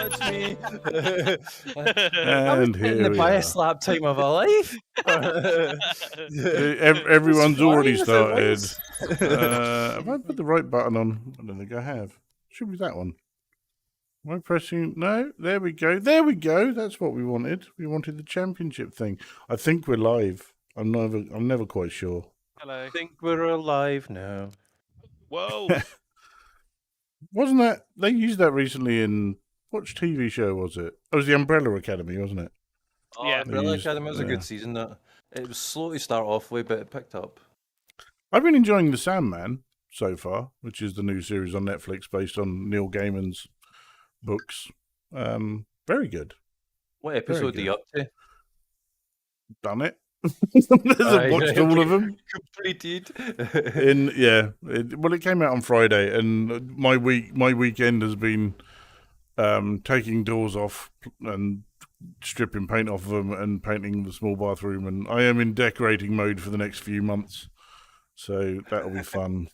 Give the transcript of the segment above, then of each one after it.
That's me. And here the we biggest are. slap time of our life. Everyone's already Fine, started. Have I put the right button on? I don't think I have. Should be that one. Am I pressing? No, there we go. There we go. That's what we wanted. We wanted the championship thing. I think we're live. I'm never quite sure. Hello. I think we're alive now. Whoa. Wasn't that they used that recently in which TV show was it? It was the Umbrella Academy, wasn't it? Oh, Yeah. Umbrella Academy was a good season. That it was slow to start off with, but it picked up. I've been enjoying The Sandman so far, which is the new series on Netflix based on Neil Gaiman's books. Very good. What episode are you up to? Done it. I've watched all of them. Completed. It came out on Friday, and my weekend has been taking doors off and stripping paint off of them and painting the small bathroom, and I am in decorating mode for the next few months, so that'll be fun.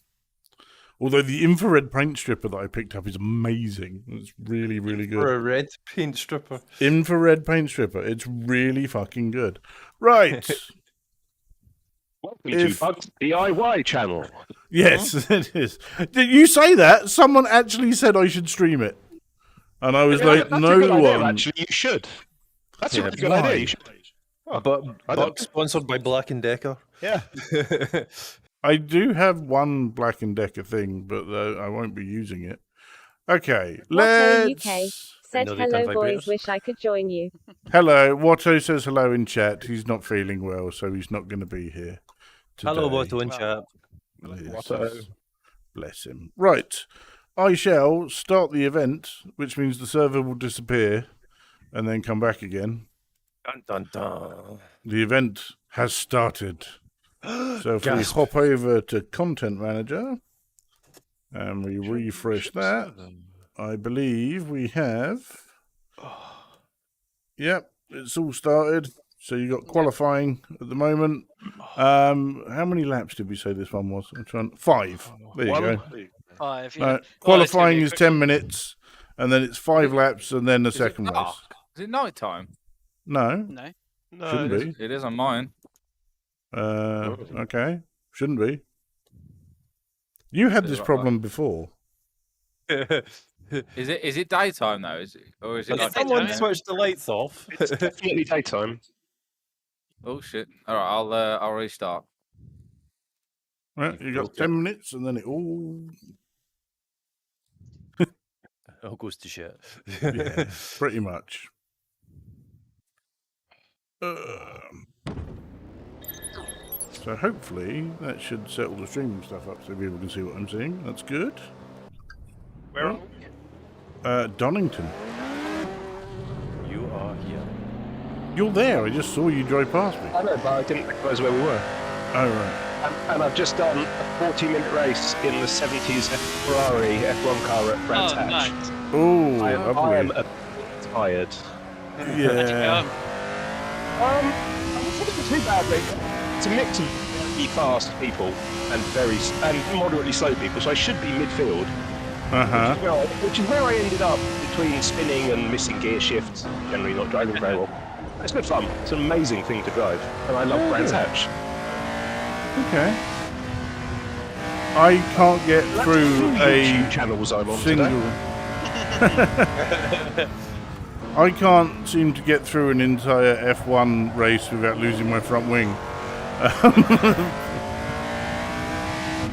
Although the infrared paint stripper that I picked up is amazing. It's really, really good. For a red paint stripper. Infrared paint stripper. It's really fucking good. Right. Welcome to BUCK's DIY channel. Yes, it is. Did you say that? Someone actually said I should stream it. And I was like, that's no a good idea, one. actually, you should. That's a really good why? idea. You should. Oh, But Buck sponsored by Black & Decker. yeah. I do have one Black & Decker thing, but I won't be using it. Okay, Watto let's... UK said, No, they hello don't boys, vibrators. wish I could join you. Hello, Watto says hello in chat. He's not feeling well, so he's not going to be here today. Hello, Watto in chat. Yes. Bless him. Right, I shall start the event, which means the server will disappear and then come back again. Dun, dun, dun. The event has started. So if we Gasp. hop over to Content Manager and we refresh that, I believe we have... Yep, it's all started. So you got qualifying at the moment. How many laps did we say this one was? I'm trying... 5. There you go. 5. Yeah. No, qualifying is 10 minutes, and then it's 5 laps, and then the second race. Is it night time? No, No. shouldn't be. It is on mine. Okay, shouldn't be. You had this problem before. Is it daytime though? Is it Did like someone Yeah. switch the lights off? It's definitely daytime. Oh shit! All right, I'll restart. Right, you got 10 minutes, and then it all... It all goes to shit. Yeah, pretty much. So hopefully that should settle the streaming stuff up so people can see what I'm seeing. That's good. Where are Donington. You are here. You're there. I just saw you drive past me. I know, but I didn't recognise where we were. Oh, right. And I've just done a 40-minute race in the 70s Ferrari F1 car at Brands Oh, Hatch. nice. Oh, I lovely. am a bit tired. Yeah. I wasn't too badly. It's a mix of very fast people and moderately slow people, so I should be midfield. Uh-huh. Which is where I ended up between spinning and missing gear shifts, generally not driving very well. It's good fun. It's an amazing thing to drive, and I love Brands Hatch. Okay. I can't get That's through two a YouTube channels I'm on single... today. I can't seem to get through an entire F1 race without losing my front wing. I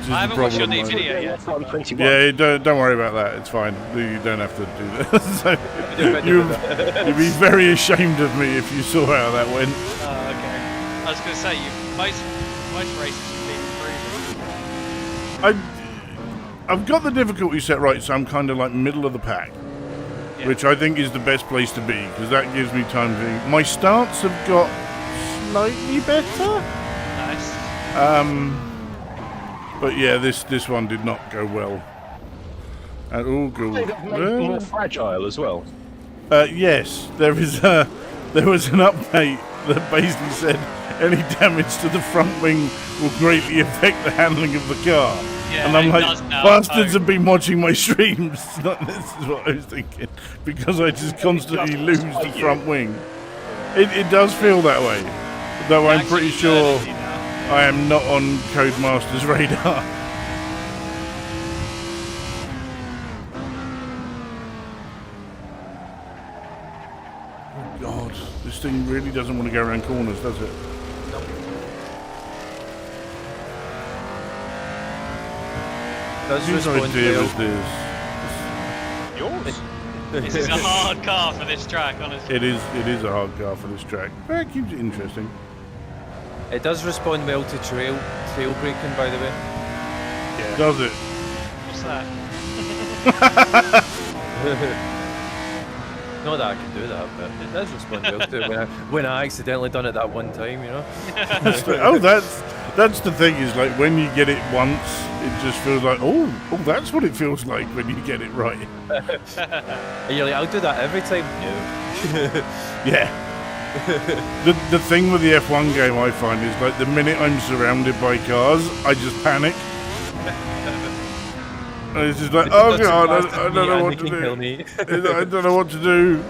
haven't watched your new video yet. F121. Yeah, don't worry about that. It's fine. You don't have to do that. So, you'd be very ashamed of me if you saw how that went. Oh, okay. I was going to say, most races you've been improving. I've got the difficulty set right, so I'm kind of like middle of the pack, Yeah. which I think is the best place to be because that gives me time to. My starts have got slightly better. Nice. But yeah, this one did not go well at all. They've made it more fragile as well. Yes, there was an update that basically said any damage to the front wing will greatly affect the handling of the car. Yeah, And I'm it like, does now. bastards Oh. have been watching my streams. This is what I was thinking. Because I just constantly lose the front wing. It does feel that way. Though I'm pretty sure I am not on Codemaster's radar. Oh God, this thing really doesn't want to go around corners, does it? Whose idea was this? Yours? This is a hard car for this track, honestly. It is a hard car for this track. But it keeps it interesting. It does respond well to trail braking, by the way. Yeah. Does it? What's that? Not that I can do that, but it does respond well to it when I accidentally done it that one time, you know. Oh, that's the thing, is like when you get it once, it just feels like, oh, that's what it feels like when you get it right. And you're like, I'll do that every time. No. Yeah. The thing with the F1 game, I find, is like the minute I'm surrounded by cars, I just panic. And it's just like, oh God, I don't know what to do. I don't know what to do.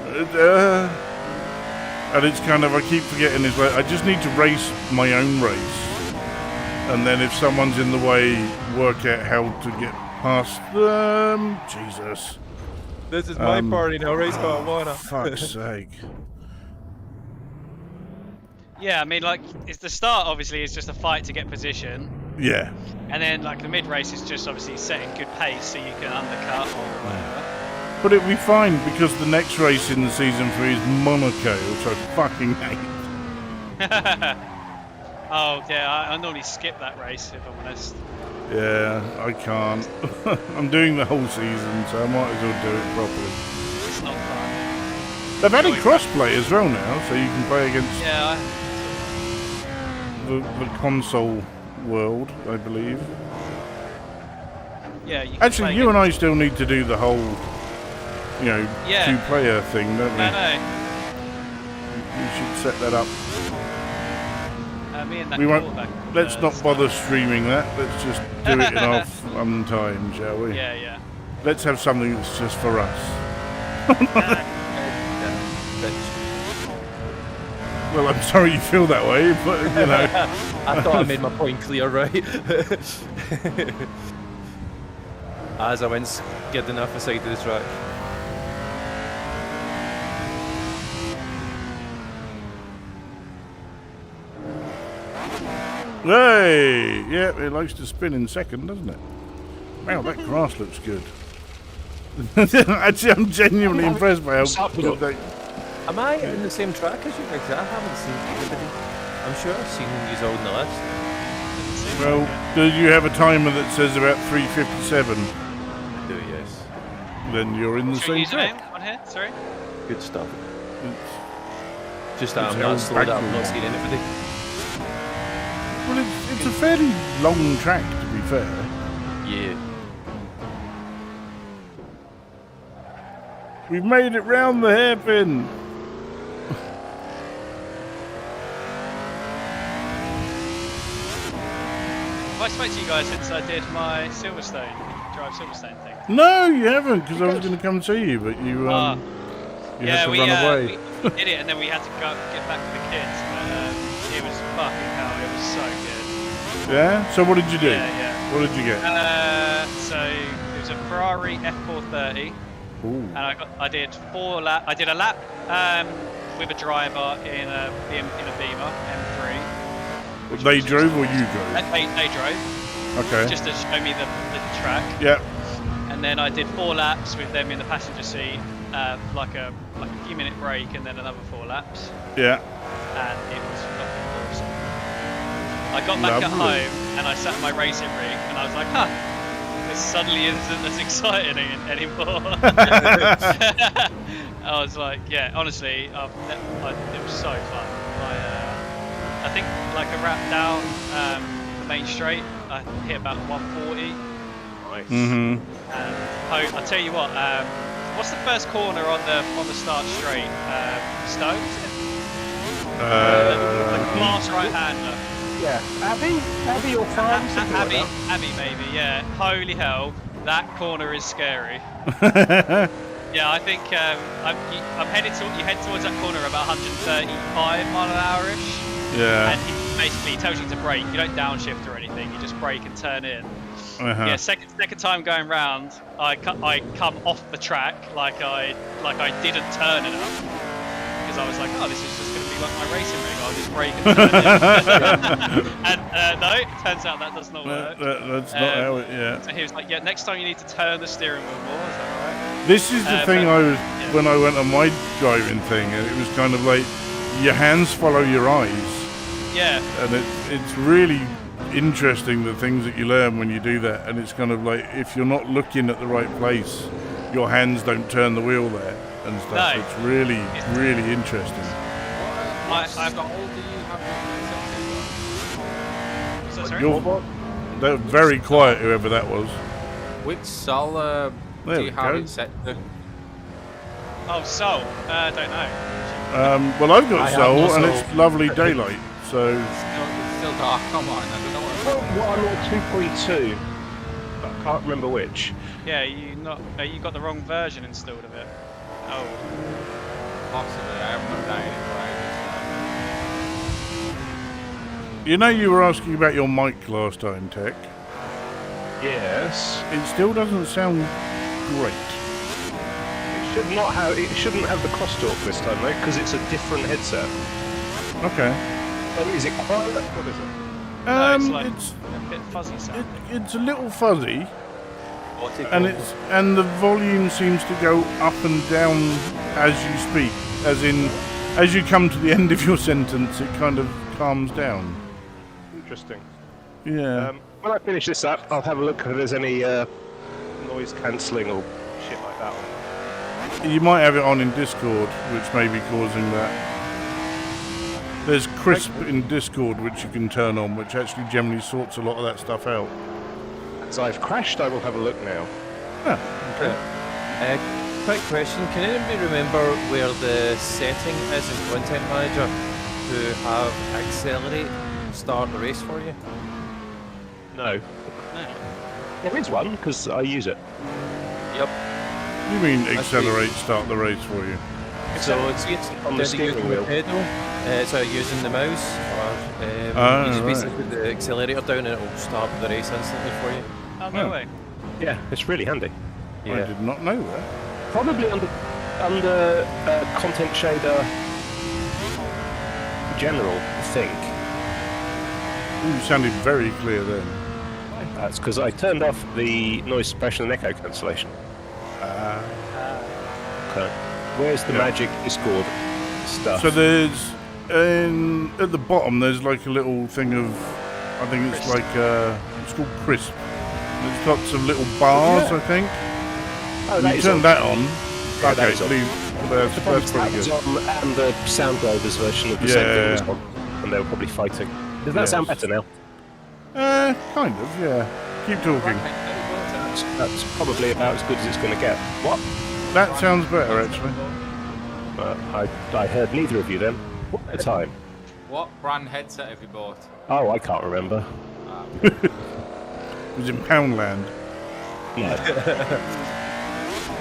And it's kind of, I keep forgetting, it's like, I just need to race my own race. And then if someone's in the way, work out how to get past them. Jesus. This is my party now, race car one. Fuck's sake. Yeah, I mean, like, it's the start, obviously, is just a fight to get position. Yeah. And then, like, the mid-race is just, obviously, setting good pace so you can undercut or whatever. But it'll be fine, because the next race in the season 3 is Monaco, which I fucking hate. Oh, yeah, I normally skip that race, if I'm honest. Yeah, I can't. I'm doing the whole season, so I might as well do it properly. It's not fun. They've added crossplay as well now, so you can play against Yeah, the console world, I believe. yeah. You can Actually, play you and I still need to do the whole, Yeah. two-player thing, don't we? No. We should set that up. Me and that We won't. quarterback, Let's not bother streaming that. Let's just do it in our fun time, shall we? Yeah. Let's have something that's just for us. Well, I'm sorry you feel that way, but you know. I thought I made my point clear, right? As I went skidding off the side of the track. Hey! Yeah, it likes to spin in second, doesn't it? Wow, that grass looks good. Actually, I'm genuinely impressed by how good they... Am I in the same track as you guys? I haven't seen anybody. I'm sure I've seen you all on the list. Well, do you have a timer that says about 3:57? I do, yes. Then you're in the What's your same username track. on here? Sorry. Good stuff. It's, Just that It's I'm not held slowed up, back I'm not too seeing anybody. well, it's a fairly long track, to be fair. Yeah. We've made it round the hairpin. Have I spoke to you guys since I did my Silverstone, Drive Silverstone thing? No, you haven't, because I was going to come see you, but you had to run away. We did it and then we had to go get back to the kids, but it was fucking hell, it was so good. Yeah? So what did you do? Yeah. What did you get? So it was a Ferrari F430, Ooh. and I did 4 lap. I did a lap with a driver in a Beamer M3. They drove or you drove? They drove. Okay. Just to show me the track. Yeah. And then I did 4 laps with them in the passenger seat, like a few minute break, and then another 4 laps. Yeah. And it was fucking awesome. I got back at Lovely. home and I sat in my racing rig and I was like, this suddenly isn't as exciting anymore. I was like, yeah, honestly, it was so fun. I think like a wrap down the main straight, I hit about 140. Nice. Mm-hmm. And I'll tell you what, what's the first corner on the start straight? Stones? Like glass right hander. Yeah, Abbey or Farm, something like that. Abbey, maybe. Yeah. Holy hell, that corner is scary. Yeah, I think I'm headed to. You head towards that corner about 135 mile an hour ish. Yeah. And he basically tells you to brake. You don't downshift or anything. You just brake and turn in. Yeah, second time going round, I come off the track like I didn't turn enough because I was like, oh, this is just going to be like my racing rig. I'll just brake and turn in. And no, it turns out that does not work. That's not how it. Yeah. So he was like, yeah, next time you need to turn the steering wheel more. Is that right? This is the thing when I went on my driving thing, and it was kind of like your hands follow your eyes. Yeah. And it's really interesting the things that you learn when you do that, and it's kind of like if you're not looking at the right place, your hands don't turn the wheel there and stuff. No. It's really interesting. I've got. They're very quiet, whoever that was. Which cell do you have it set to? Oh, Soul. I don't know. Well, I've got I Soul, have no and Soul. it's lovely daylight. So Still dark. Come on, I don't know what. 1 or 2.2. I can't remember which. Yeah, you got the wrong version installed of it. Oh. Possibly, I haven't updated it. you know, you were asking about your mic last time, Tech. Yes. It still doesn't sound great. It shouldn't have the crosstalk this time, though, because it's a different headset. Okay. Is it quiet? What is it? No, it's like it's a bit fuzzy sounding. it's a little fuzzy, and the volume seems to go up and down as you speak. As you come to the end of your sentence, it kind of calms down. Interesting. Yeah. When I finish this up, I'll have a look if there's any noise cancelling or shit like that on. You might have it on in Discord, which may be causing that. There's Crisp in Discord, which you can turn on, which actually generally sorts a lot of that stuff out. As I've crashed, I will have a look now. Ah, okay. Quick question, can anybody remember where the setting is in Content Manager to have Accelerate start the race for you? No. There is one, because I use it. Yep. You mean accelerate, start the race for you? So it's on the steering wheel. pedal, so using the mouse, or you just basically put the accelerator down and it will start the race instantly for you. Oh, no way. Yeah, it's really handy. I did not know that. Probably under content shader general, I think. Ooh, sounded very clear then. That's because I turned off the noise suppression and echo cancellation. Okay. Where's the magic Discord stuff? So there's at the bottom there's like a little thing of, I think it's like it's called Crisp. There's lots of little bars, I think. Oh, You turn that on. Yeah, that Okay, is on. that's pretty That good. was on, and the Sound Rovers version of the same thing was on, and they were probably fighting. Does that sound better now? Kind of, yeah. Keep talking. That's probably about as good as it's going to get. What? That sounds better, actually. I heard neither of you then. What at a time? What brand headset have you bought? Oh, I can't remember. It was in Poundland. No.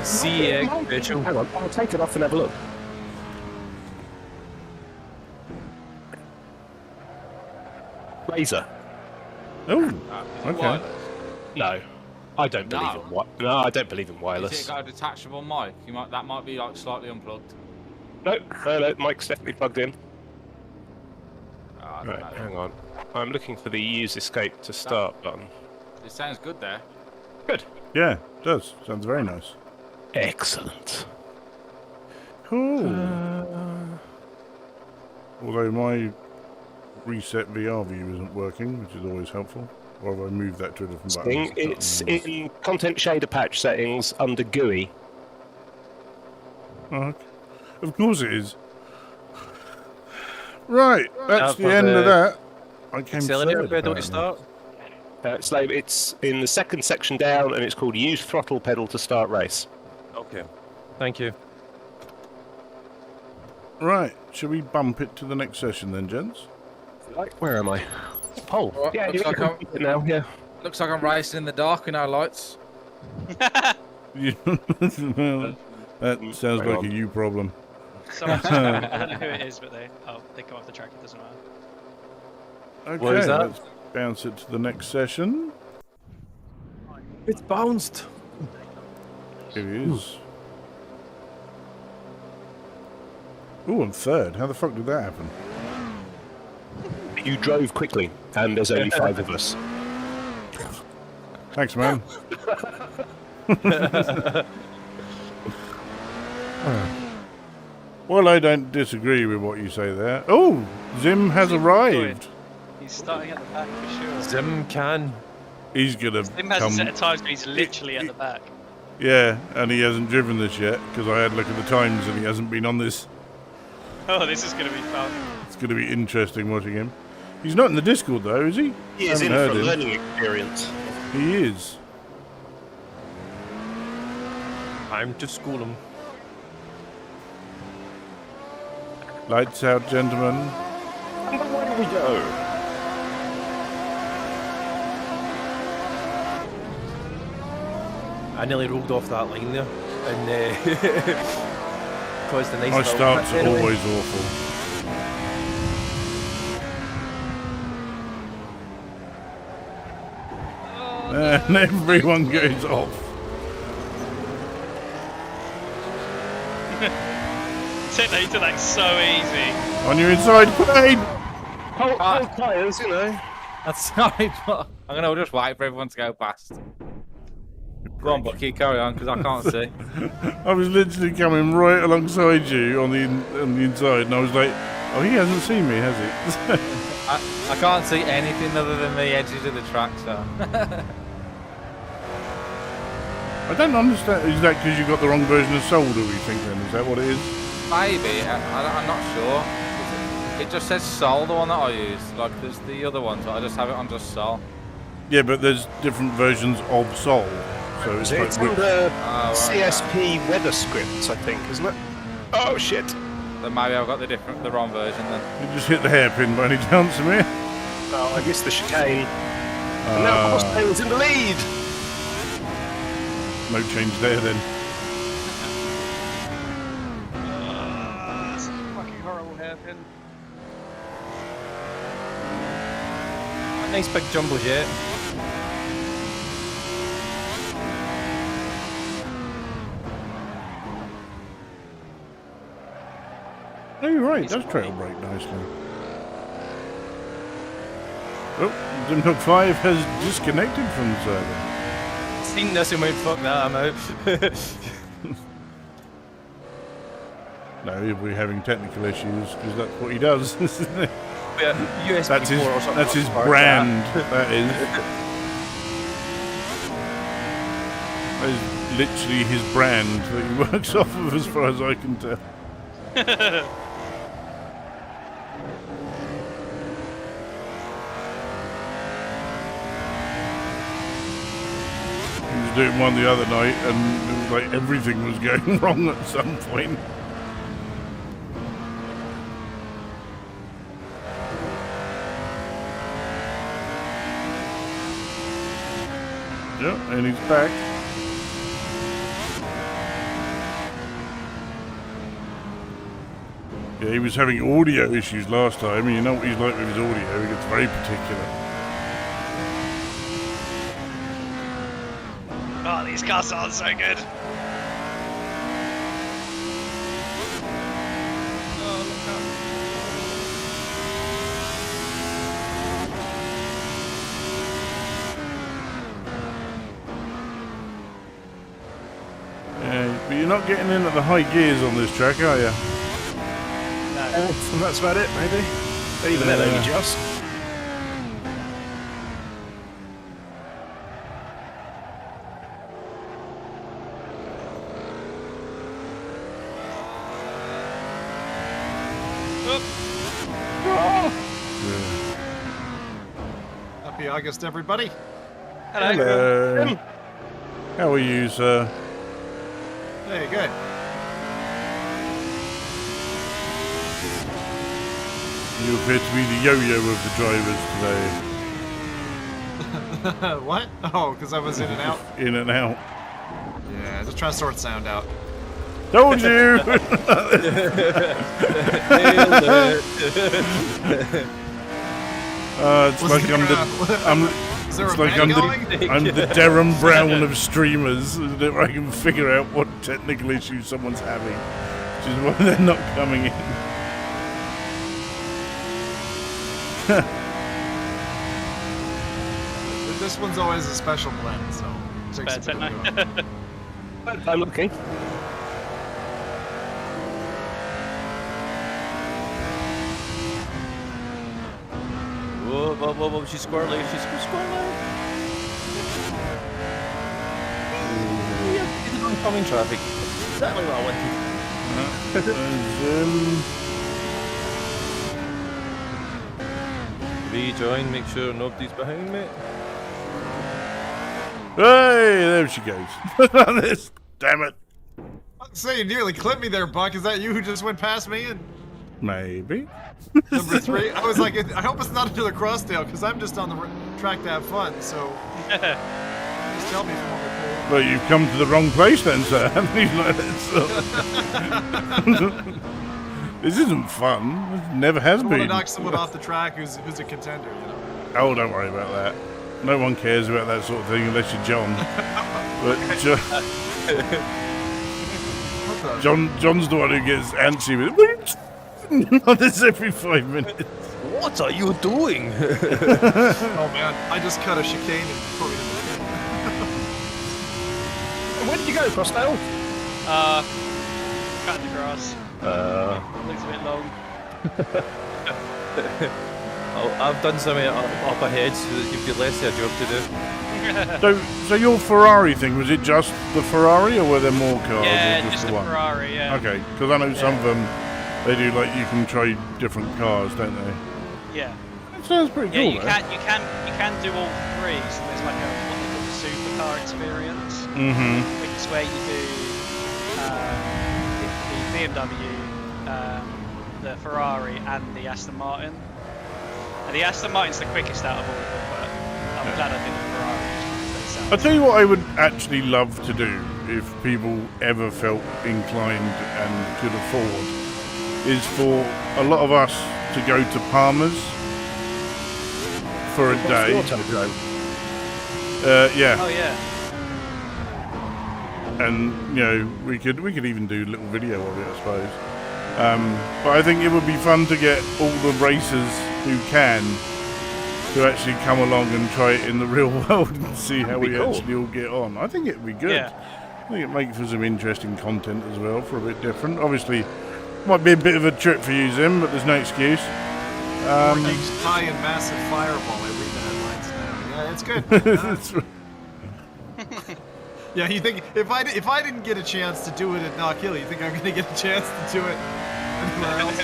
CX Virtual. Hang on, I'll take it off and have a look. Razer. Oh, Is it okay. wireless? No. I don't believe in No, I don't believe in Is wireless. it got a detachable mic? That might be like slightly unplugged. No, mic's definitely plugged in. I don't Right, know. hang on. I'm looking for the use escape to start button. It sounds good there. Good. Yeah, it does. Sounds very nice. Excellent. Cool. Although my reset VR view isn't working, which is always helpful. Or have I moved that to a different button? It's in content shader patch settings under GUI. Oh, okay. Of course it is. Right, that's For the end of the that. I came Accelerator third, pedal to apparently. start? It's in the second section down, and it's called Use Throttle Pedal to Start Race. Okay. Thank you. Right, shall we bump it to the next session then, gents? Where am I? Oh, Well, yeah, looks you like can it now. Yeah. Looks like I'm racing in the dark with no lights. That sounds Hang like on. a you problem. Someone just I don't know who it is, but they come off the track. It doesn't matter. Okay, What is that? let's bounce it to the next session. It's bounced. It is. Ooh, I'm third. How the fuck did that happen? You drove quickly, and there's only 5 of us. Thanks, man. Well, I don't disagree with what you say there. Oh, Zim has arrived. He's starting at the back for sure. Zim can. He's gonna Tim has a set of times, but he's literally at the back. Yeah, and he hasn't driven this yet because I had a look at the times and he hasn't been on this. Oh, this is going to be fun. It's going to be interesting watching him. He's not in the Discord though, is he? He is in Haven't for a heard him. learning experience. He is. Time to school him. Lights out, gentlemen. And where do we go? I nearly rolled off that line there and caused a nice My little starts pit are anyway. always awful. And everyone goes off. He did that so easy. On your inside plane! Hold tyres, you know. That's sorry, but I'm gonna just wait for everyone to go past. Go on, Bucky, carry on, because I can't see. I was literally coming right alongside you on the inside, and I was like, "Oh, he hasn't seen me, has he?" I can't see anything other than the edges of the track, so. I don't understand. Is that because you got the wrong version of Soul? Do we think then? Is that what it is? Maybe, I'm not sure. It just says Soul, the one that I use. Like, there's the other ones, I just have it on just Soul. Yeah, but there's different versions of Soul. So it's It's like under right, CSP weather scripts, I think, isn't it? Oh shit! Then maybe I've got the wrong version then. you just hit the hairpin by any chance, me. Oh, I missed the chicane. And now Crossbale's in the lead! No change there then. That's a fucking horrible hairpin. A nice big jumbo jet. Oh, you're right. It does trail brake nicely. Oh, Dimdog 5 has disconnected from the server. Seen this and went, fuck that, I'm out. No, we're having technical issues because that's what he does. Yeah, USB That's his. 4 or something That's his like that. brand. That is. That is literally his brand that he works off of, as far as I can tell. He was doing one the other night, and it was like everything was going wrong at some point. Yeah, and he's back. Yeah, he was having audio issues last time, and you know what he's like with his audio, he gets very particular. Oh, these cars sound so good. Oh, look out. Yeah, but you're not getting in at the high gears on this track, are you? And that's about it, maybe. Even then, only just. Happy August, everybody. Hello. How are you, sir? Hey, good. You appear to be the yo-yo of the drivers today. What? Oh, because I was in and out. In and out. Yeah, just trying to sort sound out. Told you! It's Was like there, is there it's a like band I'm the Darren Brown of streamers, isn't it? Where I can figure out what technical issues someone's having, which is why they're not coming in. This one's always a special blend, so it takes a bit of doing. I'm looking. Whoa, she's squirrely, squirrely. Ooh, oncoming traffic. Exactly what I wanted. Rejoin, make sure nobody's behind me. Hey, there she goes. This, damn it. Say, you nearly clipped me there, Buck. Is that you who just went past me? And Maybe. number 3, I was like, I hope it's not another Crossdale, because I'm just on the track to have fun. So just tell me if you want me to pull. Well, you've come to the wrong place then, sir. This isn't fun. It never has I want to been. knock someone off the track who's a contender, you know. Oh, don't worry about that. No one cares about that sort of thing unless you're John. But John's the one who gets antsy with it. Not this every 5 minutes. What are you doing? Oh man, I just cut a chicane and put me in the pit. Where did you go, Crossdale? Cut the grass. Looks a bit long. I've done something up ahead so that you've got less of a job to do. So your Ferrari thing, was it just the Ferrari or were there more cars? Yeah, or just the the one? Ferrari, yeah. Okay, because I know some of them, they do like you can trade different cars, don't they? Yeah. That sounds pretty Yeah, cool. you can do all 3, so there's like a what they call the supercar experience. Mm-hmm. Which is where you do the BMW, the Ferrari and the Aston Martin. And the Aston Martin's the quickest out of all of them, but I'm glad I did the Ferrari just because they sound. I'll tell you what I would actually love to do if people ever felt inclined and could afford is for a lot of us to go to Palmer's for a day. Yeah. Oh yeah. And you know we could even do a little video of it, I suppose. But I think it would be fun to get all the racers who can to actually come along and try it in the real world and see how we actually all get on. I think it'd be good. Yeah. I think it makes for some interesting content as well, for a bit different. Obviously, might be a bit of a trip for you, Zim, but there's no excuse. Morning's tie and massive fireball. I read the headlines now. Yeah, it's good. Yeah, you think if I didn't get a chance to do it at Knock Hill, you think I'm gonna get a chance to do it anywhere else?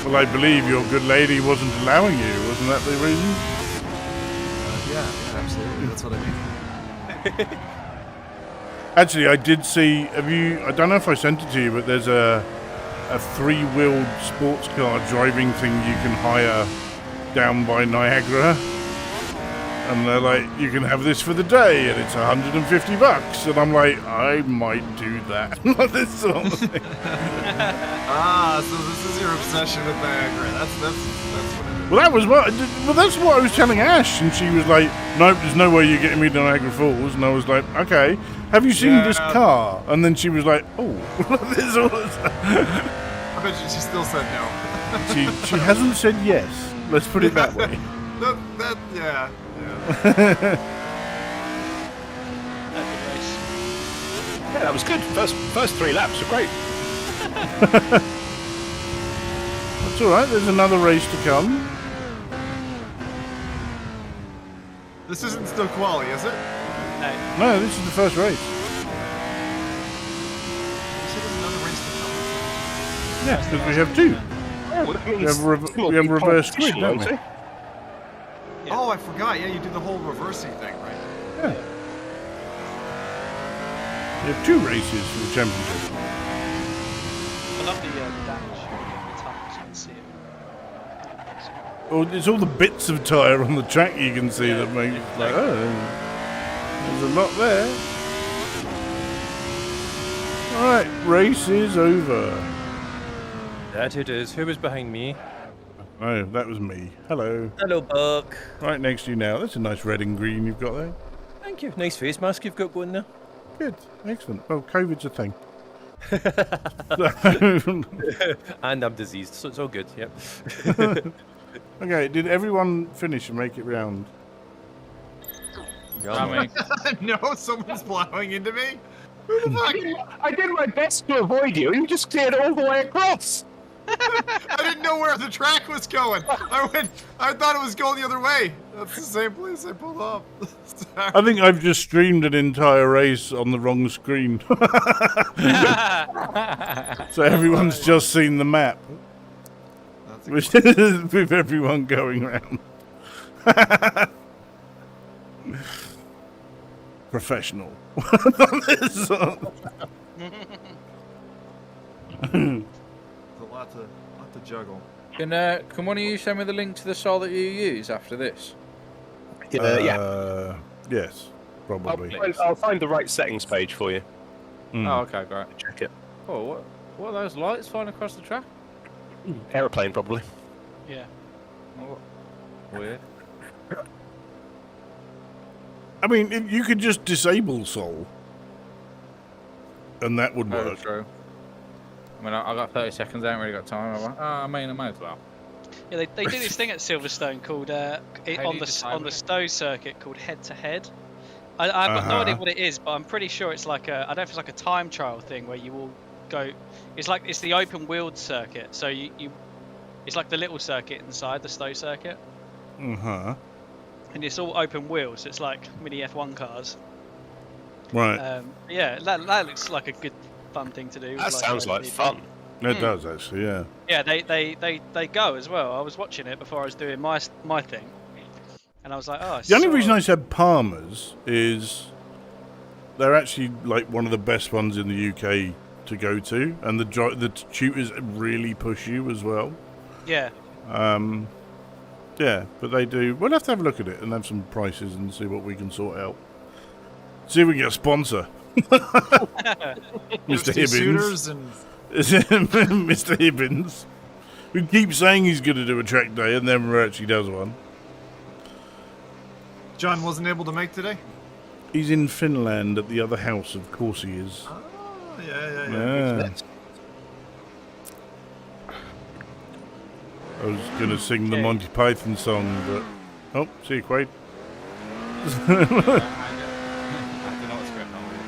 Well, I believe your good lady wasn't allowing you. Wasn't that the reason? Yeah, absolutely. That's what I mean. Actually, I did see. I don't know if I sent it to you, but there's a 3-wheeled sports car driving thing you can hire down by Niagara. And they're like, you can have this for the day, and it's $150. And I'm like, I might do that. This sort of thing. So this is your obsession with Niagara. That's what it is. Well, that's what I was telling Ash, and she was like, nope, there's no way you're getting me to Niagara Falls. And I was like, okay, have you seen this car? And then she was like, oh, this all. I bet she still said no. She hasn't said yes. Let's put it that way. Yeah. That'd be nice. Yeah, that was good. First 3 laps were great. That's all right. There's another race to come. This isn't still quali, is it? No, this is the first race. You said there's another race to come. Yeah, because we have 2. We have reverse grid, don't we? Yeah. Oh, I forgot. Yeah, you did the whole reversing thing, right? Yeah. We have 2 races for the championship. I love the damage you get every time, so you can see it. it's all the bits of tyre on the track you can see that make it like, oh, there's a lot there. Alright, race is over. That it is. Who was behind me? Oh, that was me. Hello. Hello, Buck. Right next to you now. That's a nice red and green you've got there. Thank you. Nice face mask you've got going there. Good. Excellent. Well, COVID's a thing. And I'm diseased, so it's all good, yep. Okay, did everyone finish and make it round? No, someone's plowing into me. Who the fuck? I did my best to avoid you. You just cleared all the way across. I didn't know where the track was going. I thought it was going the other way. That's the same place I pulled up. I think I've just streamed an entire race on the wrong screen. So everyone's just seen the map. With everyone going around. Professional. There's a lot to juggle. Can one of you send me the link to the saw that you use after this? Yeah. Yes, probably. I'll find the right settings page for you. Oh, okay, great. Check it. Oh, what are those lights flying across the track? Aeroplane, probably. Yeah. Oh, weird. I mean, you could just disable Sol, and that would work. True. I mean, I got 30 seconds. I haven't really got time. I might as well. Yeah, they do this thing at Silverstone called on the Stowe circuit called head to head. I've got no idea what it is, but I'm pretty sure it's like I don't know if it's like a time trial thing where you all go. It's the open wheeled circuit, so you it's like the little circuit inside the Stowe circuit. And it's all open wheels, so it's like mini F1 cars. Right. Yeah, that looks like a good fun thing to do. That sounds like fun. It does actually, yeah. Yeah, they go as well. I was watching it before I was doing my thing, and I was like, oh. The only reason I said Palmer's is they're actually like one of the best ones in the UK to go to, and the tutors really push you as well. Yeah. Yeah, but they do. We'll have to have a look at it and have some prices and see what we can sort out. See if we can get a sponsor. Mr. Hibbins. Mr. Hibbins, who keeps saying he's going to do a track day and never actually does one. John wasn't able to make today? He's in Finland at the other house, of course he is. Oh, yeah. I was going to sing the Monty Python song, but... Oh, see you, Quaid. I don't know what's going on with you.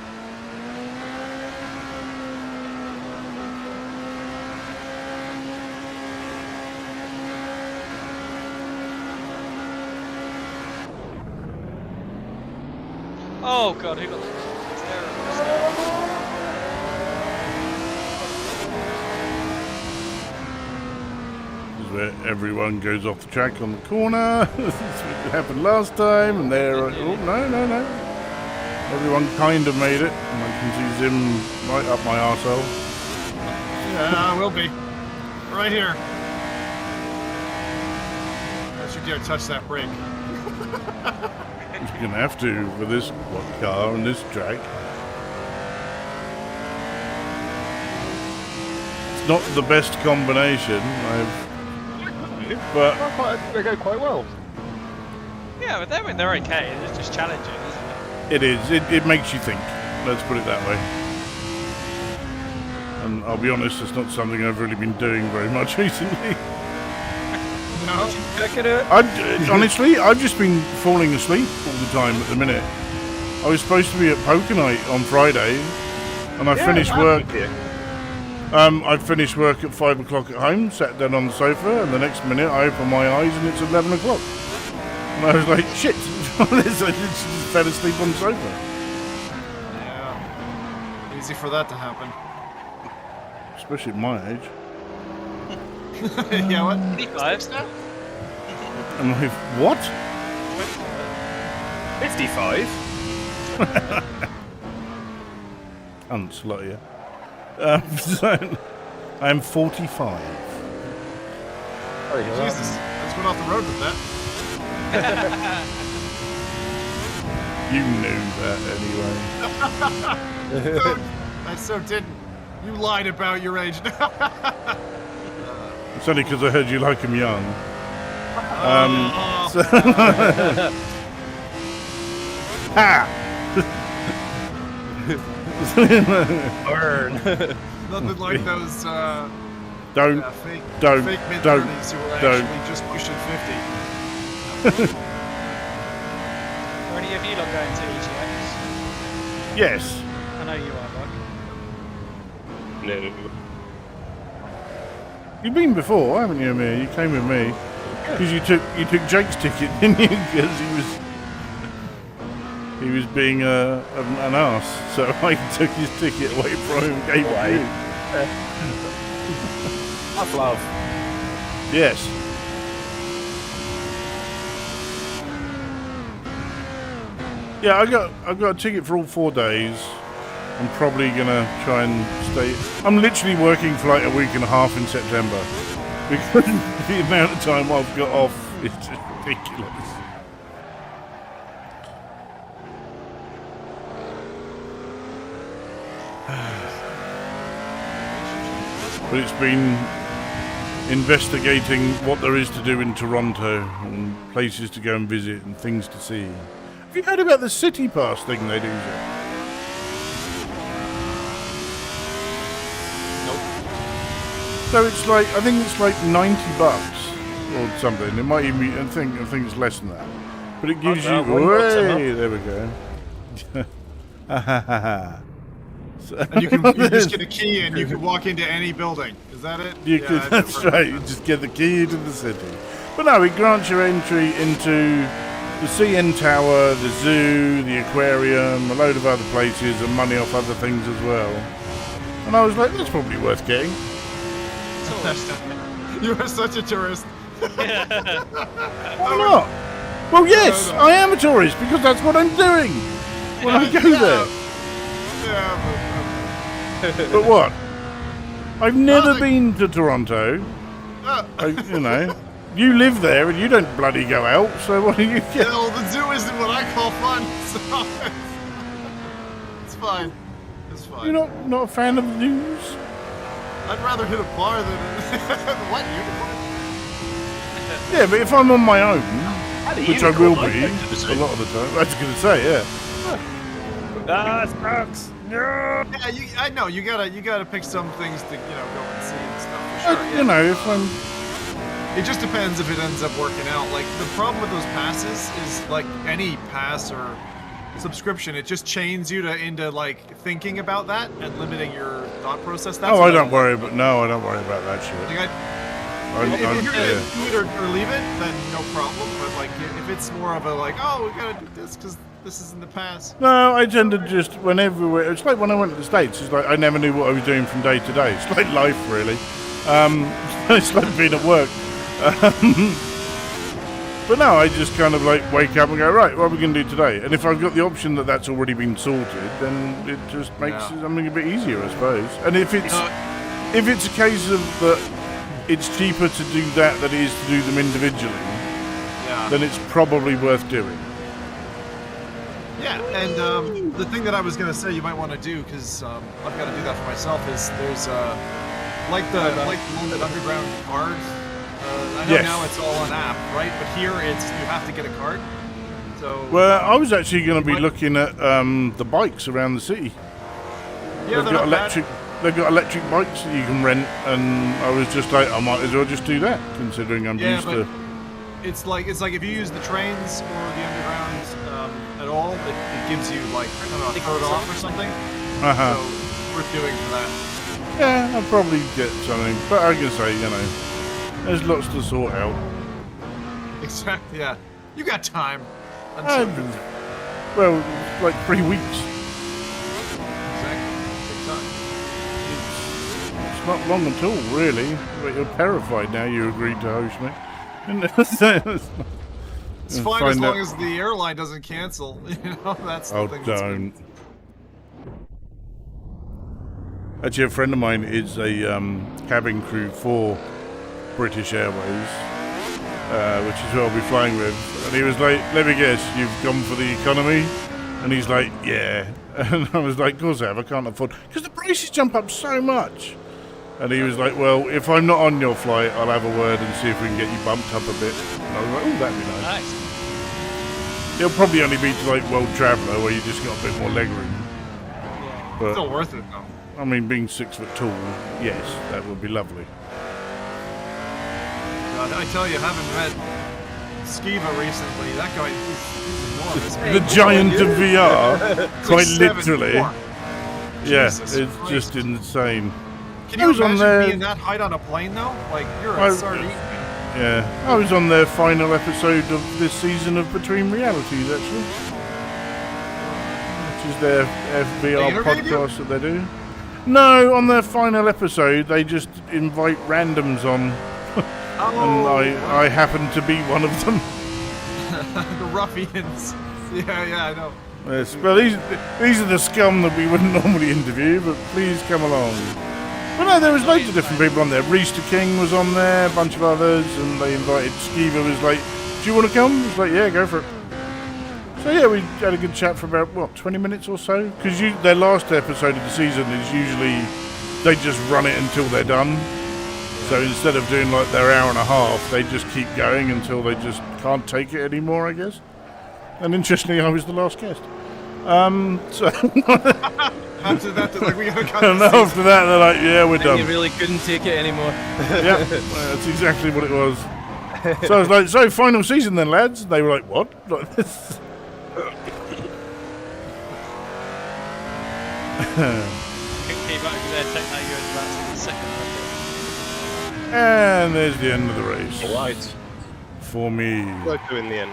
Oh god, who got the Where everyone goes off the track on the corner. That's what happened last time, and they're like, oh, no. Everyone kind of made it, and I can see Zim right up my arsehole. Yeah, I will be. Right here. Don't you dare touch that brake. You're going to have to for this car on this track. It's not the best combination, but they go quite well. Yeah, but they're okay. It's just challenging, isn't it? it is. It makes you think. Let's put it that way. And I'll be honest, it's not something I've really been doing very much recently. No. Honestly, I've just been falling asleep all the time at the minute. I was supposed to be at poker night on Friday, and I finished work. I finished work at 5 o'clock at home, sat down on the sofa, and the next minute I open my eyes and it's 11 o'clock. And I was like, shit, I just fell asleep on the sofa. Yeah. Easy for that to happen. Especially at my age. Yeah, what? 55. I'm like, what? 55? Unslot you. So, I'm 45. Jesus, that's almost went off the road with that. You knew that anyway. No, I so didn't. You lied about your age. It's only because I heard you like him young. Oh. Ha! Burn. Nothing like those Don't, fake don't, mid-30s who were don't. actually just pushing 50. Are any of you lot going to EGX? Yes. I know you are, Buck. No. You've been before, haven't you, Amir? You came with me. Because you took Jake's ticket, didn't you? Because he was being an arse. So I took his ticket away from him and gave it to you. Tough love. Yes. Yeah, I got a ticket for all 4 days. I'm probably gonna try and stay. I'm literally working for like a week and a half in September because the amount of time I've got off is just ridiculous. But it's been investigating what there is to do in Toronto and places to go and visit and things to see. Have you heard about the City Pass thing they do? So it's like, I think it's like $90 or something. It might even be, I think it's less than that. But it gives you, way, there we go. And you just get a key and you can walk into any building. Is that it? That's right. You just get the key into the city. But no, it grants your entry into the CN Tower, the zoo, the aquarium, a load of other places, and money off other things as well. And I was like, that's probably worth getting. You are such a tourist. Why not? Well, yes, I am a tourist because that's what I'm doing when I go there. Yeah, But what? I've never been to Toronto. You live there and you don't bloody go out, so what do you get? well, the zoo isn't what I call fun, so it's fine. It's fine. You're not a fan of the news? I'd rather hit a bar than what unicorn? Yeah, but if I'm on my own, which I will be a a lot of the time, I was going to say, yeah. Sucks. No. Yeah, I know you gotta pick some things to go and see and stuff. For sure. You know, if I'm. It just depends if it ends up working out. Like the problem with those passes is like any pass or subscription, it just chains you into like thinking about that and limiting your thought process. That's I don't worry about that shit. Like if you're gonna do it or leave it, then no problem. But like if it's more of a like, oh, we gotta do this because this is in the past. No, I tend to just whenever it's like when I went to the States. It's like I never knew what I was doing from day to day. It's like life, really. It's like being at work. But no, I just kind of like wake up and go, right, what are we going to do today? And if I've got the option that that's already been sorted, then it just makes something a bit easier, I suppose. And if it's a case of that it's cheaper to do that than it is to do them individually, then it's probably worth doing. Yeah, and the thing that I was going to say you might want to do, because I've got to do that for myself, is there's like the London Underground card. I know now it's all an app, right? But here you have to get a card. So. Well, I was actually going to be looking at the bikes around the city. Yeah, they've got electric. They've got electric bikes that you can rent, and I was just like, I might as well just do that, considering I'm used to. It's like if you use the trains or the underground at all, it gives you like I don't know, a third off or something. So worth doing for that. Yeah, I'll probably get something, but I can say, there's lots to sort out. Exactly. Yeah, you got time. Well, like 3 weeks. Exactly. Big time. It's not long at all, really. But you're terrified now. You agreed to host me. It's fine as long as the airline doesn't cancel. That's the thing. Don't. Actually, a friend of mine is a cabin crew for British Airways, which is who I'll be flying with. And he was like, let me guess, you've gone for the economy? And he's like, yeah. And I was like, of course I have, I can't afford... Because the prices jump up so much. And he was like, well, if I'm not on your flight, I'll have a word and see if we can get you bumped up a bit. And I was like, oh, that'd be nice. It'll probably only be to like World Traveller, where you just got a bit more leg room. But, Still worth it, though. I mean, being 6 foot tall, yes, that would be lovely. God, I tell you, having met Skiva recently, that guy, he's enormous. The giant of VR, quite Like literally. 7'4". Yeah, Jesus it's Christ. just insane. Can you imagine being that height on a plane, though? Like, you're a sardine. Yeah, I was on their final episode of this season of Between Realities, actually. Which is their FVR podcast that they do. No, on their final episode, they just invite randoms on. And I happen to be one of them. The ruffians. Yeah, I know. Yes, well, these are the scum that we wouldn't normally interview, but please come along. Well, no, there was loads of different people on there. Reester King was on there, a bunch of others, and they invited Skiva. Was like, do you want to come? He was like, yeah, go for it. So yeah, we had a good chat for about, 20 minutes or so? Because their last episode of the season is usually, they just run it until they're done. So instead of doing like their hour and a half, they just keep going until they just can't take it anymore, I guess. And interestingly, I was the last guest. So... After that, they're like, we gotta cut and after that, they're like, yeah, we're done. You really couldn't take it anymore. Yeah, that's exactly what it was. So I was like, so final season then, lads? They were like, what? Like this. And there's the end of the race. Right. For me. What did I do in the end?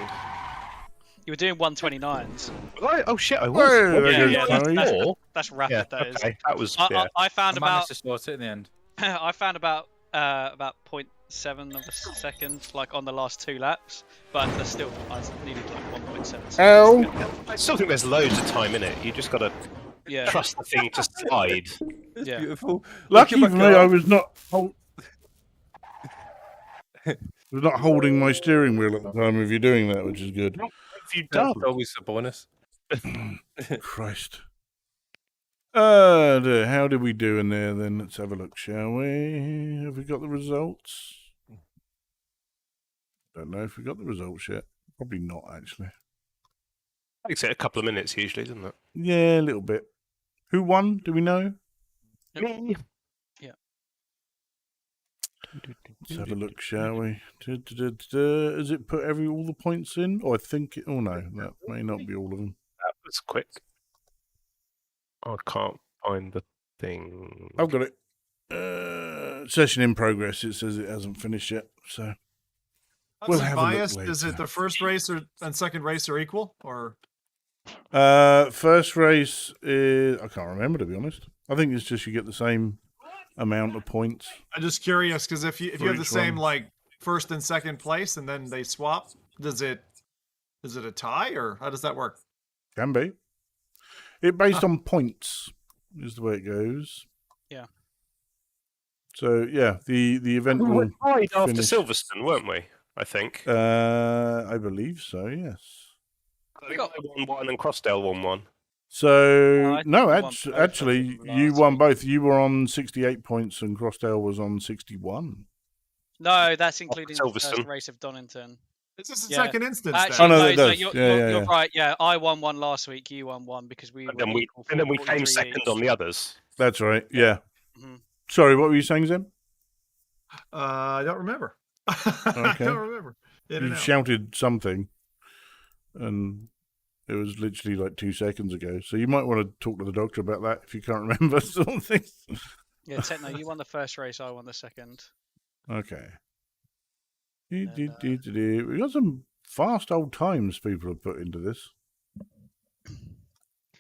You were doing 129s. Oh shit, I was. Well, there Yeah, goes that's rapid. Yeah, That is. okay, that was. I found I managed about. to sort it in the end. I found about 0.7 of a second, like on the last 2 laps, but there's still I needed like 1.7. Ow. I still think there's loads of time in it. You just gotta trust the thing to slide. It's Yeah. beautiful. Lucky Look for at me, my I car. was not holding my steering wheel at the time of you doing that, which is good. What have you done? That's always a bonus. Christ. How did we do in there then? Let's have a look, shall we? Have we got the results? Don't know if we got the results yet. Probably not, actually. Takes it a couple of minutes usually, doesn't it? Yeah, a little bit. Who won? Do we know? Me. Let's have a look, shall we? Has it put all the points in? Oh, I think it... Oh, no. That may not be all of them. That was quick. I can't find the thing. I've got it. Session in progress. It says it hasn't finished yet, so... We'll have a look biased? Is it later. the first race and second race are equal, or? First race is... I can't remember, to be honest. I think it's just you get the same amount of points. I'm just curious because if you have the each same one. like first and second place and then they swap, is it a tie or how does that work? Can be. It based on points is the way it goes. Yeah. So yeah, the event We will were tied after finish- Silverstone, weren't we? I think. I believe so. Yes. I think I won one and Crossdale won one. So I no, won both of actually, them you last won week. both. You were on 68 points, and Crossdale was on 61. No, that's including the first Silverstone. race of Donington. Is this a Yeah. second instance? Actually, Oh, no, no, it does. you're, Yeah, you're, yeah. right. Yeah, I won one last week. You won one because we And were then we equal and then we 43 came second each. on the others. That's right. Yeah. Mhm. Sorry, what were you saying, Zim? I don't remember. I Okay. don't remember. In and You out. shouted something, and it was literally like 2 seconds ago. So you might want to talk to the doctor about that if you can't remember something. Yeah, Techno, you won the first race. I won the second. Okay. We got some fast old times people have put into this.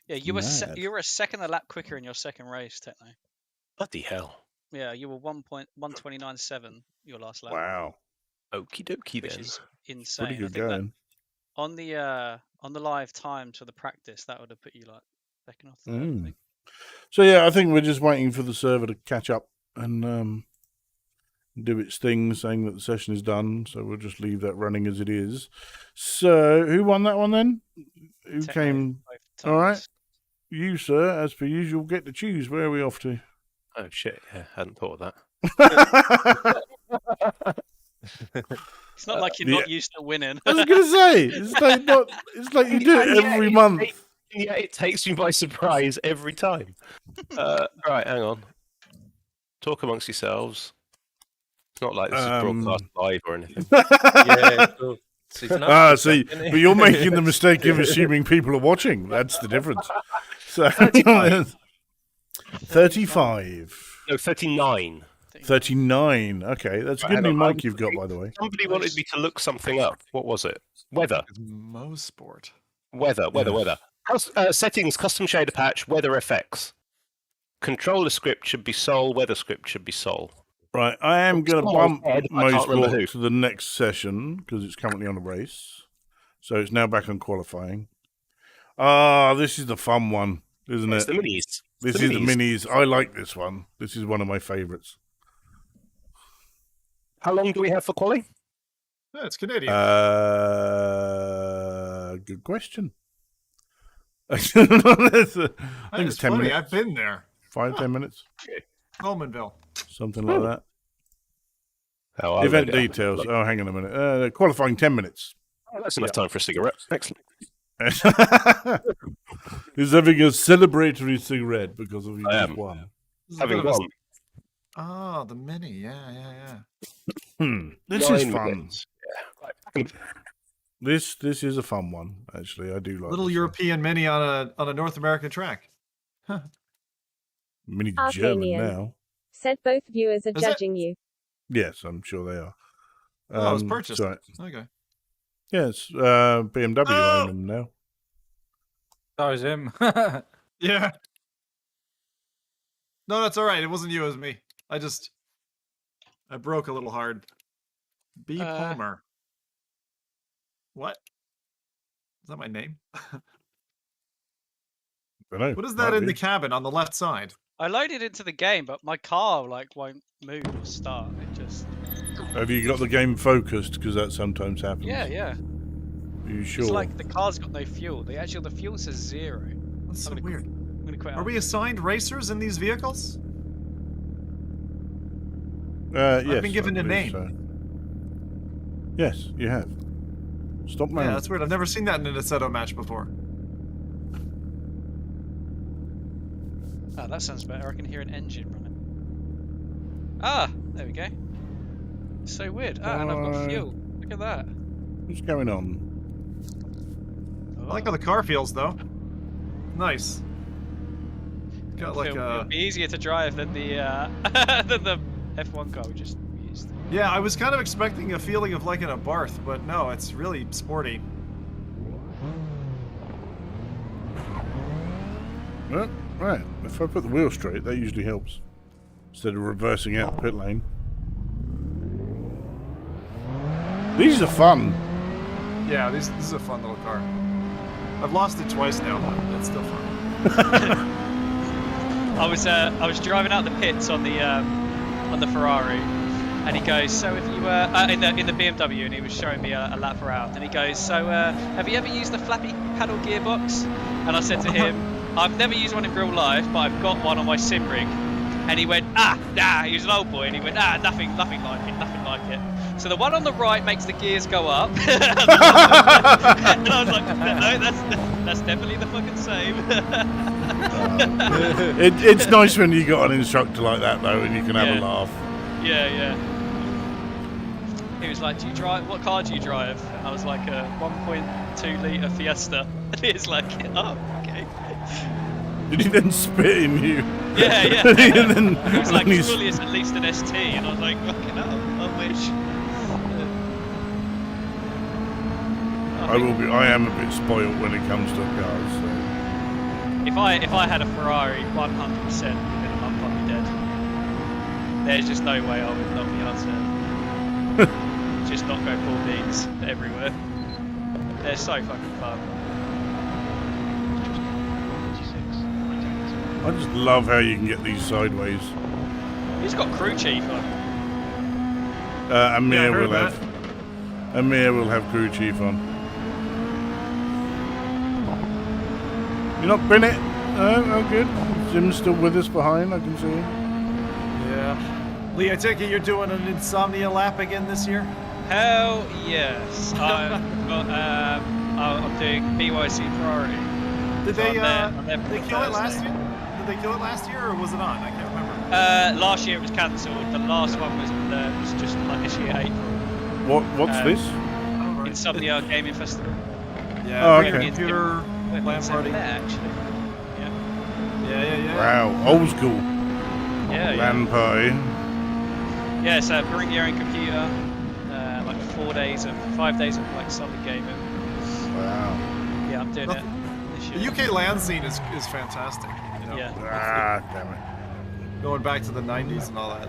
Yeah, you were Mad. you were a second a lap quicker in your second race, Techno. Bloody hell. Yeah, you were 1.129.7 your last lap. Wow. Okie dokie Which then. is insane. Pretty I good think that going. on the live times for the practice, that would have put you like second or third. I Mm. think. So yeah, I think we're just waiting for the server to catch up, and do its thing, saying that the session is done. So we'll just leave that running as it is. So who won that one then? Who came? All right, you, sir. As per usual, get to choose. Where are we off to? Oh shit! Yeah, hadn't thought of that. It's not like you're not used to winning. I was going to say, it's like you do it every month. Yeah, it takes me by surprise every time. Right, hang on. Talk amongst yourselves. It's not like this is broadcast live or anything. Yeah, cool. So see, but you're making the mistake of assuming people are watching. That's the difference. So 35. No, 39. 39. Okay, that's a good new mic you've got, by the way. Somebody wanted me to look something up. What was it? Weather. Mosport. Weather. Settings, custom shader patch, weather effects. Controller script should be Sol, weather script should be Sol. Right, I am going to bump Mosport to the next session because it's currently on a race. So it's now back on qualifying. This is the fun one, isn't it? It's the minis. This is the minis. I like this one. This is one of my favourites. How long do we have for quali? Yeah, it's Canadian. Good question. I think it's 10 minutes. I've been there. 5-10 minutes. Colemanville. Something like that. Oh, event details. Oh, hang on a minute. Qualifying 10 minutes. Oh, that's enough time for a cigarette. Excellent. He's having a celebratory cigarette because of his one. Having one. Oh, the mini. Yeah. This is fun. Yeah. This is a fun one, actually. I do like little European mini on a North American track. Huh. Mini German now. Said both viewers are judging you. Yes, I'm sure they are. It was purchased. Right. Okay. Yes, BMW own them now. That was him. Yeah. No, that's all right. It wasn't you, it was me. I broke a little hard. B. Palmer. What? Is that my name? What is that in the cabin on the left side? I loaded into the game, but my car won't move or start. It just. Have you got the game focused? Because that sometimes happens. Yeah. Are you sure? It's like the car's got no fuel. The fuel says 0. That's so weird. I'm gonna quit. Are we assigned racers in these vehicles? Yes. I've been given a name. So. Yes, you have. Stop now. Yeah, that's weird. I've never seen that in an Assetto match before. Oh, that sounds better. I can hear an engine running. There we go. It's so weird. And I've got fuel. Look at that. What's going on? I like how the car feels, though. Nice. Got like it'll be easier to drive than the than the F1 car we just used. Yeah, I was kind of expecting a feeling of like in a Barth, but no, it's really sporty. Well, right. If I put the wheel straight, that usually helps. Instead of reversing out the pit lane. These are fun. Yeah, this is a fun little car. I've lost it twice now, but it's still fun. I was driving out the pits on the Ferrari, and he goes, so if you in the BMW, and he was showing me a lap around, and he goes, so have you ever used the flappy paddle gearbox? And I said to him, I've never used one in real life, but I've got one on my sim rig. And he went, he was an old boy, and he went, nothing like it. So the one on the right makes the gears go up. And I was like, no, that's definitely the fucking same. It's nice when you got an instructor like that, though, and you can have a laugh. Yeah. He was like, what car do you drive? And I was like, a 1.2 litre Fiesta. And he was like, oh, okay. Did he then spit in you? Yeah. And then, he was like, surely it's at least an ST. And I was like, fucking hell, I wish. I am a bit spoiled when it comes to cars. So. If I had a Ferrari, 100% within a month I'd be dead. There's just no way I would not be able to just not go full beans everywhere. They're so fucking fun. I just love how you can get these sideways. He's got crew chief on. Amir heard will that. have. Amir will have crew chief on. You're not Bennett? Oh, good. Jim's still with us behind. I can see him. Yeah. Lee, I take it you're doing an insomnia lap again this year? Hell yes. I'm doing BYC priority. Did they I'm there they for kill it Thursday. last year? Did they kill it last year, or was it on? I can't remember. Last year it was cancelled. The last one was just like this year, April. What's this? Oh, right. Insomnia Gaming Festival. Yeah, Oh, bring a okay. computer Went LAN party. there, actually. Yeah. Wow, old school. Yeah. LAN party. Yeah, so bring your own computer. Like 5 days of like solid gaming. Wow. Yeah, I'm doing it this The year. UK LAN scene is fantastic. You know? Yeah. Ah, damn it. Going back to the 90s and all that.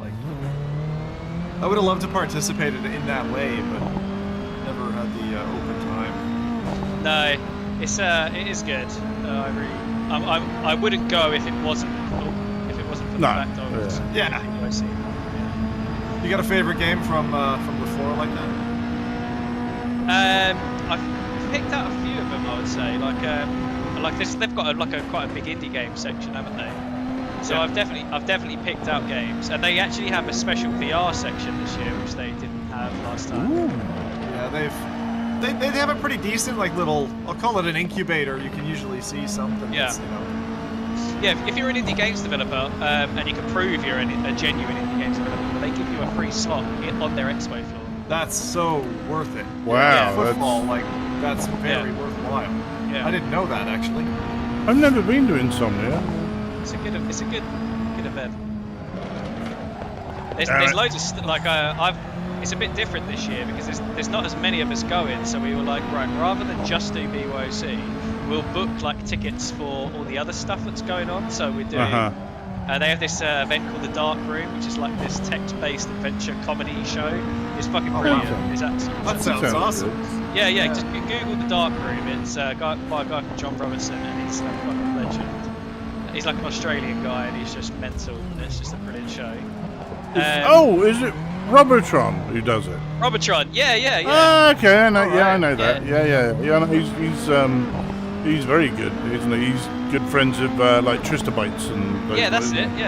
Like, I would have loved to participate in that way, but never had the open time. No, it is good. I wouldn't go if it wasn't for the No, fact I was yeah. BYC. You got a favorite game from before like that? I've picked out a few of them. I would say like this. They've got quite a big indie game section, haven't they? So Yeah. I've definitely picked out games, and they actually have a special VR section this year, which they didn't have last time. Yeah, they have a pretty decent like little, I'll call it an incubator. You can usually see something. Yeah. That's, you know. Yeah, if you're an indie games developer and you can prove you're a genuine indie games developer, they give you a free slot on their expo floor. That's so worth it. Wow, Yeah, football, that's- like that's very worthwhile. Yeah. I didn't know that actually. I've never been to Insomnia. It's a good event. There's loads of it's a bit different this year because there's not as many of us going, so we were like, right, rather than just do BYOC, we'll book like tickets for all the other stuff that's going on. So we're doing. They have this event called the Dark Room, which is like this text-based adventure comedy show. It's fucking brilliant. wow. It's absolutely That sounds awesome. yeah. Just Google the Dark Room. It's by a guy called John Robertson, and he's a fucking legend. He's like an Australian guy, and he's just mental. And it's just a brilliant show. Is it Robotron who does it? Robotron, yeah. Ah, okay, I know. All Yeah, I right. know that. Yeah. No, he's very good, isn't he? He's good friends with like Tristabytes and. Those Yeah, that's guys. it.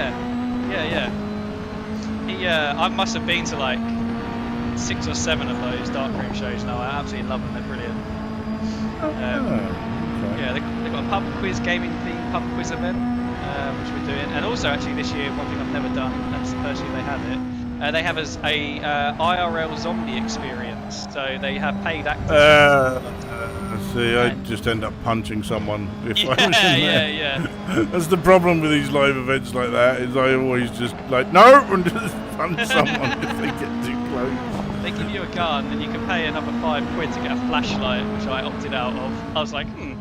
Yeah. I must have been to like 6 or 7 of those dark room shows now. I absolutely love them. They're brilliant. Okay. Yeah, they've got a pub quiz, gaming themed pub quiz event, which we're doing. And also, actually, this year, one thing I've never done, and that's the first year they had it. They have a IRL zombie experience. So they have paid actors. See, I just end up punching someone if I was in there. Yeah. That's the problem with these live events like that. Is I always just like no and just punch someone if they get too close. They give you a gun, and you can pay another £5 to get a flashlight, which I opted out of. I was like, I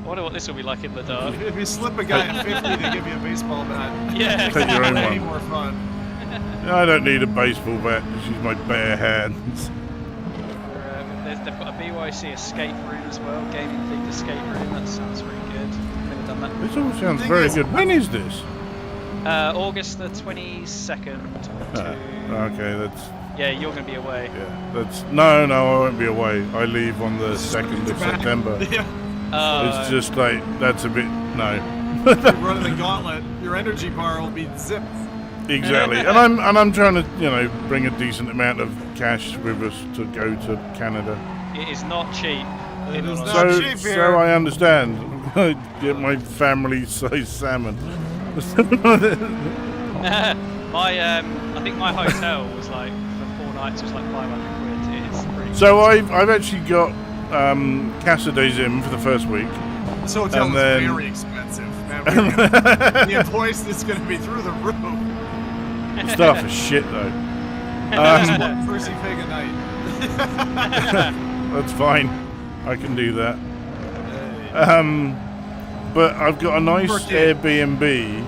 wonder what this will be like in the dark. If you slip a guy at 50, they give you a baseball bat. Yeah. Take your own Way one. more fun. I don't need a baseball bat. Just use my bare hands. They've got a BYC escape room as well, gaming themed escape room. That sounds really good. Never done that. This all sounds Thing very is- good. When is this? August the 22nd. Okay, that's Yeah, you're going to be away. no, I won't be away. I leave on the 2nd of Back. September. Yeah, It's just like that's a bit no. you're running the gauntlet. Your energy bar will be zipped. Exactly, and I'm trying to bring a decent amount of cash with us to go to Canada. It is not cheap. It is not So cheap so here. I understand. I get my family size salmon. I think my hotel was like for 4 nights was like £500. It is pretty. So I've actually got Casa de Zim for the first week. This hotel and is then- very expensive. Man, the invoice is going to be through the roof. Staff is shit though. Just one Percy pig a night. That's fine. I can do that. But I've got a nice Airbnb.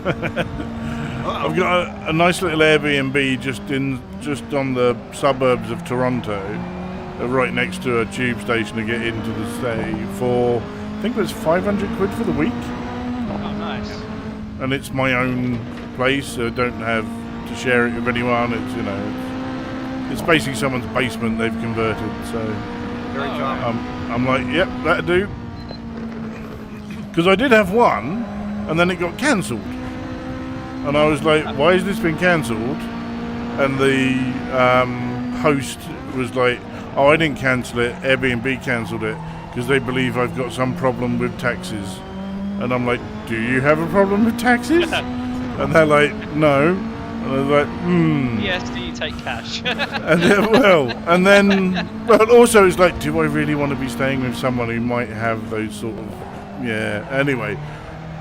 Uh-oh. I've got a nice little Airbnb just on the suburbs of Toronto, right next to a tube station to get into the city for I think it was £500 for the week, Oh, nice. and it's my own place, so I don't have to to share it with anyone. It's it's basically someone's basement they've converted. So Very common. I'm like, yep, that'll do. Because I did have one, and then it got cancelled, and I was like, why has this been cancelled? And the host was like, oh, I didn't cancel it. Airbnb cancelled it because they believe I've got some problem with taxes. And I'm like, do you have a problem with taxes? And they're like, no. And I was like, Yes, do you take cash? and then also it's like, do I really want to be staying with someone who might have those sort of, anyway.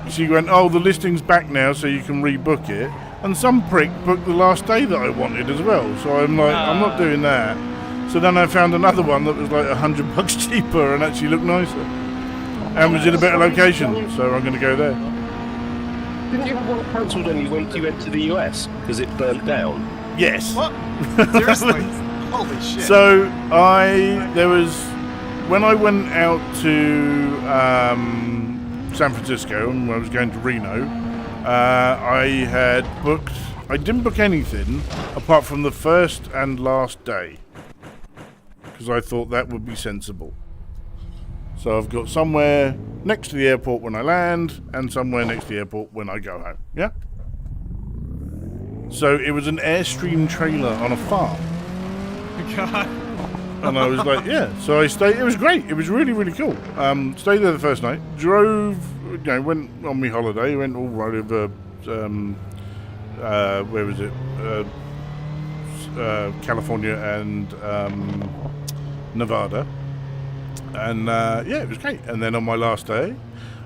She went, oh, the listing's back now, so you can rebook it. And some prick booked the last day that I wanted as well. So I'm like, I'm not doing that. So then I found another one that was like $100 cheaper and actually looked nicer. And was in a better location, so I'm going to go there. Didn't you have one cancelled when you went to the US because it burnt down? Yes. What? Seriously? Holy shit. So when I went out to San Francisco and I was going to Reno, I didn't book anything apart from the first and last day because I thought that would be sensible. So I've got somewhere next to the airport when I land and somewhere next to the airport when I go home. Yeah? So it was an Airstream trailer on a farm. God. And I was like, yeah. So I stayed. It was great. It was really, really cool. Stayed there the first night. Drove, went on my holiday. Went all right over, where was it? California and Nevada. And it was great. And then on my last day,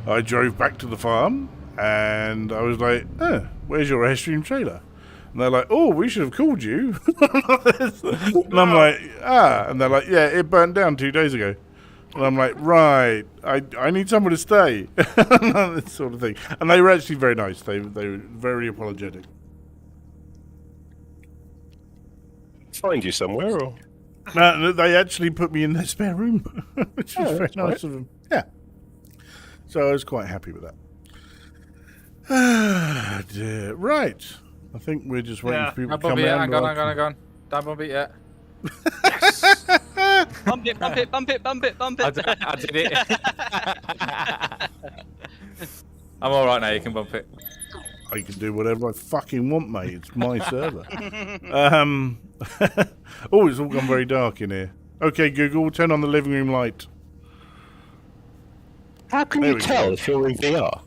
I drove back to the farm, and I was like, where's your Airstream trailer? And they're like, oh, we should have called you. And I'm like, and they're like, yeah, it burnt down 2 days ago. And I'm like, right, I need somewhere to stay. This sort of thing. And they were actually very nice. They were very apologetic. Find you somewhere, or? They actually put me in their spare room, which was very nice of them. Yeah. So I was quite happy with that. Right. I think we're just waiting for people to come out. Hang on. Don't bump it yet. Yes. Bump it. I did it. I'm alright now, you can bump it. I can do whatever I fucking want, mate. It's my server. Oh, it's all gone very dark in here. Okay, Google, turn on the living room light. How can you tell if you're in VR?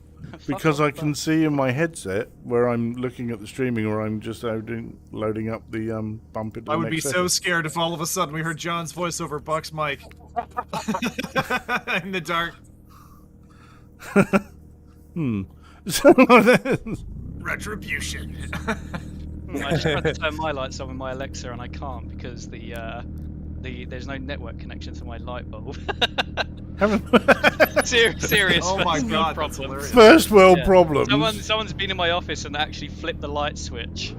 Because I can see in my headset where I'm looking at the streaming, or I'm just loading up the bump it. I would be so scared if all of a sudden we heard John's voice over Buck's mic in the dark. Retribution. I just tried to turn my lights on with my Alexa and I can't because there's no network connection to my light bulb. Serious. Oh my god, problem. that's hilarious. First world problems. Someone's been in my office and actually flipped the light switch,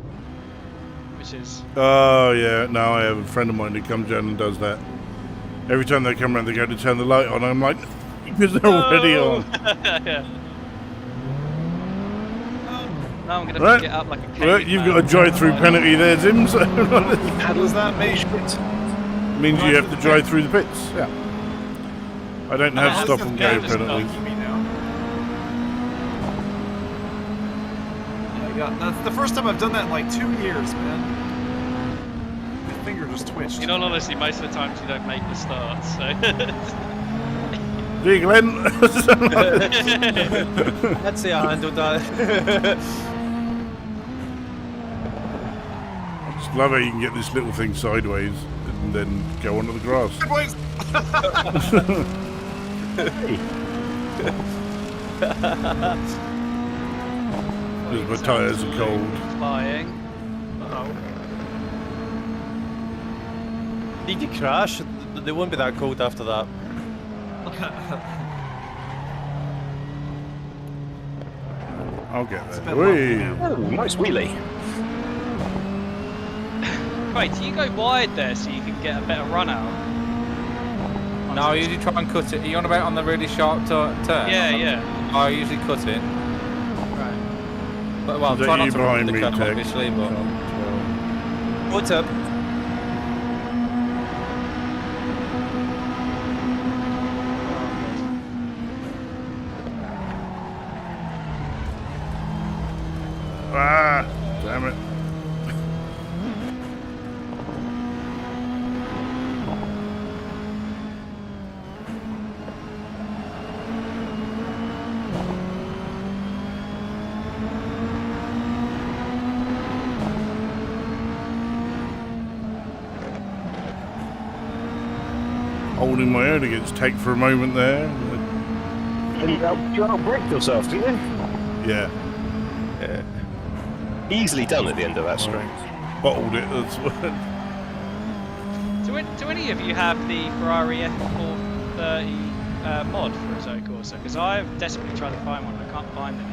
which is. Oh yeah, no, I have a friend of mine who comes down and does that. Every time they come around, they go to turn the light on. I'm like, because they're already on. Yeah. Now I'm gonna pick it up like a cave. Right, you've got a drive-through penalty there, Zim. So How does that mean? Means you have to drive through the pits. Yeah. I don't have stop and go penalties. That's the first time I've done that in like 2 years, man. My finger just twitched. In all honesty, most of the times you don't make the start, so. There you go, Glenn. Let's see I handled that. I just love how you can get this little thing sideways and then go onto the grass. Sideways. Because my tyres are cold. Flying. Did you crash? They won't be that cold after that. I'll get there. Whee. Oh, nice wheelie. Wait, do you go wide there so you can get a better run out? No, I usually try and cut it. Are you on about on the really sharp turn? Yeah. I usually cut it. Right. But, well, Is try that not you to run behind the me, curb, Tech? obviously, but. What's up? Ah, damn it. Holding my own against Take for a moment there. And you outbraked yourself, didn't you? Yeah, Easily done at the end of that string. bottled it. That's what. Do any of you have the Ferrari F430 mod for Assetto Corsa? Because I've desperately tried to find one, I can't find any.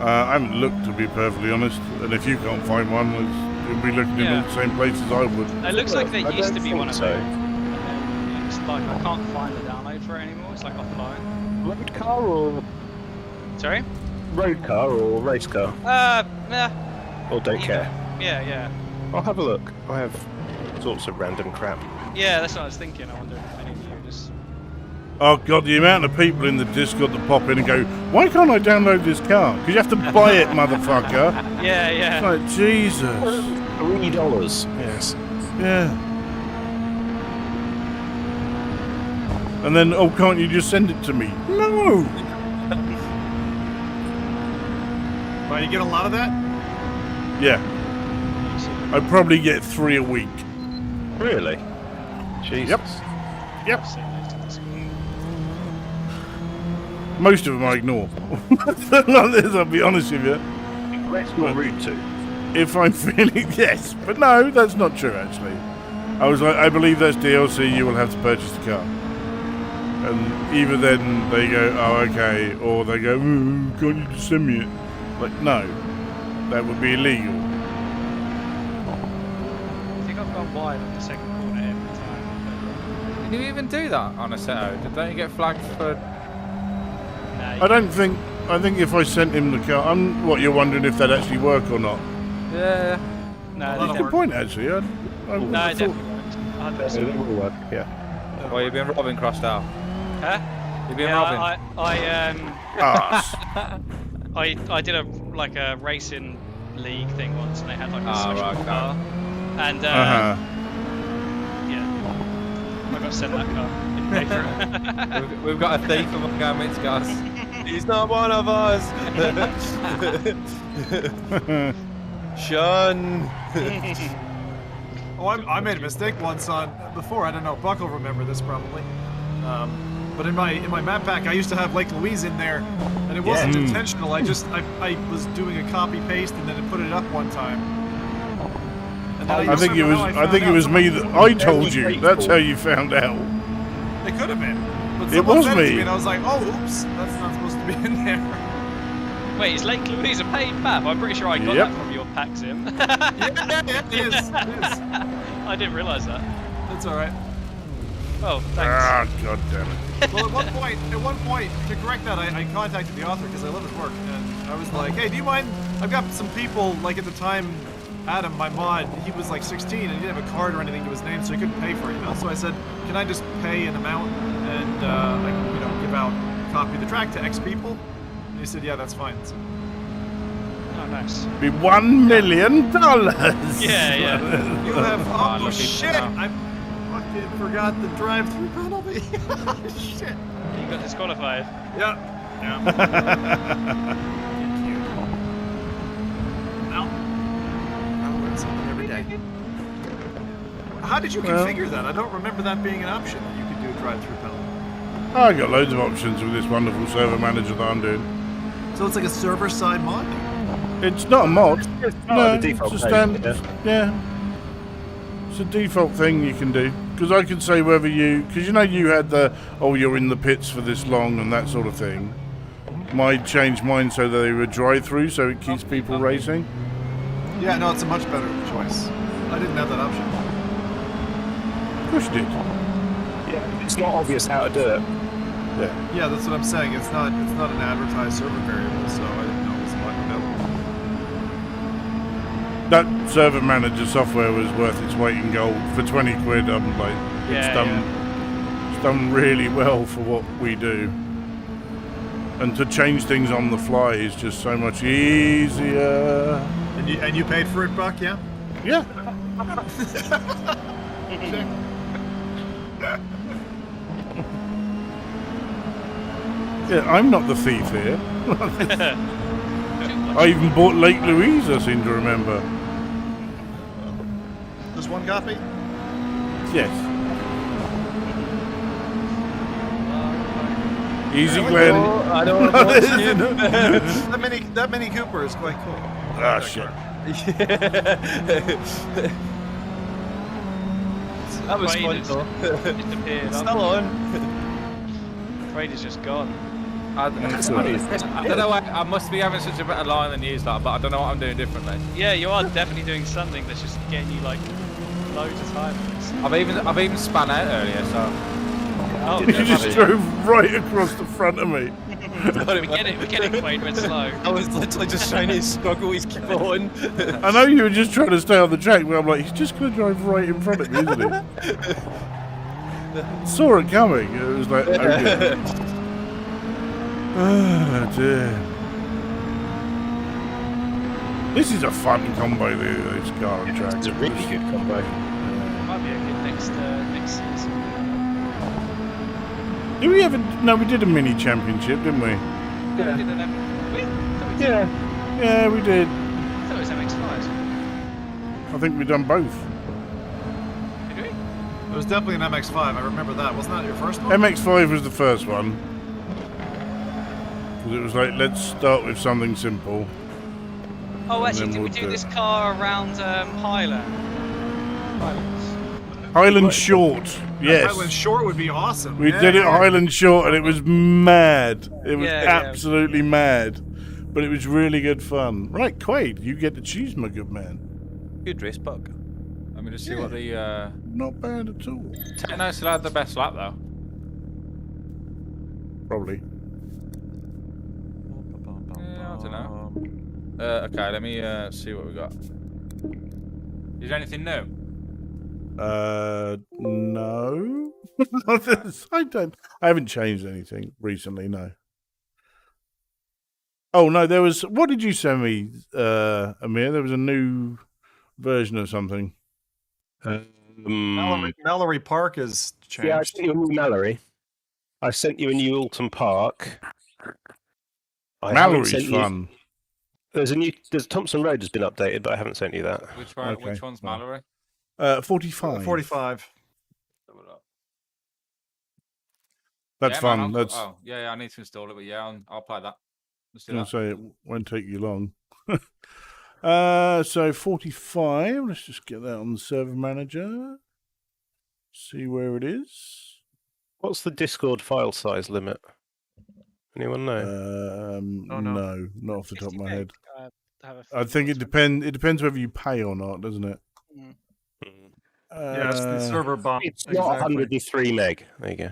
I haven't looked, to be perfectly honest. And if you can't find one, you'll be looking in all the same places I would. It looks like there used to be one of so. those. And then it's like I can't find the download for it anymore. It's like offline. Road car or Sorry? road car or race car? Yeah. Or don't care. Yeah. I'll have a look. I have sorts of random crap. Yeah, that's what I was thinking. I wonder if any of you just. Oh god, the amount of people in the Discord that pop in and go, why can't I download this car? Because you have to buy it, motherfucker. Yeah. It's like, Jesus. $3. Yes. Yeah. And then, oh, can't you just send it to me? No! Well, you get a lot of that? Yeah. I probably get 3 a week. Really? Jesus. Yep. Most of them I ignore. Like this, I'll be honest with you. Where's your route to? If I'm feeling, yes. But no, that's not true, actually. I was like, I believe that's DLC, you will have to purchase the car. And either then they go, oh, okay, or they go, can't you just send me it? Like, no. That would be illegal. I think I've gone wide on the second corner every time. Can you even do that on Assetto? Don't you get flagged for... I think if I sent him the car, what, you're wondering if that'd actually work or not? Yeah. No, That's a good point, actually. I no, it thought- definitely won't. 100%. will work, yeah. Well, you've been robbing crossed out. Huh? You've been Yeah, robbing. I did a racing league thing once, and they had like a Ah, special right, car, and Uh-huh. yeah, I got sent that car. Didn't pay for it. We've got a thief among our midst, guys. He's not one of us. Sean. Oh, I made a mistake once before. I don't know. Buck will remember this probably. But in my map pack, I used to have Lake Louise in there, and it wasn't intentional. I was doing a copy paste and then I put it up one time. And then I think it was me that I told you. That's how you found out. It could have been. But It was someone sent it to me. And I was like, oh, oops, that's not supposed to be in there. Wait, is Lake Louise a paid map? I'm pretty sure I got Yep. that from your pack sim. Yeah, it is. I didn't realise that. That's all right. Oh, thanks. Ah, god damn it. Well, at one point, to correct that, I contacted the author because I live at work, and I was like, hey, do you mind? I've got some people, like at the time, Adam, my mod, he was like 16 and he didn't have a card or anything to his name, so he couldn't pay for it, you know? So I said, can I just pay an amount and, I can, give out a copy of the track to X people? And he said, yeah, that's fine. So, Oh, nice. Be $1 million. Yeah. you have, oh, look at shit! now. I fucking forgot the drive-through penalty. Shit. You got disqualified. Yeah. Well, I learn something every day. How did you configure that? I don't remember that being an option that you could do a drive-through penalty. I got loads of options with this wonderful server manager that I'm doing. So it's like a server-side mod? It's not a mod. the default it's a page, standard. Yeah. It's a default thing you can do. Because I can say whether you... Because you had the, you're in the pits for this long and that sort of thing. Might change mine so that they would drive through so it keeps people racing. Yeah, no, it's a much better choice. I didn't have that option. Of course you did. Yeah, it's not obvious how to do it. Yeah. Yeah, that's what I'm saying. It's not an advertised server variable, so I didn't know it was available. that server manager software was worth its weight in gold. For 20 quid, I'm like, it's done really well for what we do. And to change things on the fly is just so much easier. And you paid for it, Buck? Yeah. Yeah. Yeah, I'm not the thief here. I even bought Lake Louise, I seem to remember. Just one copy? Yes. Easy, Glenn. I don't want that Mini Cooper is quite cool. Ah, shit. That was fun though. Disappeared. Still on. Trade is just gone. I don't know why, I must be having such a better line than you, but I don't know what I'm doing differently. Yeah, you are definitely doing something that's just getting you like loads of time. I've even spun out earlier, so. Oh, You just drove right across the front of me. we get it, Quaid, we're slow. I was literally just trying to struggle his keep on. I know you were just trying to stay on the track, but I'm like, he's just going to drive right in front of me, isn't he? Saw it coming. It was like, okay. Oh dear. This is a fun combo, this car and track. It's a really good combo. Might be a good next season. Did we ever? No, we did a mini championship, didn't we? Yeah. We did an Yeah, we did. I thought it was MX-5s. I think we've done both. Did we? It was definitely an MX-5. I remember that. Wasn't that your first one? MX-5 was the first one. Because it was like, let's start with something simple. Oh, And actually, then did we we'll do do this it. car around Highlands? Highland Short, yes. Highland Short would be awesome. We did it Highland Short and it was mad. It was Yeah, absolutely mad. But it was really good fun. Right, Quaid, you get to choose, my good man. Good race, Buck. Let me just see what the Not bad at all. Techno still had the best lap though. Probably. Yeah, I don't know. Okay, let me see what we got. Is there anything new? No. I haven't changed anything recently, no. Oh, no, there was... What did you send me, Amir? There was a new version of something. Mallory Park has changed. Yeah, I sent you a new Mallory. I sent you a new Alton Park. Mallory's fun. There's Thompson Road has been updated, but I haven't sent you that. Which one? Okay. Which one's Mallory? 45. 45. That's Yeah, fun. man, That's... Oh, yeah, I need to install it, but yeah, I'll play that. Let's do I that. say it won't take you long. So 45. Let's just get that on the server manager. See where it is. What's the Discord file size limit? Anyone know? No, not off the top of my head. Have a I think it depends. It depends whether you pay or not, doesn't it? Yeah, it's the server bomb. It's not 103 meg. There you go.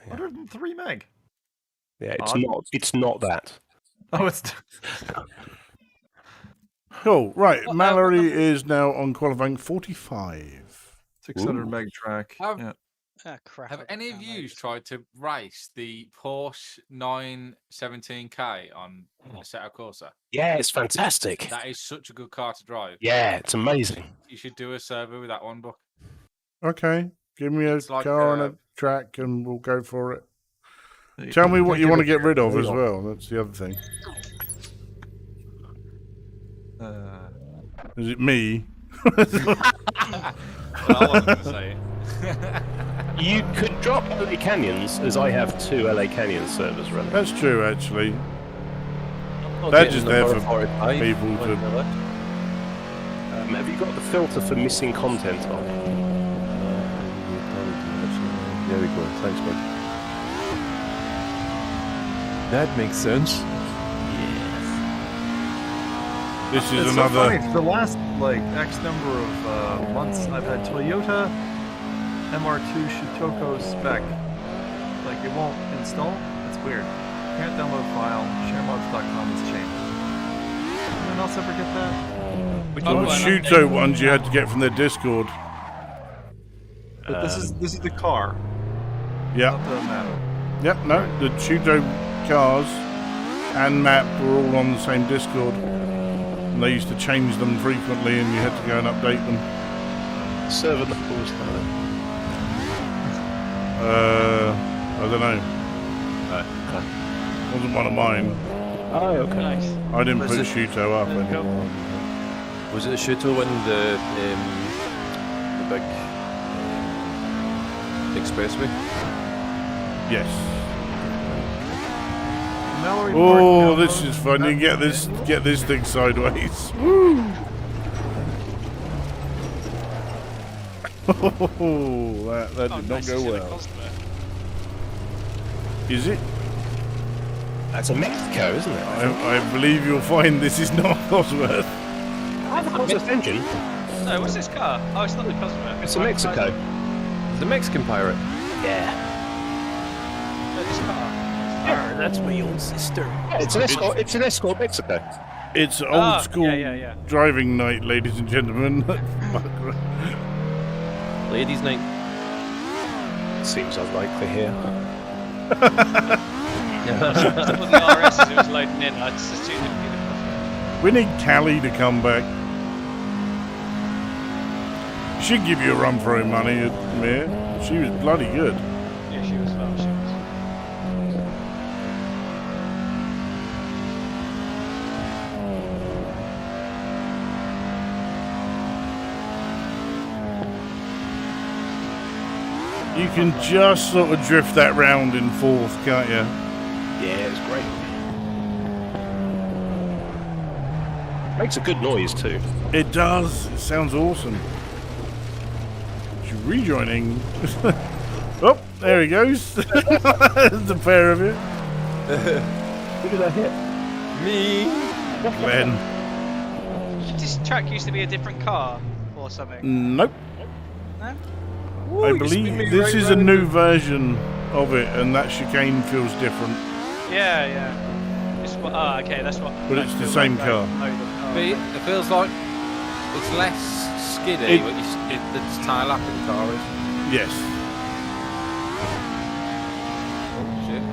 103 meg. Yeah, it's Odd. not. It's not that. Oh, it's Cool. Right, Mallory is now on qualifying 45. 600 meg track. Yeah. Ah, crap. Have any of you tried to race the Porsche 917K on Assetto Corsa? Yeah, it's fantastic. That is such a good car to drive. Yeah, it's amazing. You should do a server with that one, Buck. Okay, give me a It's like, car and a track, and we'll go for it. Tell me what you want to get rid of as well. That's the other thing. Is it me? Well, I wasn't going to say it. You could drop LA Canyons, as I have 2 LA Canyon servers running. That's true, actually. Not They're getting just the there for 45, people like to- that. Have you got the filter for missing content on? There we go. Thanks, bud. That makes sense. This is It's another. so funny. For the last like X number of months, I've had Toyota MR2 Shitoko spec. Like it won't install. It's weird. Can't download file. Sharemods.com has changed. Anyone else ever get that? Which The one? Shuto ones you had to get from their Discord. But this is the car. Yeah. Not the map. Yep, no, the Shuto cars and map were all on the same Discord. And they used to change them frequently and you had to go and update them. Server levels, I don't know. Right, okay. Wasn't one of mine. Oh, okay. Nice. I didn't Was put it- Shuto up anymore. Was it the Shuto in the big expressway? Yes. Mallory Oh, Park, this is fun. You get this thing sideways. Woo! Oh, that Oh, did nice. not go It's in a well. Cosmo. Is it? That's a Mexico, isn't it? I believe you'll find this is not Cosworth. I have a Cosworth engine. No, what's this car? Oh, it's not the Cosmo. It's a Mexico. The Mexican pirate. Yeah. No, this car. That's my own sister. It's an Escort. It's an Escort Mexico. It's old Ah, school yeah. driving night, ladies and gentlemen. Ladies' night. Seems unlikely here. Some of the RSs it was loading in. I just assumed it would be the Cosmo. We need Callie to come back. She'd give you a run for her money, Mir. She was bloody good. Yeah, she was fun. She was. You can just sort of drift that round in fourth, can't you? Yeah, it was great. Makes a good noise too. It does. It sounds awesome. She's rejoining. Oh, there he goes. There's a pair of you. Who did I hit? Me. Glenn. This track used to be a different car or something. Nope. No? I believe this is a new version of it, and that chicane feels different. Yeah. It's what, okay, that's what. But it's the same car. But it feels like it's less skiddy, but the tail lap of the car is. Yes. Oh shit.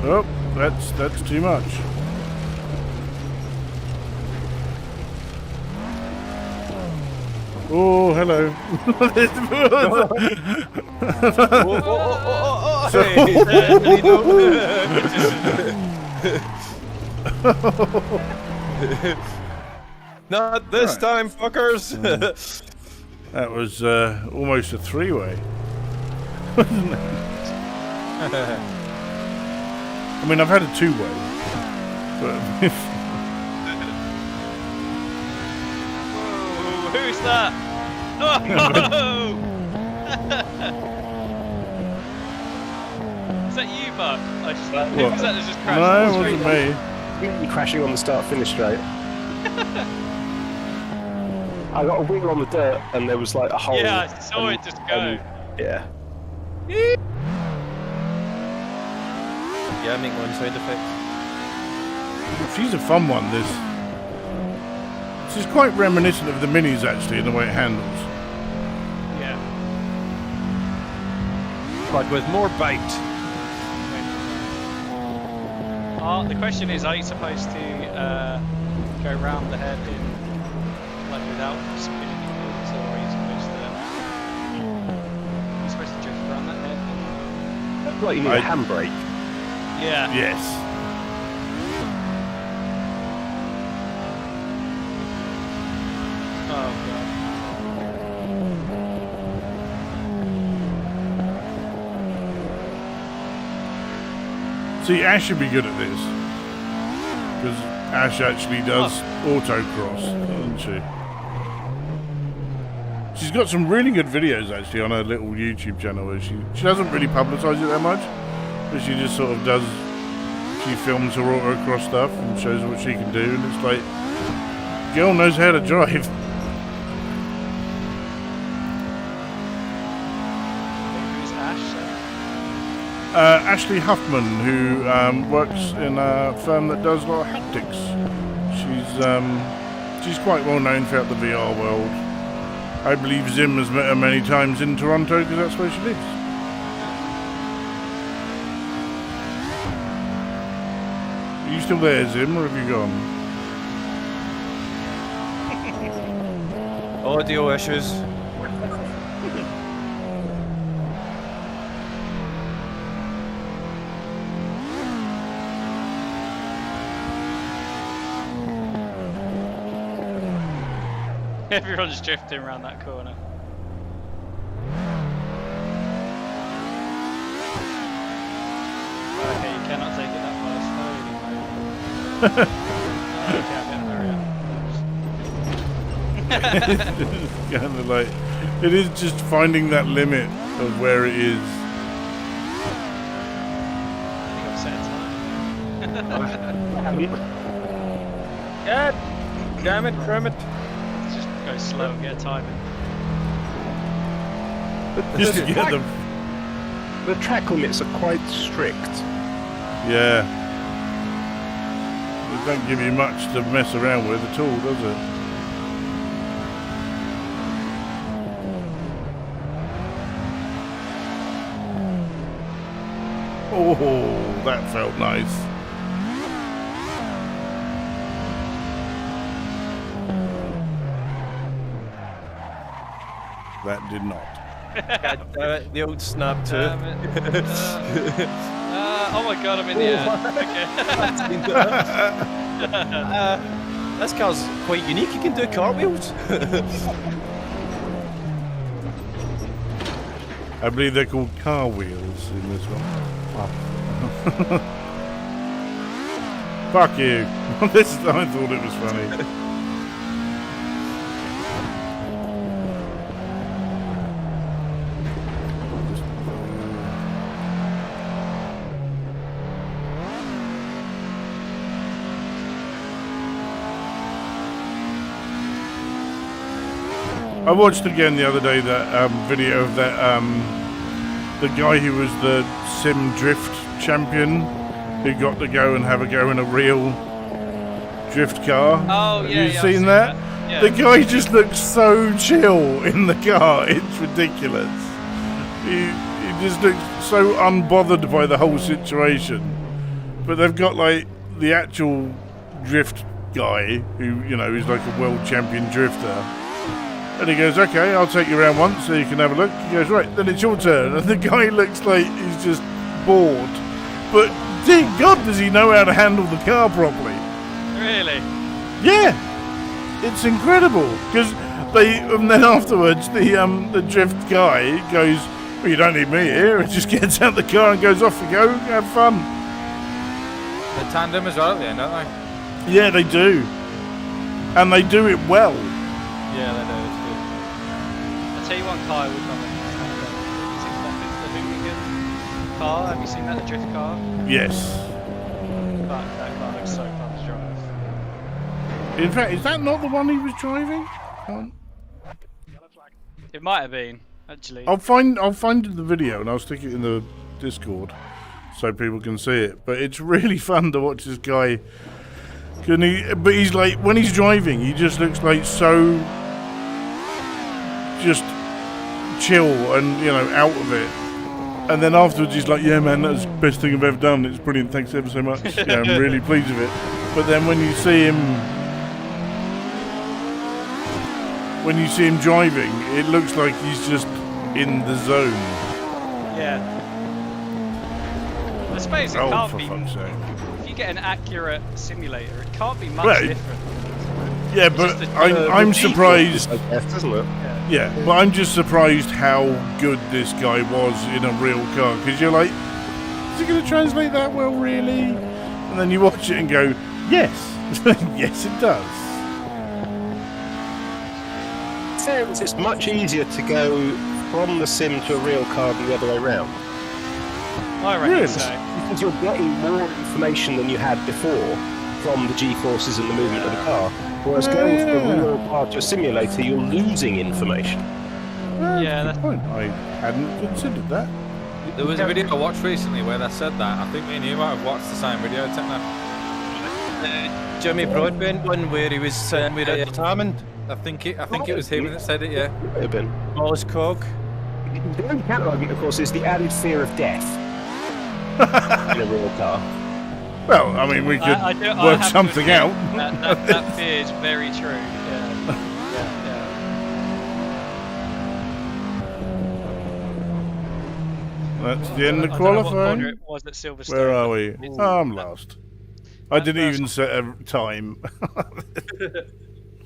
Oh, that's too much. Oh, hello. Not this time, fuckers. That was almost a three-way. I mean, I've had a two-way, but Whoa, who's that? Oh! Is that you, Buck? I just who was that just crashed? no, on it the wasn't street? me. You crashing on the start-finish straight. I got a wheel on the dirt, and there was like a hole. Yeah, I saw it just go. Yeah. Yeah, make one sound effect. She's a fun one, this. This is quite reminiscent of the Minis, actually, in the way it handles. Yeah. But with more bite. The question is, are you supposed to go round the head in like without spinning your wheels, or are you supposed to drift around that head? Like you need a handbrake. Yeah. Yes. Oh god. See, Ash should be good at this. Because Ash actually does autocross, doesn't she? She's got some really good videos, actually, on her little YouTube channel. Where she doesn't really publicise it that much. But she just sort of does... She films her autocross stuff and shows what she can do. And it's like... Girl knows how to drive. Who's Ash? Ashley Huffman, who works in a firm that does a lot of haptics She's quite well known throughout the VR world. I believe Zim has met her many times in Toronto because that's where she lives. Are you still there, Zim, or have you gone? Audio issues. Everyone's drifting around that corner. Okay, you cannot take it that fast. Okay, I'm gonna hurry up. Kind of like, it is just finding that limit of where it is. I think I've set time. God damn it, Kermit. Just go slow and get a time in. Just to get them. The track limits are quite strict. Yeah. It don't give you much to mess around with at all, does it? Oh, that felt nice. That did not. God damn it, the old snap too. Damn it. Oh my god, I'm in the air. Okay. This car's quite unique, you can do cartwheels. I believe they're called car wheels in this one. Fuck you. I thought it was funny. I watched again the other day that video of that the guy who was the sim drift champion who got to go and have a go in a real drift car. Oh, Have yeah, you yeah, I've seen seen that? that. Yeah. The guy just looks so chill in the car. It's ridiculous. He just looks so unbothered by the whole situation. But they've got like the actual drift guy who, you know, is like a world champion drifter. And he goes, okay, I'll take you around once so you can have a look. He goes, right, then it's your turn. And the guy looks like he's just bored. But dear God, does he know how to handle the car properly? Really? Yeah, it's incredible. Because and then afterwards, the drift guy goes, well, you don't need me here. And just gets out the car and goes, off you go, have fun. The tandem as well at the end, don't they? Yeah, they do. And they do it well. Yeah, they do. It's good. I'll tell you one car I would love. Is it the Hoonigan car? Have you seen that, the drift car? Yes. That car looks so fun to drive. In fact, is that not the one he was driving? It might have been, actually. I'll find the video and I'll stick it in the Discord so people can see it. But it's really fun to watch this guy. But he's like, when he's driving, he just looks like so just chill and, you know, out of it. And then afterwards he's like, yeah man, that's the best thing I've ever done. It's brilliant, thanks ever so much. Yeah, I'm really pleased with it. But then when you see him driving, it looks like he's just in the zone. Yeah. I suppose it Oh, can't for be. fuck's sake. If you get an accurate simulator, it can't be much Well, different. Yeah, It's but just I'm surprised. I guess, isn't it? Yeah, but I'm just surprised how good this guy was in a real car. Because you're like, is it going to translate that well, really? And then you watch it and go, yes. Yes, it does. Sounds it's much easier to go from the sim to a real car than the other way around. I reckon Really? so. Because you're getting more information than you had before from the G-forces and the movement of the car. Whereas going from a real car to a simulator, you're losing information. Yeah, Good point. I hadn't considered that. There was a video I watched recently where they said that. I think me and you might have watched the same video, technically. Jimmy Broadbent one where he was sitting with it at Hammond. I think it was him that said it. Yeah. Could have been. Wallace Cog. The only counter argument, of course, is the added fear of death in a real car. Well, I mean, we could I work have to something admit out. That fear is very true. Yeah. That's the end of I don't know what corner qualifying. it was at Silverstone. Where are we? It's- Oh, I'm lost. I didn't first- even set a time.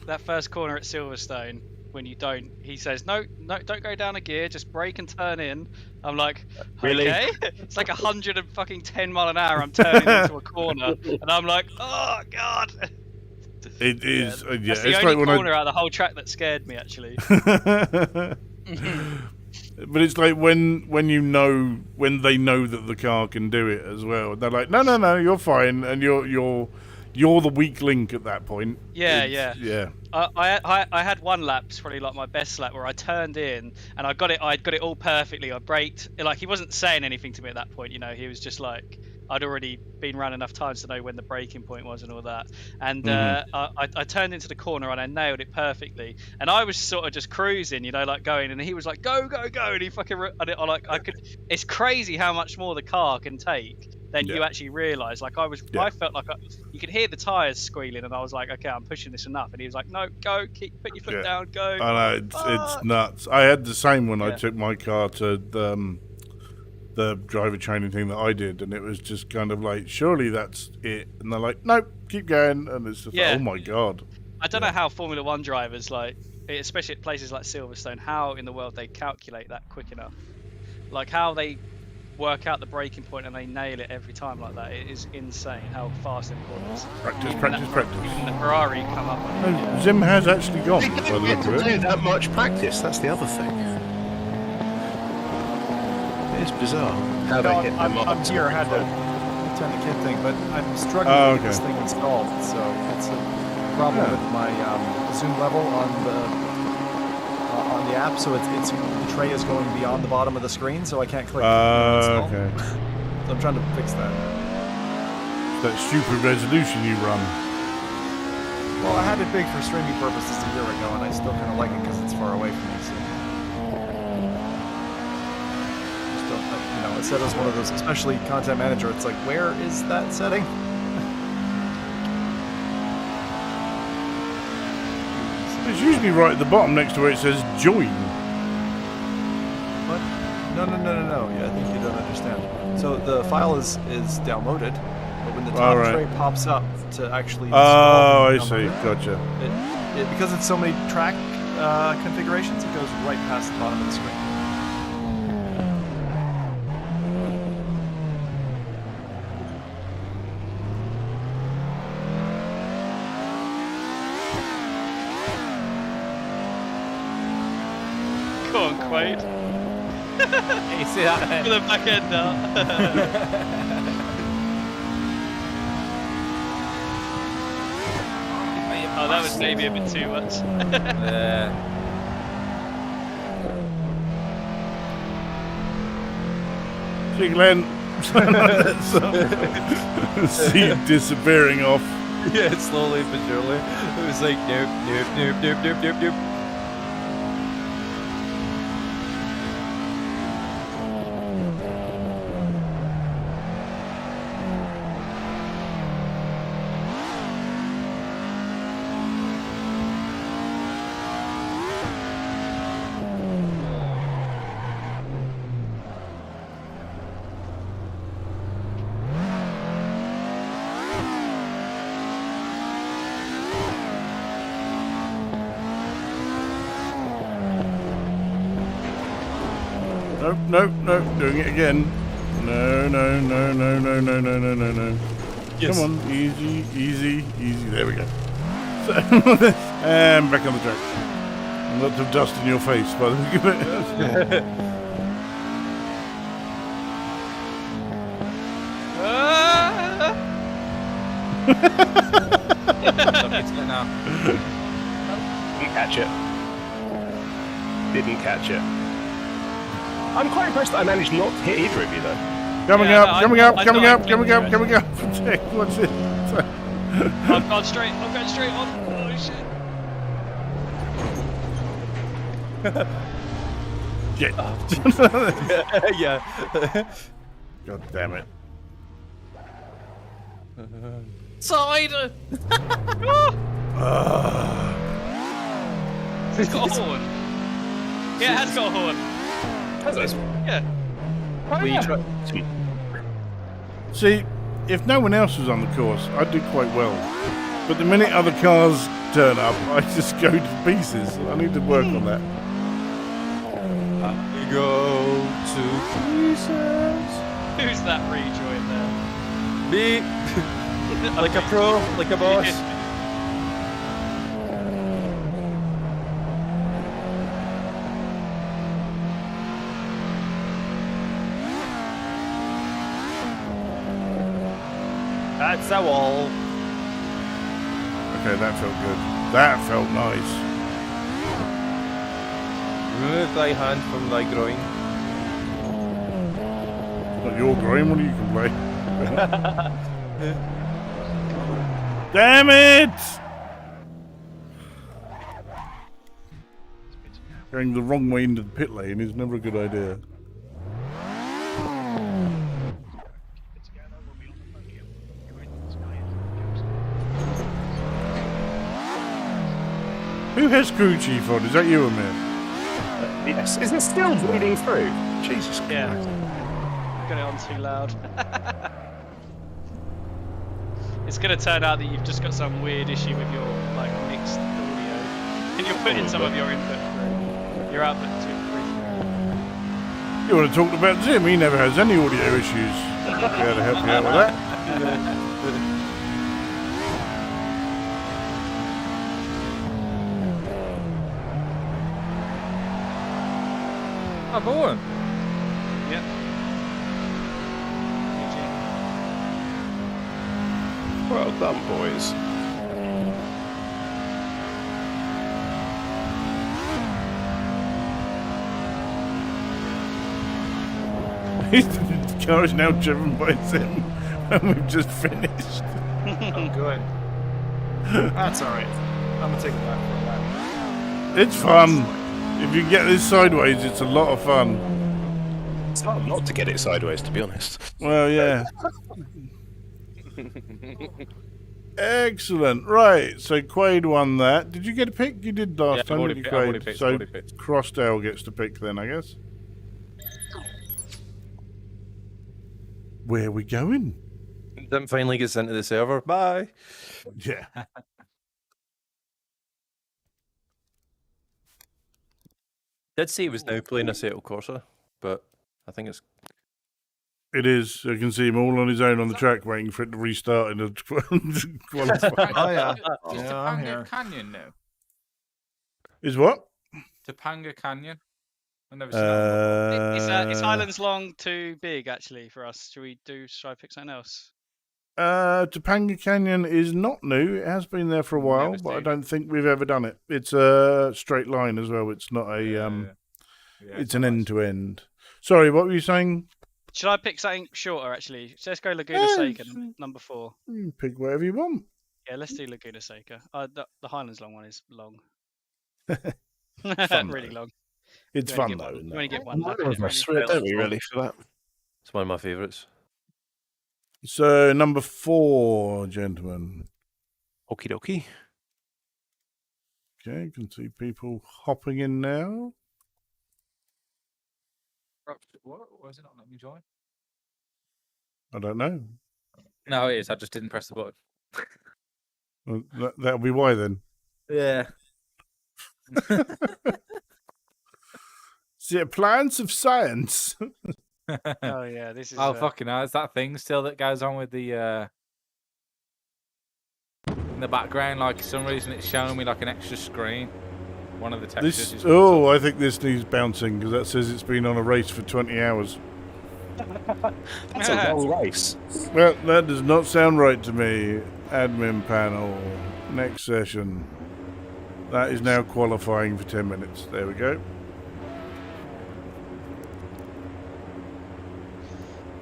That first corner at Silverstone, when he says, no, don't go down a gear, just brake and turn in. I'm like, Really? okay. It's like 110 mile an hour. I'm turning into a corner, and I'm like, oh god. It is. Yeah, That's the it's only like when corner out of the whole track that scared me, actually. But it's like when they know that the car can do it as well. They're like, no, you're fine, and you're the weak link at that point. Yeah, yeah. I had one lap, it's probably like my best lap, where I turned in and I got it all perfectly. I braked, like he wasn't saying anything to me at that point, he was just like, I'd already been around enough times to know when the braking point was and all that. And I turned into the corner and I nailed it perfectly. And I was sort of just cruising, like going, and he was like, go, and he fucking, it's crazy how much more the car can take than you actually realise. Like I felt like you could hear the tyres squealing, and I was like, okay, I'm pushing this enough. And he was like, no, go, put your foot down, go. I know, it's nuts. I had the same when I took my car to the driver training thing that I did, and it was just kind of like, surely that's it. And they're like, nope, keep going. And it's just like, oh my god. I don't know how Formula One drivers, like, especially at places like Silverstone, how in the world they calculate that quick enough. Like how they work out the braking point and they nail it every time like that. It is insane how fast it is. Practice. Even the Ferrari come up on it. Zim has actually gone. They by the don't look get of to it. do that much practice. That's the other thing. It's bizarre how they hit I'm them up. here. I had to turn the kit thing, but I'm struggling to get this thing installed. So it's a problem with my zoom level on the app. So it's the tray is going beyond the bottom of the screen, so I can't click install. Okay. So I'm trying to fix that. That stupid resolution you run. Well, I had it big for streaming purposes a year ago, and I still kind of like it because it's far away from me. So. Assetto's one of those, especially content manager, it's like, where is that setting? It's usually right at the bottom next to where it says join. What? No. Yeah, I think you don't understand. So the file is downloaded, but when the top tray pops up to actually install I see. Gotcha. It because it's so many track configurations, it goes right past the bottom of the screen. Go on, Quaid. You see that? For the back end now. Oh, that was maybe a bit too much. See, Glenn. See you disappearing off. Yeah, slowly but surely. It was like nope. Nope, doing it again. No. Yes. Come on, easy. There we go. So, and back on the track. Lots of dust in your face by the look of it. Didn't catch it. I'm quite impressed that I managed not to hit either of you though. Coming up. What's it? I'm going straight on. Oh shit. Shit. Yeah. God damn it. Side! It's got a horn. Yeah, it has got a horn. Has it? Yeah. See, if no one else was on the course, I'd do quite well. But the minute other cars turn up, I just go to pieces. I need to work on that. We go to pieces. Who's that rejoin there? Me. Like a pro, like a boss. That's a wall. Okay, that felt good. That felt nice. Remove thy hand from thy groin. Not your groin, what do you complain? Damn it! Going the wrong way into the pit lane is never a good idea. Who has crew chief on? Is that you, Amir? Yes. Is it still bleeding through? Jesus Christ. Yeah. Got it on too loud. It's going to turn out that you've just got some weird issue with your like mixed audio, and you're putting some of your input through. Your output through. You want to talk about Zim? He never has any audio issues. I'll be able to help you out with that. I'm on. Yep. Well done, boys. The car is now driven by Zim, and we've just finished. Oh, good. That's alright. I'm gonna take it back for a lap. It's fun. If you get this sideways, it's a lot of fun. It's hard not to get it sideways, to be honest. Well, yeah. Excellent. Right, so Quaid won that. Did you get a pick? You did last time, didn't you, Quaid? So Crossdale gets to pick then, I guess. Where are we going? Then finally gets into the server. Bye. Yeah. Did say it was now playing Assetto Corsa, but I think it's. It is. I can see him all on his own on the track waiting for it to restart in the qualifying. Oh yeah. Is Yeah, I'm Topanga here. Canyon now? Is what? Topanga Canyon? I've never seen that. Is Highlands Long too big actually for us? Should I pick something else? Topanga Canyon is not new. It has been there for a while, Never but I seen don't think we've ever done it. It's a straight line as well. It's not a Yeah, it's an end to end. Sorry, what were you saying? Should I pick something shorter actually? So let's go Laguna Seca, number 4. You can pick whatever you want. Yeah, let's do Laguna Seca. The Highlands Long one is long. Fun, really though. long. It's You fun only though. get Isn't You it? only get one lap. Don't we really for that? It's one of my favourites. So number 4, gentlemen. Okie dokie. Okay, you can see people hopping in now. What? Why is it not letting me join? I don't know. No, it is. I just didn't press the button. Well, that'll be why then. Yeah. The appliance of science. Oh yeah, this is. Oh fucking hell! It's that thing still that goes on with the in the background. Like for some reason, it's showing me like an extra screen. One of the textures. Is I think this needs bouncing because that says it's been on a race for 20 hours. That's a long race. Well, that does not sound right to me. Admin panel. Next session. That is now qualifying for 10 minutes. There we go.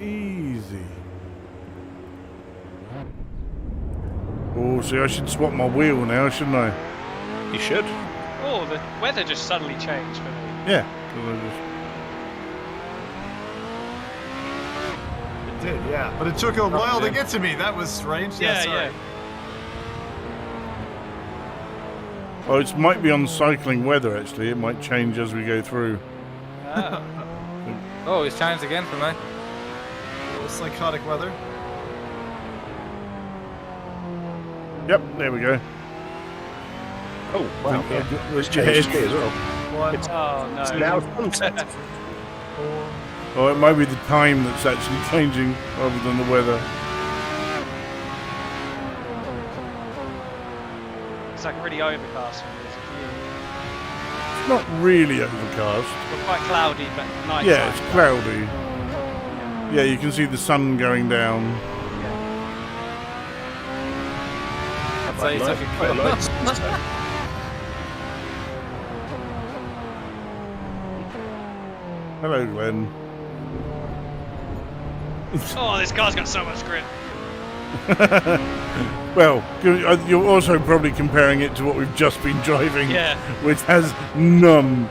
Easy. Oh Oh, see, I should swap my wheel now, shouldn't I? You should. Oh, the weather just suddenly changed for me. Yeah. It did, yeah. But it took a while to get to me. That was strange. Yeah, sorry. yeah. Oh, it might be on cycling weather, actually. It might change as we go through. Oh. Oh, it's changed again for me. A little psychotic weather. Yep, there we go. Oh, wow. Yeah. It's Yeah, changed me as well. One, Oh, no. It's now sunset. 4. Oh, it might be the time that's actually changing rather than the weather. It's like really overcast from this view. It's not really overcast. Well, quite cloudy, but night. Yeah, it's cloudy. Yeah, you can see the sun going down. I'd say it's like a Quite a nice sunset. Hello, Glenn. Oh, this car's got so much grip. Well, you're also probably comparing it to what we've just been driving, Yeah. which has none.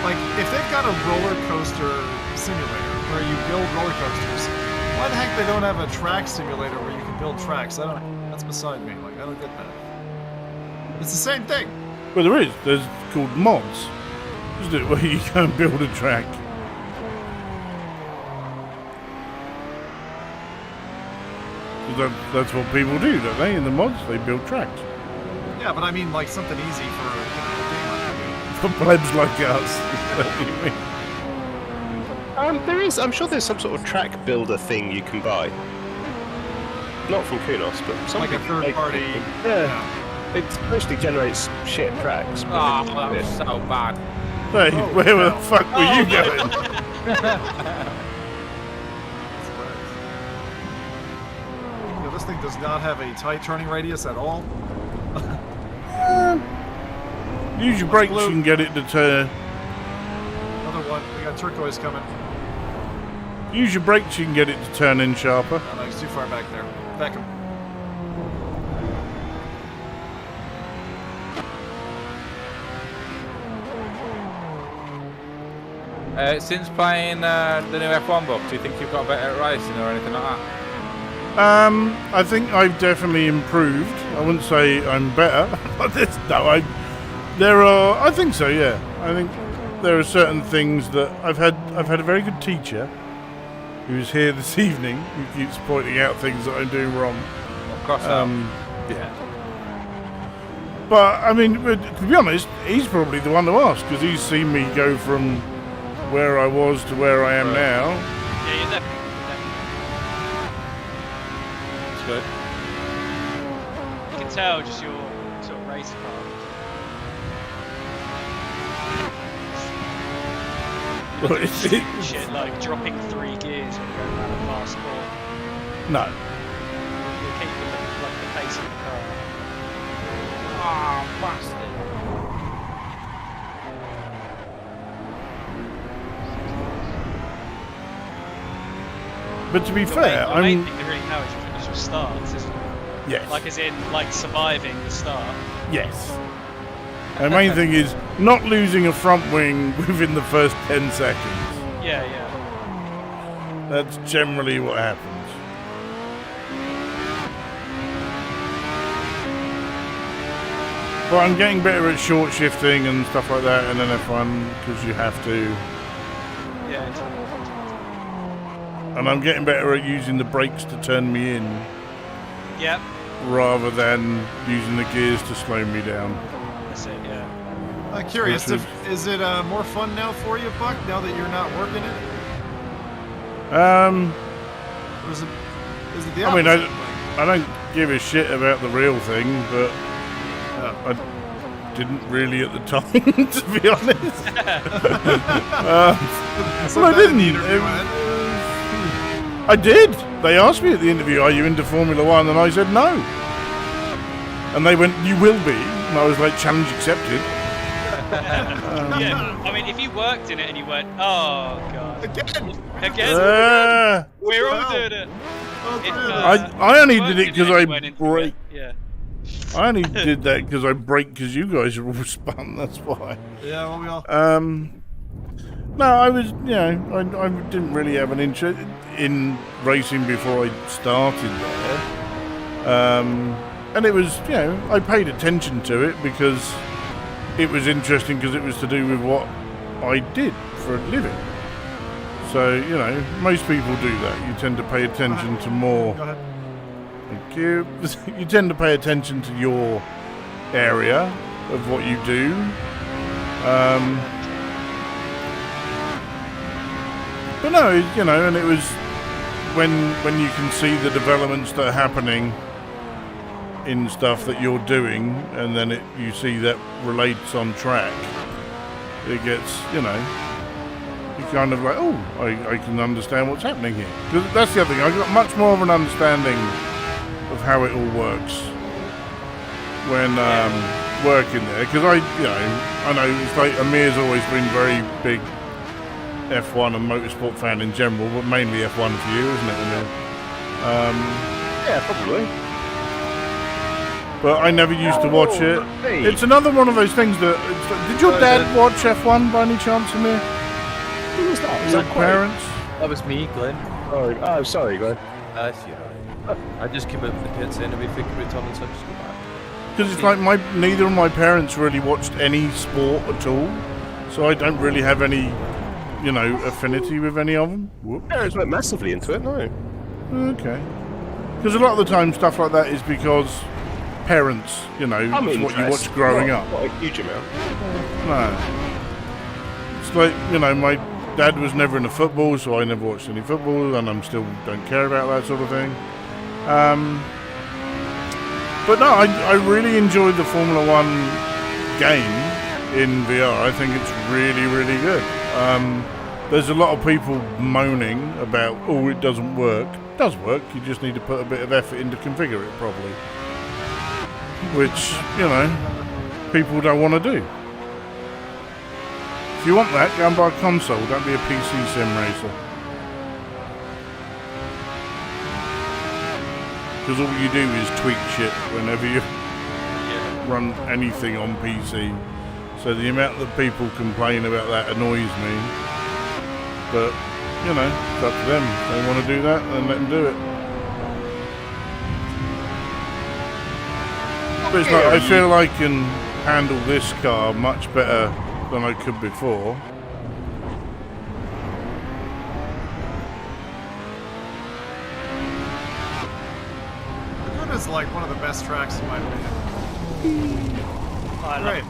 Like, if they've got a roller coaster simulator where you build roller coasters, why the heck they don't have a track simulator where you can build tracks? That's beside me. Like, I don't get that. It's the same thing. Well, there is. There's called mods, isn't it, where you can build a track. That's what people do, don't they? In the mods, they build tracks. Yeah, but I mean, like, something easy for a game like For plebs like us. There is. I'm sure there's some sort of track builder thing you can buy. Not from Kunos, but that. some Like a people third make- party. Yeah. It mostly generates shit tracks. but Oh, it's- that was so bad. Hey, Oh, where no. the fuck were you going? You know, this thing does not have a tight turning radius at all. Use your brakes, you can get it to turn. Another one. We got turquoise coming. Use your brakes, you can get it to turn in sharper. Oh, no, he's too far back there. Back him. Since playing the new F1 book, do you think you've got better at racing or anything like that? I think I've definitely improved. I wouldn't say I'm better. I think so, yeah. I think there are certain things that I've had a very good teacher who's here this evening who keeps pointing out things that I'm doing wrong. Cross out. Yeah. But I mean, to be honest, he's probably the one to ask because he's seen me go from where I was to where I am now. Yeah, you're definitely. That's good. You can tell just your sort of race car. Well, it's- Shit, like dropping 3 gears when you go around a fast corner. No. You're keeping like the pace of the car. Oh, bastard. But to be The fair, main I'm thing to really know is your initial starts, isn't it? yes, Like as in, like surviving the start. yes. The main thing is not losing a front wing within the first 10 seconds. Yeah, yeah. That's generally what happens. But I'm getting better at short shifting and stuff like that in an F1 because you have to. Yeah, it's And I'm getting better at using the brakes to turn me in Yep, rather than using the gears to slow me down. that's it, yeah. Curious, Which is it more fun now for you, Buck, now that you're not working it? Or is it the I mean, opposite? I don't give a shit about the real thing, but I didn't really at the time, to be honest. Well, I didn't. I did. They asked me at the interview, "Are you into Formula One?" And I said no. And they went, "You will be." And I was like, "Challenge accepted." Yeah, I mean, if you worked in it and you went, "Oh god, again, we're all doing it." I only did it because I break. Yeah. I only did that because I break because you guys are all spun. That's why. Yeah, well, we all. No, I was, I didn't really have an interest in racing before I started there. And it was, I paid attention to it because it was interesting because it was to do with what I did for a living. So, most people do that. You tend to pay attention to more. Go ahead. Thank you. You tend to pay attention to your area of what you do. But no, and it was when you can see the developments that are happening in stuff that you're doing, and then you see that relates on track, it gets, you're kind of like, oh, I can understand what's happening here. 'Cause that's the other thing, I got much more of an understanding of how it all works when working there, because I know it's like Amir's always been very big F1 and motorsport fan in general, but mainly F1 for you, isn't it, Amir? Yeah, probably. But I never used to watch it. Hey. It's another one of those things that... did your dad watch F1 by any chance, Amir? Who was that? Was Your that parents? That was me, Glenn. Sorry. Oh, sorry, Glenn. That's you right. I just came out of the pits anyway, figured returning, so I just go back. Because it's like neither of my parents really watched any sport at all, so I don't really have any, affinity with any of them. Whoop. Parents weren't massively into it, no. Okay. Because a lot of the time stuff like that is because parents, it's what you watch growing up. Not a huge amount. No. It's like, my dad was never into football, so I never watched any football, and I'm still don't care about that sort of thing. But no, I really enjoyed the Formula One game in VR. I think it's really, really good. There's a lot of people moaning about, oh, it doesn't work. It does work, you just need to put a bit of effort in to configure it properly. Which, people don't want to do. If you want that, go and buy a console, don't be a PC sim racer. Because all you do is tweak shit whenever you run anything on PC. So the amount that people complain about that annoys me. But, it's up to them. If they want to do that, then let them do it. But it's like, I feel I can handle this car much better than I could before. Laguna's like one of the best tracks in my opinion. I love it.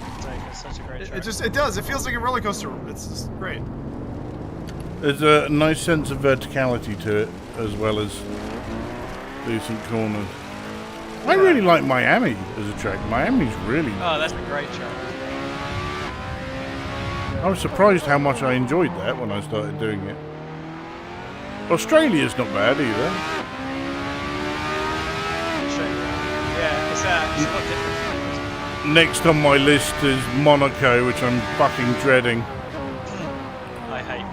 It's such a great track. It does. It feels like a roller coaster. It's just great. There's a nice sense of verticality to it, as well as decent corners. I really like Miami as a track. Miami's really... Oh, that's a great track. I was surprised how much I enjoyed that when I started doing it. Australia's not bad either. Yeah, it's a lot different. Next on my list is Monaco, which I'm fucking dreading. I hate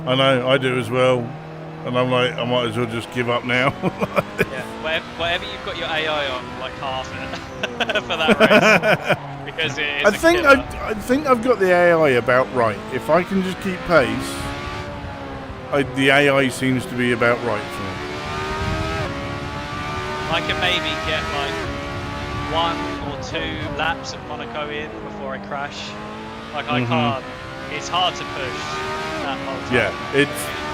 Monaco. I know, I do as well. And I'm like, I might as well just give up now. Yeah, whatever you've got your AI on, like half it for that race. Because it is I think I've got the AI about right. If I can just keep pace, the AI seems to be about right for me. I can maybe get like 1 or 2 laps at Monaco in before I crash. Like I can't. It's hard to push that whole time. Yeah,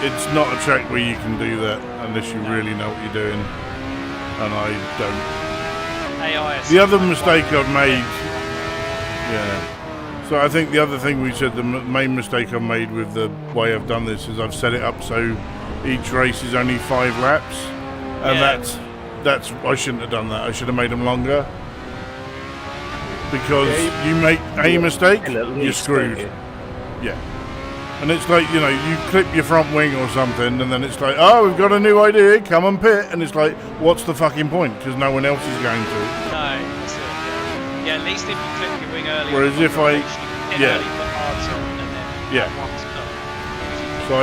it's not a track where you can do that unless you really know what you're doing, and I don't. AI. The other mistake I've made. Yeah. So I think the other thing we said, the main mistake I've made with the way I've done this is I've set it up so each race is only 5 laps, and that's I shouldn't have done that. I should have made them longer. Because you make a mistake, you're screwed. Yeah. And it's like, you clip your front wing or something, and then it's like, oh, we've got a new idea, come and pit. And it's like, what's the fucking point? Because no one else is going to. No. Yeah, at least if you clip your wing early. Whereas if I, yeah, early, put hards on, and then yeah. So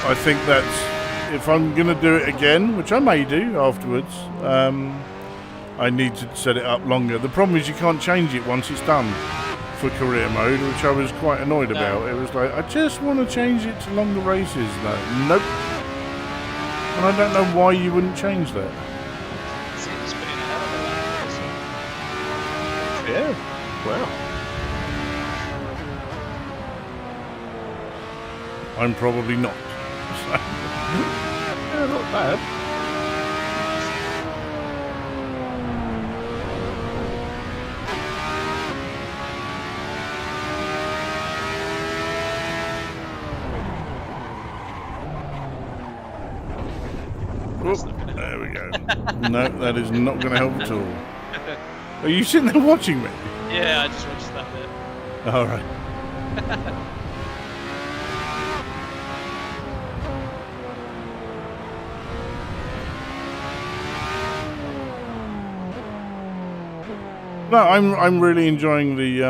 I think that's, if I'm going to do it again, which I may do afterwards, I need to set it up longer. The problem is you can't change it once it's done for career mode, which I was quite annoyed about. It was like, I just want to change it to longer races. No, nope. And I don't know why you wouldn't change that. Yeah. Wow. I'm probably not. Yeah, not bad. Oh, there we go. No, that is not going to help at all. Are you sitting there watching me? Yeah, I just watched that bit. All right. No, I'm really enjoying the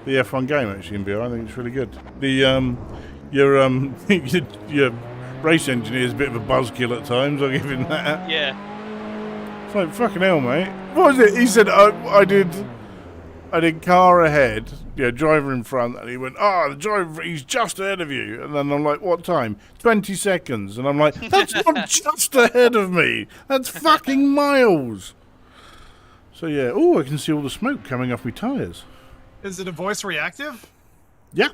F1 game actually in VR. I think it's really good. The your race engineer is a bit of a buzzkill at times. I'll give him that. Yeah. It's like fucking hell, mate. What was it? He said I did car ahead, driver in front, and he went, the driver, he's just ahead of you. And then I'm like, what time? 20 seconds. And I'm like, that's not just ahead of me. That's fucking miles. So yeah, I can see all the smoke coming off my tyres. Is it a voice reactive? Yeah.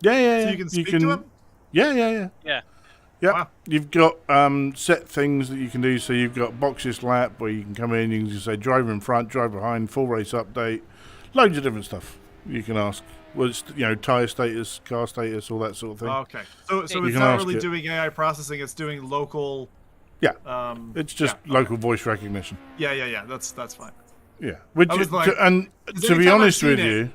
Yeah. So you can speak to him? Yeah. Yeah. Yep. Wow. You've got set things that you can do. So you've got boxes lap where you can come in, you can just say driver in front, driver behind, full race update, loads of different stuff you can ask. Well, it's, tyre status, car status, all that sort of thing. Oh, okay. So it's not really doing AI processing, it's doing local... Yeah. It's just local voice recognition. Yeah. That's fine. Yeah. Which like, to be honest with you,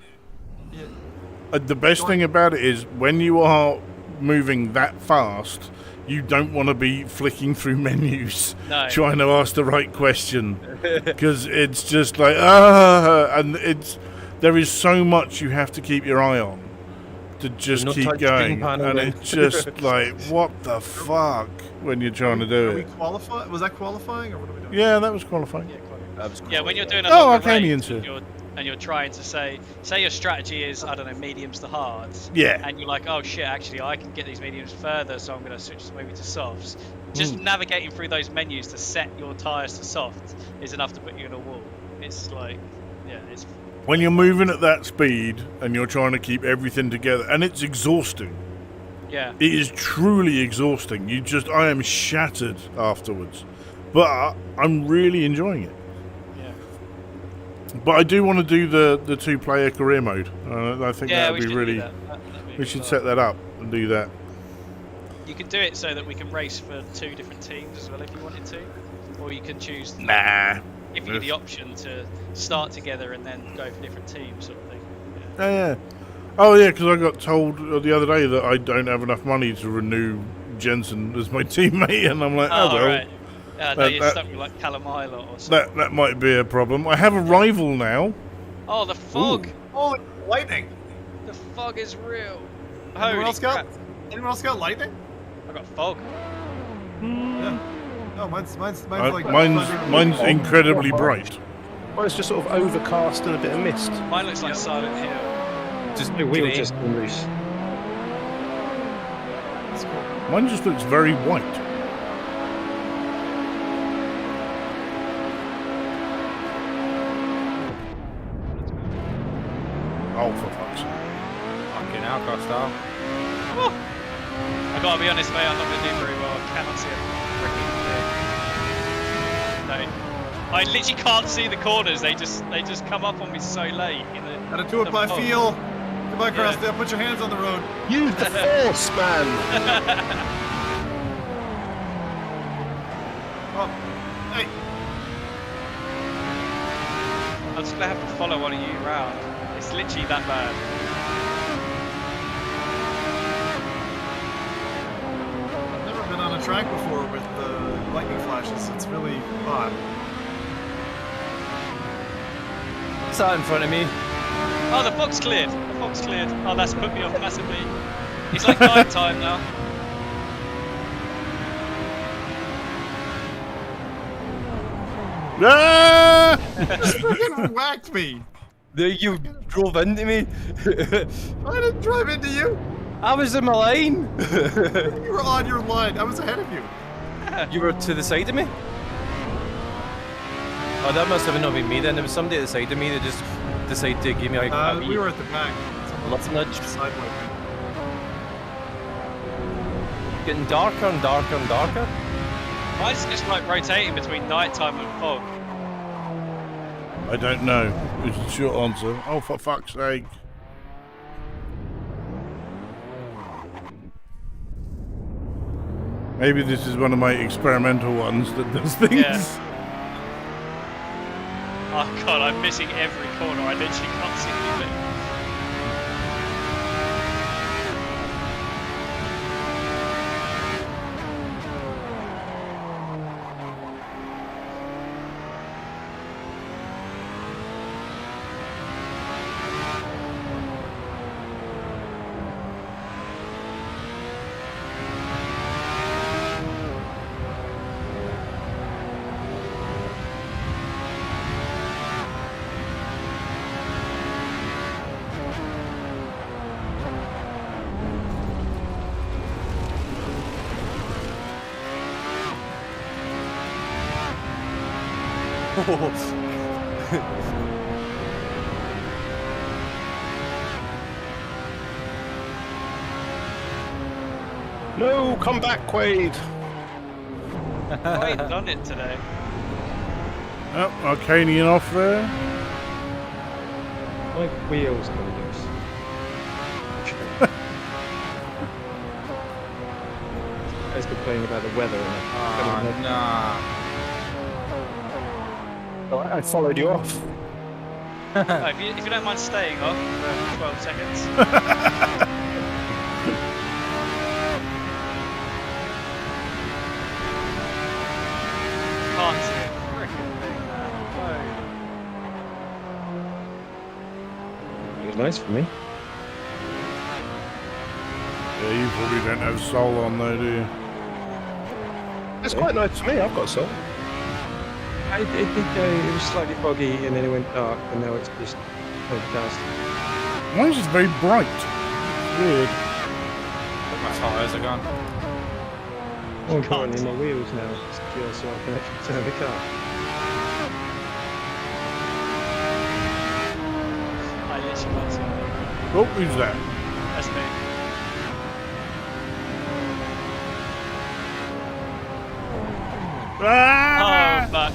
the best thing about it is when you are moving that fast, you don't want to be flicking through menus trying to ask the right question, because it's just like and there is so much you have to keep your eye on to just keep going, and it's just like, what the fuck when you're trying to do it. Was that qualifying, or what are we doing? Yeah, that was qualifying. Yeah, when you're doing a longer race, into and you're trying to say your strategy is, I don't know, mediums to hards. Yeah. And you're like, oh shit, actually I can get these mediums further, so I'm going to switch maybe to softs. Just navigating through those menus to set your tyres to soft is enough to put you in a wall. It's like, it's... When you're moving at that speed and you're trying to keep everything together, and it's exhausting. Yeah. It is truly exhausting. I am shattered afterwards. But I'm really enjoying it. But I do want to do the 2-player career mode. I think that would be really... We should set that up and do that. You can do it so that we can race for 2 different teams as well if you wanted to. Or you can choose... Give you the option to start together and then go for different teams sort of thing. Yeah. Oh yeah, because I got told the other day that I don't have enough money to renew Jensen as my teammate, and I'm like, oh well. Right. No, you're stuck with like Calamile or something. That might be a problem. I have a rival now. Oh, the fog! Oh, lightning! The fog is real. Anyone else got lightning? I got fog. Yeah. Oh, mine's incredibly bright. Mine's just sort of overcast and a bit of mist. Mine looks like Silent Hill. Just the wheel just loose. That's cool. Mine just looks very white. Oh, for fuck's sake. Fucking hell, Costa. I gotta be honest, mate, I'm not gonna do very well. I cannot see a freaking thing. No. I literally can't see the corners. They just come up on me so late. Gotta do it by feel. Come on, Costa, put your hands on the road. Use the force, man! Oh, hey. I'm just gonna have to follow one of you around. It's literally that bad. I've never been on a track before with the lightning flashes. It's really odd. What's that in front of me? Oh, the fog's cleared. The fog's cleared. Oh, that's put me off massively. It's like night time now. Ah! You whacked me. You drove into me. I didn't drive into you. I was in my line. You were on your line. I was ahead of you. You were to the side of me? Oh, that must have not been me then. There was somebody at the side of me that just decided to give me a We were at the back. Let's nudge. Sideway. Getting darker and darker and darker. Mine's just like rotating between nighttime and fog. I don't know. It's the short answer. Oh, for fuck's sake. Maybe this is one of my experimental ones that does things. Yeah. Oh god, I'm missing every corner. I literally can't see anything. No, come back, Quaid. I ain't done it today. Oh, Arcanian off there. My wheels go loose. I was complaining about the weather and Nah. I followed you off. Oh, if you don't mind staying off for 12 seconds. Can't see a frickin' thing, man. it was nice for me. Yeah, you probably don't have soul on though, do you? It's quite nice for me. I've got some. It was slightly foggy and then it went dark and now it's just overcast. Mine's just very bright. Weird. My tyres are gone. Oh, currently my wheels now secure so I can actually turn the car. I literally can't see anything. Oh, who's that? That's me. Ah! Oh, fuck.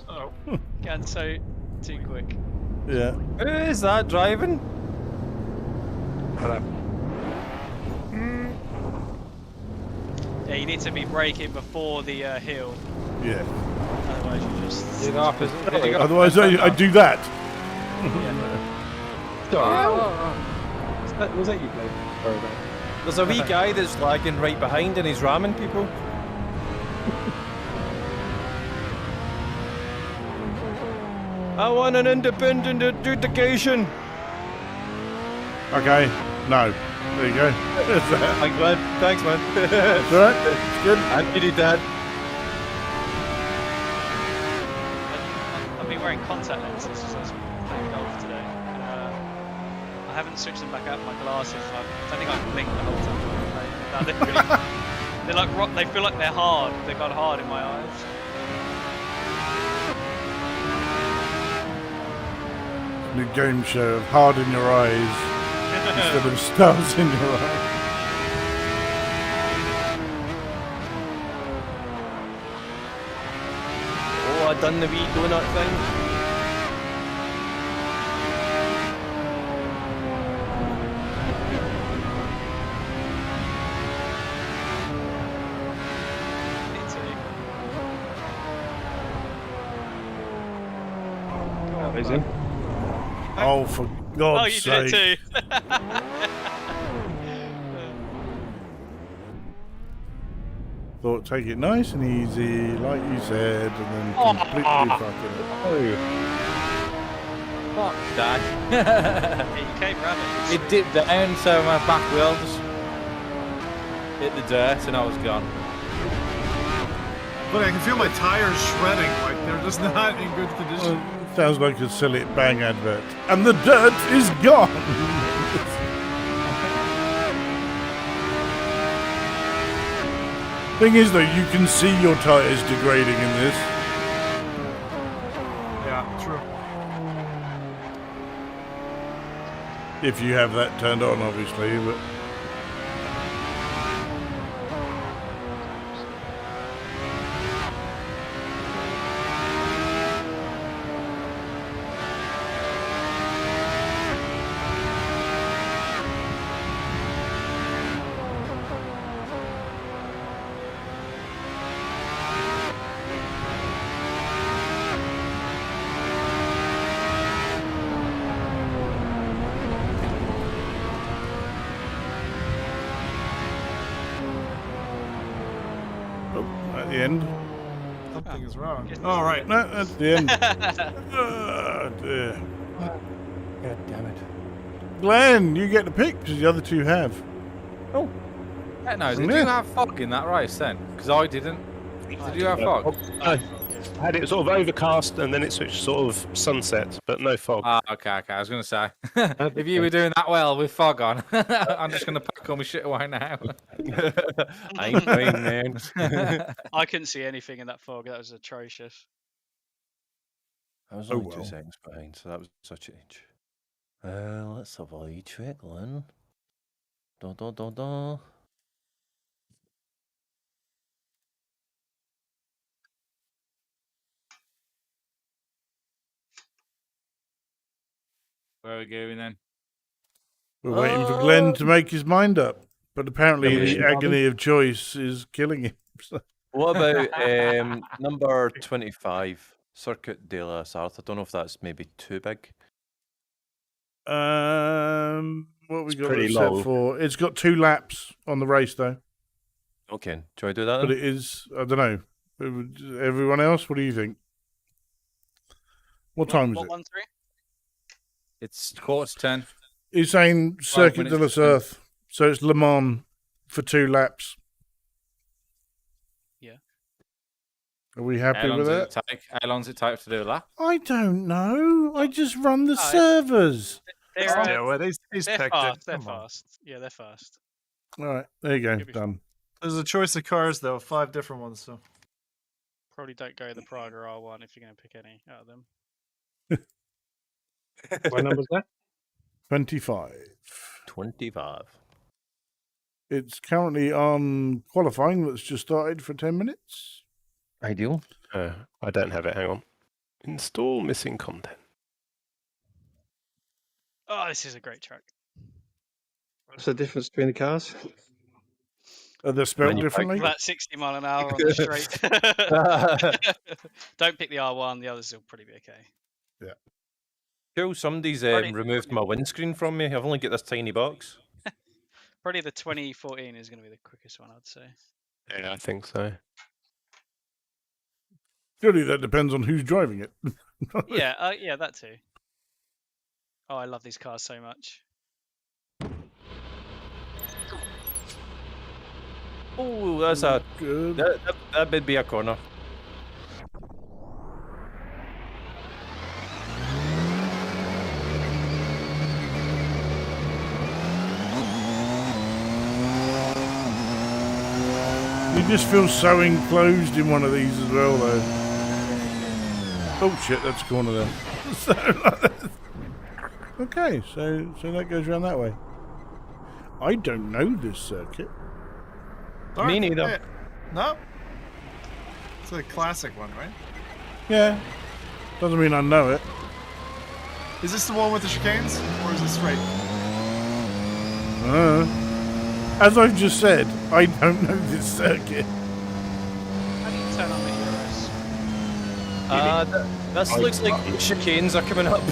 Oh, getting so too quick. Yeah. Who is that driving? Hello. Yeah, you need to be braking before the hill. Yeah. Otherwise, you just. Otherwise, I do that. Was that you, Blake? Sorry about There's a wee guy that's lagging right behind and he's ramming people. I want an independent adjudication. Okay. No. There you go. That's that. Thanks, man. Thanks, man. That's all right. It's good. I needed that. I've been wearing contact lenses since I was playing golf today. I haven't switched them back out my glasses. I don't think I've blinked the whole time. They're like rock. They feel like they're hard. They've got hard in my eyes. New game show of hard in your eyes instead of stars in your eyes. Oh, I done the wee donut thing. Me too. that. In. Oh, for God's Oh, you sake. did it too. Thought take it nice and easy, like you said, and then completely fucking it. Oh. Fuck that. Yeah, you came round it. It dipped down, so my back wheel just hit the dirt and I was gone. But I can feel my tires shredding, like they're just not in good condition. Sounds like a silly Bang advert. And the dirt is gone! Thing is, though, you can see your tyres degrading in this. Yeah, true. If you have that turned on, obviously, but... At the end. Something is wrong. Oh, right. No, that's the end. Dear. God damn it. Glenn, you get the pick because the other two have. Oh. Yeah, no, did you have fog in that race then? Because I didn't. Did you have fog? I had it sort of overcast and then it switched sort of sunset, but no fog. Ah, okay. I was going to say, if you were doing that well with fog on, I'm just going to pack all my shit away now. I ain't going, man. I couldn't see anything in that fog. That was atrocious. I was Oh, only well. 2 seconds behind, so that was a change. Let's have a check, Glenn. Da. Where are we going then? We're waiting for Glenn to make his mind up. But apparently Yeah, the agony of choice is killing him. What about number 25, Circuit de la Sarthe? I don't know if that's maybe too big. What have we got pretty it set long. for? It's got 2 laps on the race, though. Okay, shall I do that But then? it is, I don't know. Everyone else, what do you think? What time is What it? 1-3? It's 10:15. He's saying Circuit de la minutes to 10. Sarthe. So it's Le Mans for 2 laps. Yeah. Are we happy with that? How long does it take to do that? I don't know. I just run the servers. They're, Yeah, well, he's they're picked fast. it. They're Come on. fast. Yeah, they're fast. All right, there you go. Should be Done. There's a choice of cars, though. 5 different ones, so. Probably don't go the Praga R1 if you're going to pick any out of them. What number's that? 25. 25. It's currently on qualifying that's just started for 10 minutes. Ideal. I don't have it. Hang on. Install missing content. Oh, this is a great track. What's the difference between the cars? Are they spelled Menu differently? About 60 mile an hour on the straight. Don't pick the R1. The others will probably be okay. Cool, somebody's Probably- removed my windscreen from me. I've only got this tiny box. Probably the 2014 is going to be the quickest one, I'd say. Yeah, I think so. Surely that depends on who's driving it. Yeah, yeah, that too. Oh, I love these cars so much. Oh, that's a Good. that would be a corner. You just feel so enclosed in one of these as well, though. Oh shit, that's a corner there. Okay, so that goes around that way. I don't know this circuit. Me neither. Yeah. No? It's a classic one, right? Yeah, doesn't mean I know it. Is this the one with the chicanes? Or is it straight? As I've just said, I don't know this circuit. How do you turn on the Euros? This looks like chicanes are coming up.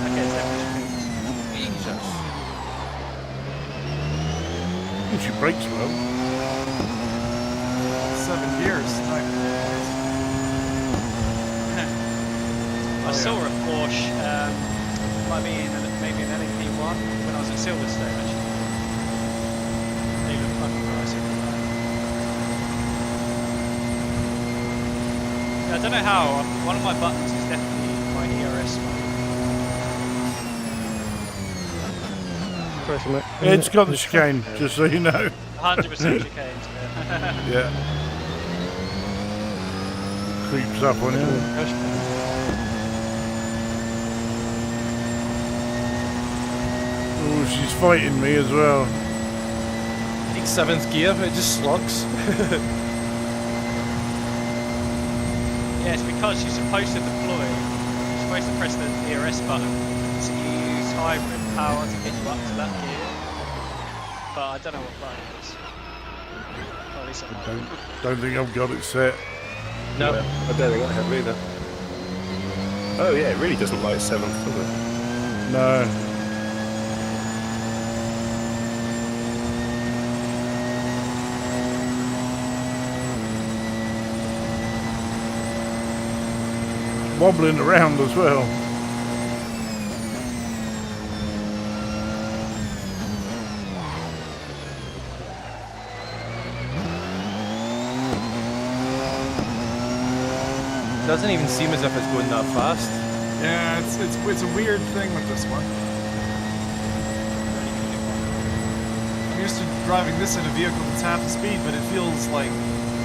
Okay, it's definitely Jesus. She brakes well. 7 years. Nice. I saw a Porsche, might be maybe an LMP1 when I was at Silverstone actually. They look fucking nice. I don't know how. One of my buttons is definitely my ERS one. It's got the chicane, just so you know. 100% chicanes. Yeah. Creeps up on you. Oh, she's fighting me as well. Like 7th gear, it just slugs. Yeah, it's because you're supposed to deploy, you're supposed to press the ERS button to use hybrid power to get you up to that gear. But I don't know what button it is. Or at least I don't think I've got it set. No. Yeah, I don't think I have either. Oh yeah, it really doesn't like 7th, does it? No. Wobbling around as well. Doesn't even seem as if it's going that fast. Yeah, it's a weird thing with this one. I'm used to driving this in a vehicle that's half the speed, but it feels like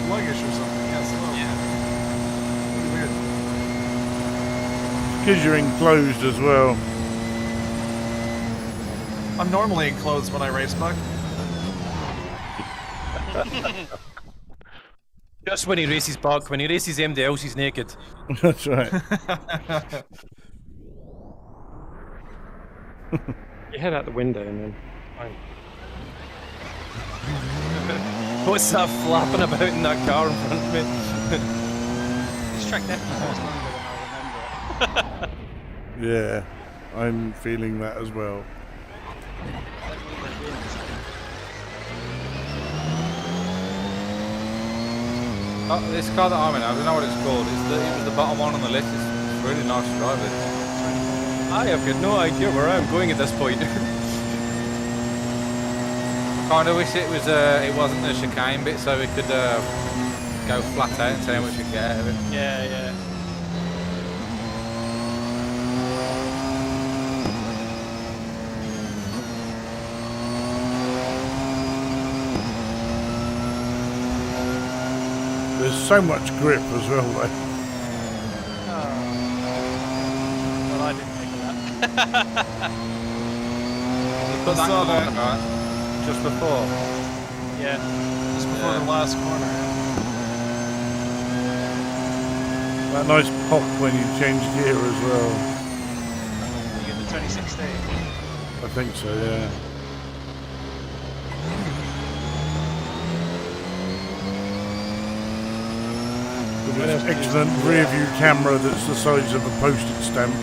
sluggish or something. Yeah, slow. Yeah. Really weird. Because you're enclosed as well. I'm normally enclosed when I race, Buck. Just when he races Buck, when he races MDLs, he's naked. That's right. You head out the window and then. What's that flapping about in that car in front of me? This track definitely goes longer than I remember. Yeah, I'm feeling that as well. Oh, this car that I'm in, I don't know what it's called. It was the bottom one on the list. It's really nice to drive it. I have got no idea where I'm going at this point. Kind of wish it wasn't the chicane bit, so we could go flat out and see how much we get out of it. Yeah, yeah. There's so much grip as well, though. Well, I didn't think of that. You put that saw on, that. right? Just before. Yeah. Just before the last corner. That nice pop when you change gear as well. You get the 2016. I think so, yeah. With an excellent rear view camera that's the size of a postage stamp.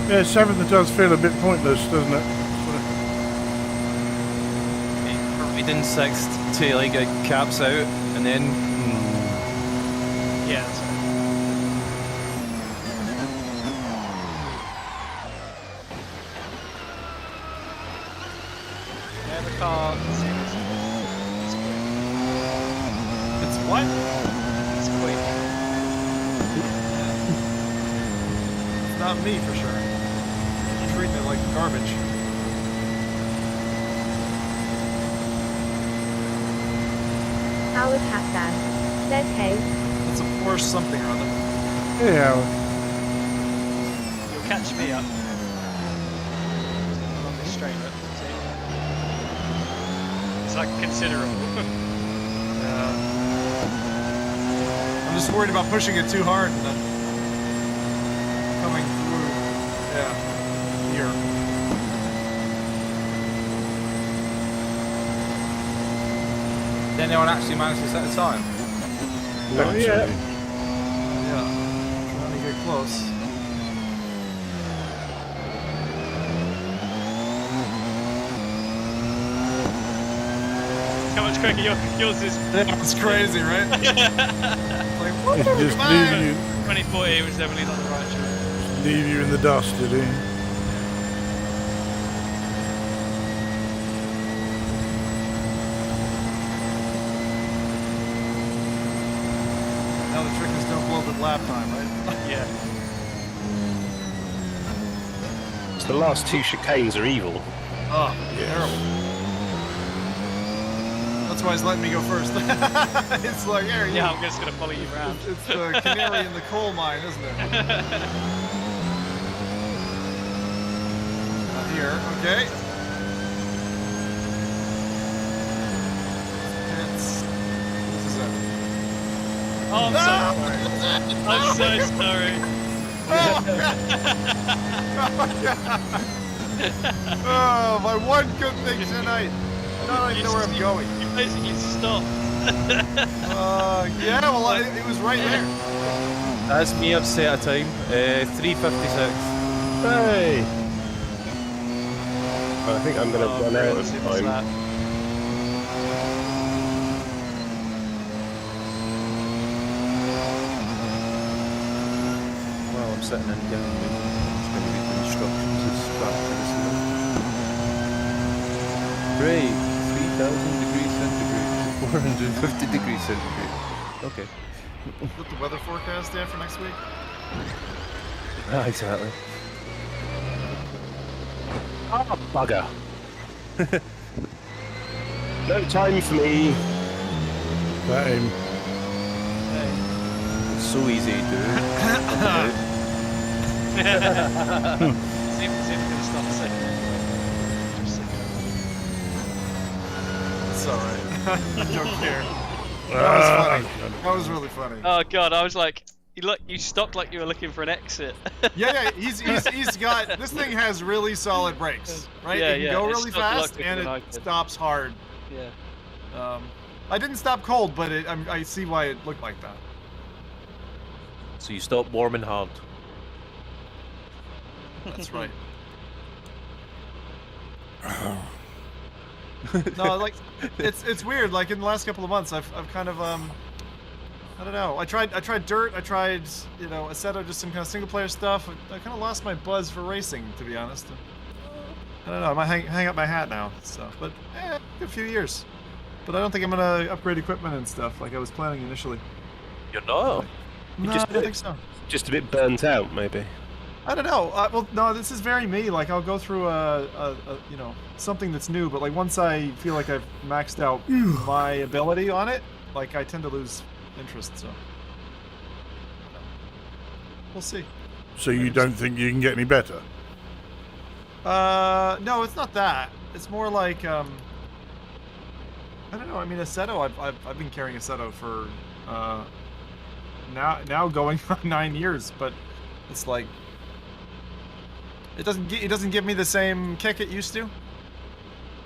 Yeah, 7th does feel a bit pointless, doesn't it? Riding 6th till like it caps out, and then. Yeah, that's right. Yeah, the car. It's quick. It's what? It's quick. It's not me for sure. You're treating it like garbage. Howard Hassan. Says hey. It's a Porsche something or other. Hey, Howard. You'll catch me up. Along this straight road. It's like considerable. I'm just worried about pushing it too hard and then coming through. Yeah. Here. Did anyone actually manage to set a time? Not yet. Yeah. Trying to get close. How much quicker yours is? Yeah, it's crazy, right? Like, woo, Just come on. leave you, 2040 was definitely not the right choice. leave you in the dust, did he? Now the trick is don't blow the lap time, right? Yeah. So the last two chicanes are evil. Oh, terrible. That's why he's letting me go first. It's like, here, Yeah, I'm just gonna follow you around. It's the canary in the coal mine, isn't it? Not here, okay. This is it. Oh, I'm so sorry. I'm so sorry. Oh, my one good thing tonight. I don't even know where I'm going. You basically stopped. Yeah, well, it was right there. That's me. I've set a time. 3:56. Hey! I think I'm going to run out of time. Well, I'm sitting in down the it's going to read the instructions as back to the ceiling. Brave, 3,000 degrees centigrade, 450 degrees centigrade. Okay. Put the weather forecast there for next week. Ah, exactly. Ah, bugger. No time for me. Same. It's so easy to do. See if it's gonna stop a second. It's alright. I don't care. That was funny. That was really funny. Oh god, I was like, you stopped like you were looking for an exit. Yeah, he's got, this thing has really solid brakes, right? Yeah, it can go really fast and it iPad. stops hard. Yeah. I didn't stop cold, but I see why it looked like that. So you stop warm and hard. That's right. No, like it's weird. Like in the last couple of months, I've kind of I don't know. I tried Dirt. I tried Assetto, just some kind of single player stuff. I kind of lost my buzz for racing, to be honest. I don't know. I might hang up my hat now. So, but a few years. But I don't think I'm gonna upgrade equipment and stuff like I was planning initially. You're not. No, I don't think so. Just a bit burnt out, maybe. I don't know. Well, no, this is very me. Like I'll go through something that's new, but like once I feel like I've maxed out my ability on it, like I tend to lose interest. So we'll see. So you don't think you can get any better? No, it's not that. It's more like I don't know. I mean, Assetto. I've been carrying Assetto for now going on 9 years, but it's like it doesn't give me the same kick it used to.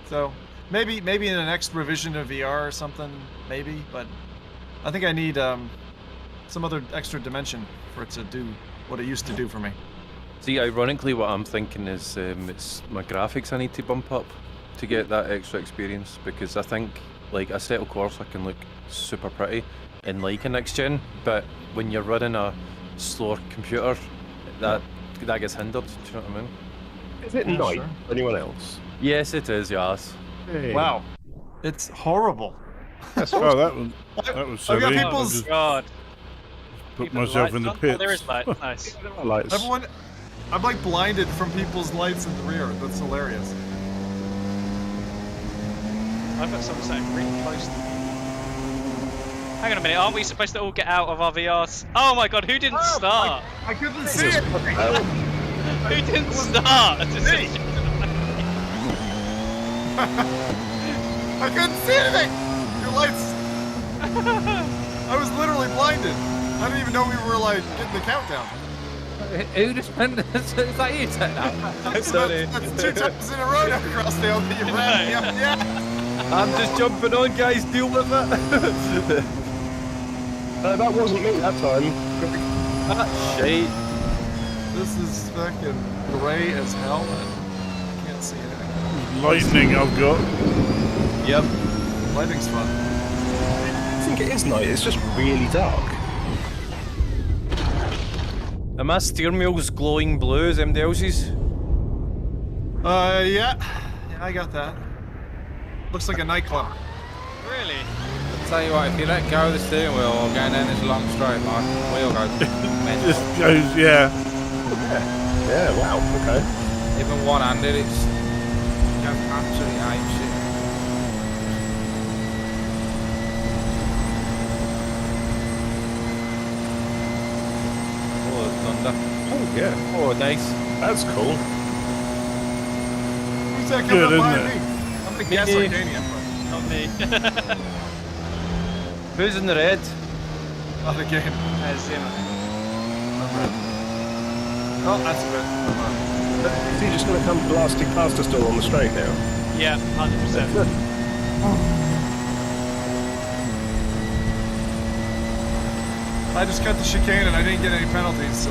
So maybe in the next revision of VR or something, maybe. But I think I need some other extra dimension for it to do what it used to do for me. See, ironically, what I'm thinking is it's my graphics I need to bump up to get that extra experience, because I think like Assetto Corsa can look super pretty in like a next gen, but when you're running a slower computer, that gets hindered. Do you know what I mean? Is it night for anyone else? Yes, it is. Yes. Hey. Wow, it's horrible. Oh, that was I've got silly. people's- Just God. put Keeping myself the in the lights on? Oh, pits. there is light. Nice. Lights. Everyone, I'm like blinded from people's lights in the rear. That's hilarious. I've got someone sitting really close to me. Hang on a minute, aren't we supposed to all get out of our VRs? Oh my god, who didn't start? I couldn't see it. Who didn't start? I couldn't see anything. Your lights. I was literally blinded. I didn't even know we were like getting the countdown. Who just went? Is that you, Techno? That's 2 times in a row now, Crossdale. That you ran me up. Yeah. I'm just jumping on, guys. Deal with it. That wasn't me that time. Shit. This is fucking gray as hell. And can't see anything. Lightning I've got. Yep. Lightning's fun. I think it is night. It's just really dark. Are my steering wheels glowing blue as MD else's? Yeah. Yeah, I got that. Looks like a nightclub. Really? I'll tell you what, if you let go of the steering wheel or going down this long straight line, wheel goes mental. Just goes, yeah. Yeah, wow, okay. Even one-handed, it's goes absolutely ape shit. Oh, thunder. Oh, yeah. Oh, nice. That's cool. Who's that coming Good, up behind isn't me? I'm gonna guess Arcania, but Not me. Who's in the red? not again. There's him. Oh, that's good. Is he just going to come blasting past us all on the straight now? Yeah, 100%. I just cut the chicane and I didn't get any penalties, so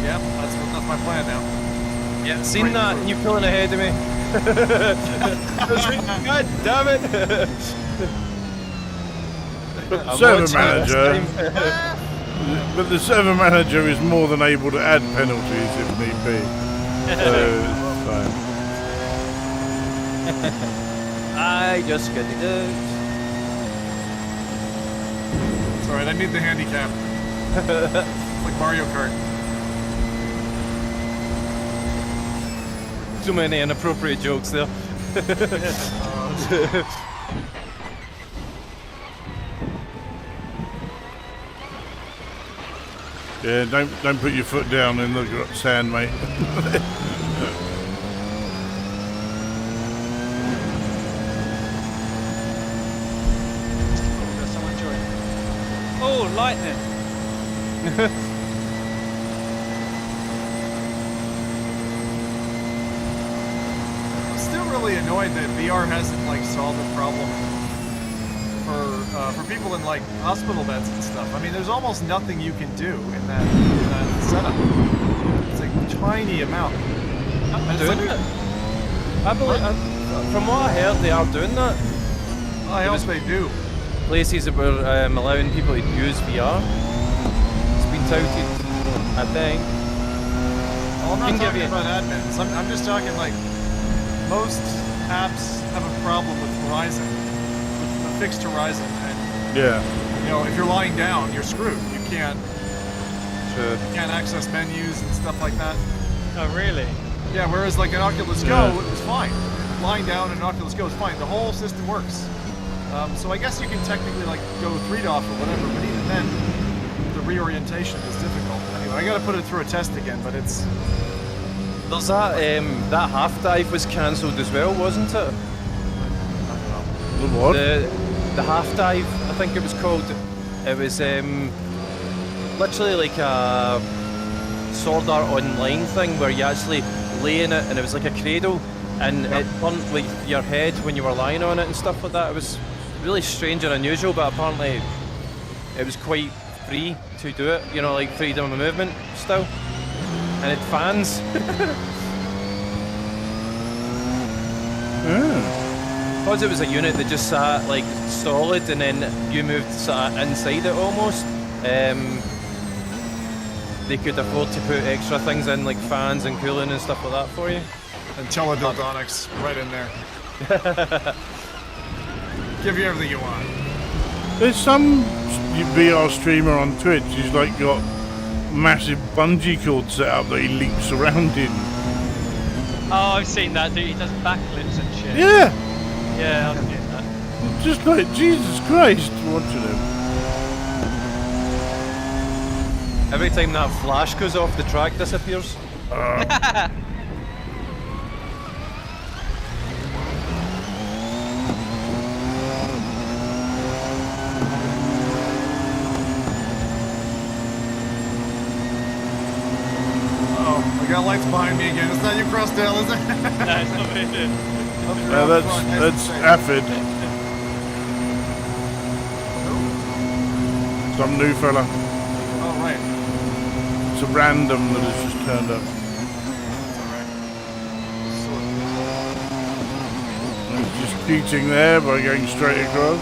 yeah, that's my plan now. Yeah, seen that, and you pulling ahead of me. God damn it! Server manager. But the server manager is more than able to add penalties if need be. So it's fine. I just got it out. It's alright, I need the handicap. Like Mario Kart. Too many inappropriate jokes there. Yeah, don't put your foot down in the sand, mate. Someone join. Oh, lightning! I'm still really annoyed that VR hasn't like solved the problem for people in like hospital beds and stuff. I mean, there's almost nothing you can do in that setup. It's like a tiny amount. Doing it? I believe, from what I heard, they are doing that. I hope they do. Places that were allowing people to use VR. It's been touted, I think. Well, I'm not Can give talking you- about admins. I'm just talking like most apps have a problem with Horizon, with a fixed Horizon, and Yeah. you know if you're lying down, you're screwed. You can't access menus and stuff like that. Oh, really? Yeah, whereas like an Oculus Go, it was fine. Lying down in an Oculus Go is fine. The whole system works. So I guess you can technically like go 3DOF or whatever, but even then, the reorientation is difficult. Anyway, I gotta put it through a test again, but it's... There's that, that half dive was cancelled as well, wasn't it? I don't know. The what? The half dive, I think it was called. It was literally like a Sword Art Online thing where you actually lay in it and it was like a cradle and it burnt like your head when you were lying on it and stuff like that. It was really strange and unusual, but apparently it was quite free to do it, you know, like freedom of movement still. And it fans. Because it was a unit that just sat like solid and then you moved sort of inside it almost, they could afford to put extra things in like fans and cooling and stuff like that for you. And teledildonics right in there. Give you everything you want. There's some VR streamer on Twitch who's like got massive bungee cord set up that he leaps around in. Oh, I've seen that dude. He does backflips and shit. Yeah, Yeah, I've seen that. just like Jesus Christ, watching him. Every time that flash goes off, the track disappears. Oh, I got lights behind me again. It's not you, Crossdale, is it? No, it's not me. That's Affid. Some new fella. Oh, right. It's a random that has just turned up. He's just cheating there by going straight across.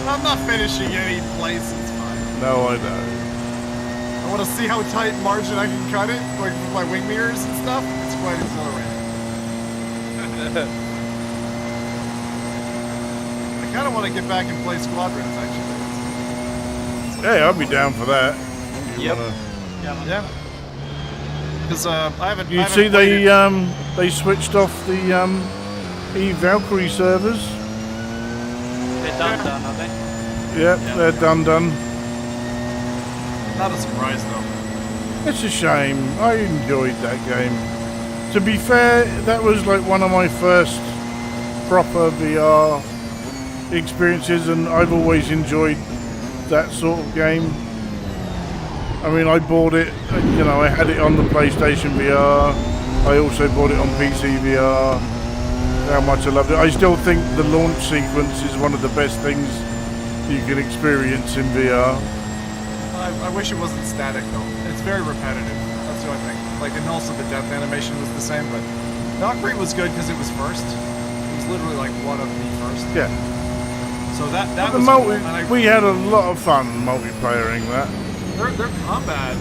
I'm not finishing any place, it's fine. No, I know. I want to see how tight margin I can cut it, like with my wing mirrors and stuff. It's quite exhilarating. I kind of want to get back and play Squadrons, actually. Hey, I'll be down for that. Yep. Yeah. Because I haven't. You I haven't see, played it. they switched off the Valkyrie servers. They're done, are they? Yep, they're done. Not a surprise though. It's a shame. I enjoyed that game. To be fair, that was like one of my first proper VR experiences, and I've always enjoyed that sort of game. I mean, I bought it, you know, I had it on the PlayStation VR. I also bought it on PC VR. How much I loved it. I still think the launch sequence is one of the best things you can experience in VR. I wish it wasn't static though. It's very repetitive. That's the only thing. Like, and also the death animation was the same, but Valkyrie was good because it was first. It was literally like one of the first. Yeah. So that The was multi- cool. And we had a lot of fun multiplayering that. their combat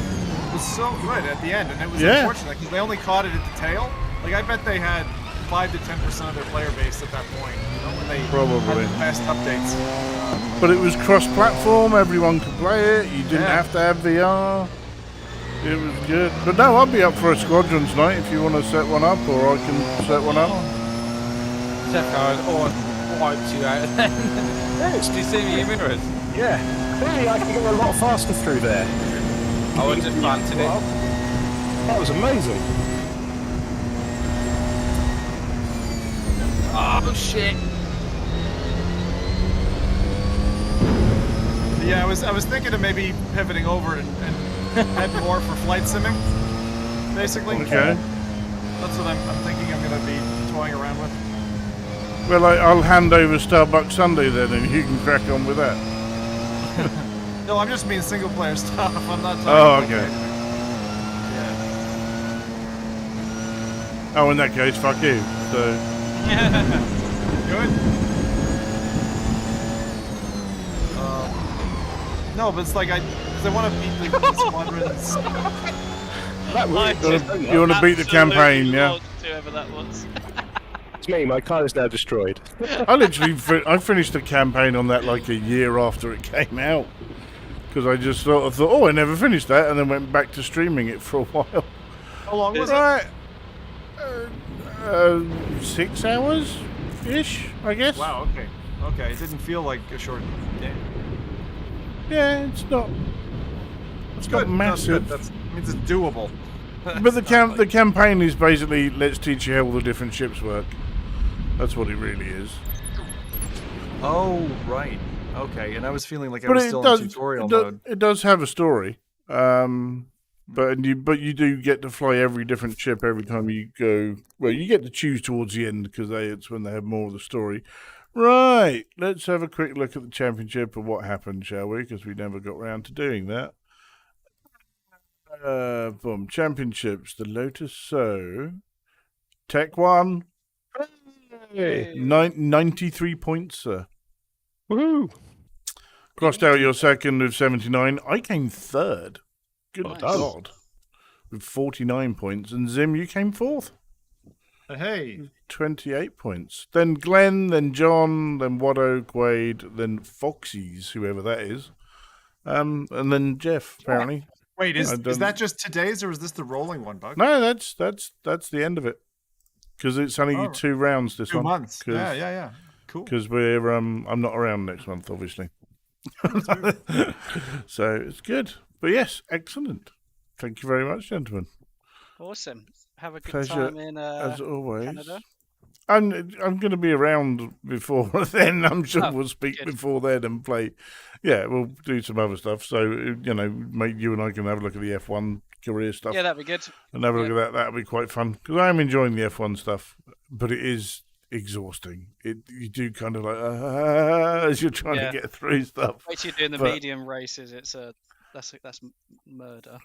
was so good at the end, and it was Yeah. unfortunate because they only caught it at the tail. Like, I bet they had 5 to 10% of their player base at that point, you know, when they Probably. had the best updates. But it was cross-platform, everyone could play it, you didn't Yeah. have to have VR. It was good. But no, I'll be up for a Squadrons night if you want to set one up, or I can set one up. Wiped you out. Yes. Did you see me in mirrors? Yeah. Clearly, I can go a lot faster through there. I was just planting it. That was amazing. Oh shit! Yeah, I was thinking of maybe pivoting over and head more for flight simming, basically. Okay. That's what I'm thinking I'm going to be toying around with. Well, I'll hand over Starbucks Sunday then, and you can crack on with that. No, I'm just mean single player stuff. I'm not talking Oh, about okay. Yeah. Oh, in that case, fuck you. So, Good. No, but it's like I want to beat the squadrons. That was you want to beat the campaign, yeah? Lord, whoever that was. It's me. My car is now destroyed. I literally I finished the campaign on that like a year after it came out, because I just sort of thought, oh, I never finished that, and then went back to streaming it for a while. How long was Right. 6 hours ish, I guess. it? Wow. Okay. Okay. It didn't feel like a short game. Yeah, it's not. It's not Good. massive. That means it's doable. But the campaign is basically, let's teach you how all the different ships work. That's what it really is. Oh, right. Okay. And I was feeling like I But was it still does, in tutorial it does, mode. it does have a story. But you do get to fly every different ship every time you go. Well, you get to choose towards the end because it's when they have more of the story. Right. Let's have a quick look at the championship and what happened, shall we? Because we never got round to doing that. Boom. Championships. The Lotus. So, Tech 1. Hey. 93 points, sir. Woohoo! Crossed out your second with 79. I came third. Good Nice. God. With 49 points. And Zim, you came fourth. Hey. 28 points. Then Glenn, then John, then Waddo, Quaid, then Foxy's, whoever that is. And then Jeff, apparently. Wait, is that just today's or is this the rolling one, Buck? No, that's the end of it. Because it's only 2 rounds this 2 one. months. Yeah. Cool. Because we're I'm not around next month, obviously. So it's good. But yes, excellent. Thank you very much, gentlemen. Awesome. Have a good Pleasure, time in as always. Canada. I'm going to be around before then. I'm sure we'll speak good. before then and play. Yeah, we'll do some other stuff. So, mate, you and I can have a look at the F1 career stuff. Yeah, that'd be good. And have a look at that. That'll be quite fun. Because I am enjoying the F1 stuff, but it is exhausting. You do kind of like, as you're trying to get through stuff. Wait till you're doing the medium races. That's murder.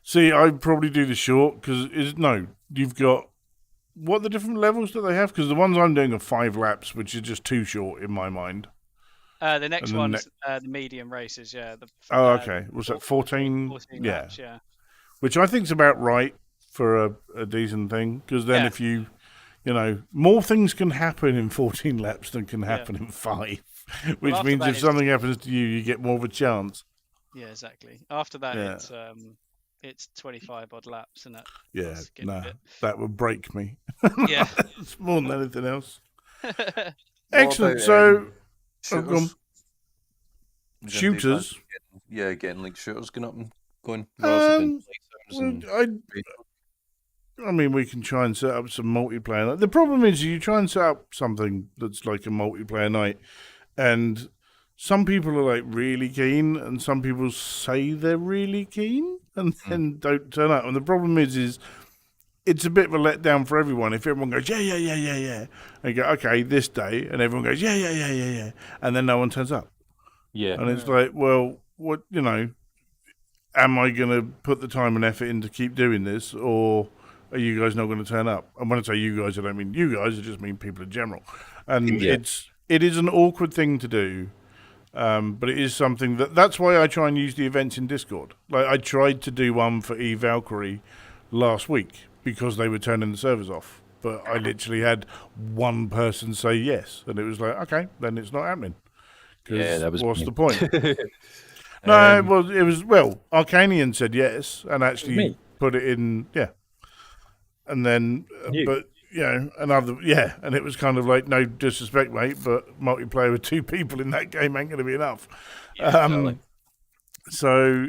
See, I'd probably do the short, because you've got... What the different levels do they have? Because the ones I'm doing are 5 laps, which is just too short in my mind. The next one's the medium races, yeah. Okay. Was that 14? 14 laps, yeah. Which I think's about right for a decent thing, because then if you more things can happen in 14 laps than can happen in 5, which means if something happens to you, you get more of a chance. Yeah, exactly. After that, it's 25 odd laps, and that would break me. Yeah, it's more than anything else. Excellent. So, shooters. Getting like shooters going up and going. I mean, we can try and set up some multiplayer. The problem is, you try and set up something that's like a multiplayer night, and some people are like really keen, and some people say they're really keen, and then don't turn up. And the problem is it's a bit of a letdown for everyone. If everyone goes, yeah, and you go, okay, this day, and everyone goes, yeah, and then no one turns up. Yeah. And it's like, well, what, am I going to put the time and effort in to keep doing this, or are you guys not going to turn up? And when I say you guys, I don't mean you guys, I just mean people in general. And it is an awkward thing to do. But it is something that's why I try and use the events in Discord. Like, I tried to do one for Valkyrie last week because they were turning the servers off, but I literally had one person say yes, and it was like, okay, then it's not happening. What's the point? No, Arcanian said yes and actually put it in, and then but and it was kind of like, no disrespect, mate, but multiplayer with 2 people in that game ain't going to be enough. So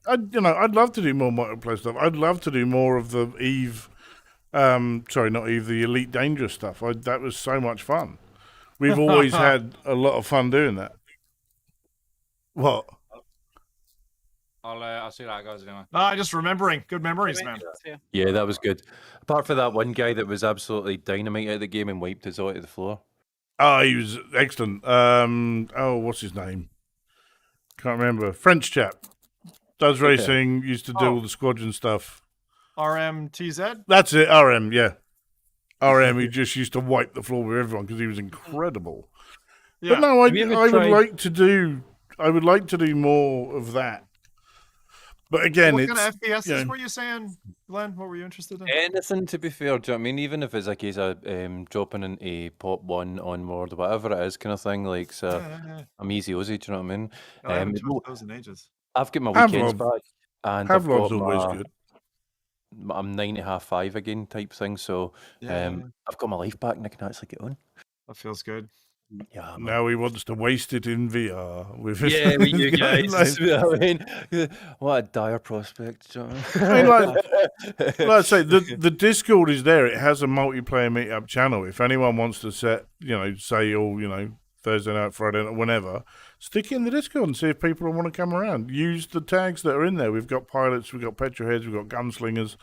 I'd love to do more multiplayer stuff. I'd love to do more of the the Elite Dangerous stuff. That was so much fun. We've always had a lot of fun doing that. What? I'll see that goes anyway. Just remembering. Good memories, man. Yeah, that was good. Apart from that one guy that was absolutely dynamite at the game and wiped us all to the floor. Oh, he was excellent. What's his name? Can't remember. French chap. Does racing, used to do all the squadron stuff. RMTZ? That's it, RM, yeah. RM, he just used to wipe the floor with everyone because he was incredible. Yeah. But no, I would like to do more of that. But again, what kind of FPSs were you saying, Glenn? What were you interested in? Anything, to be fair. Do you know what I mean? Even if it's a case of dropping into Pop 1 onward, whatever it is, kind of thing. Like, so I'm easy Ozzy, do you know what I mean? I haven't touched those in ages. I've got my weekends back, and Havlog's always good. I'm 9.5 again, type thing. So I've got my life back, and I can actually get on. That feels good. Yeah. Now he wants to waste it in VR with his you guys. I mean, what a dire prospect, John. I mean, like I say, the Discord is there. It has a multiplayer meetup channel. If anyone wants to say Thursday night, Friday night, whenever, stick it in the Discord and see if people want to come around. Use the tags that are in there. We've got pilots, we've got petroheads, we've got gunslingers.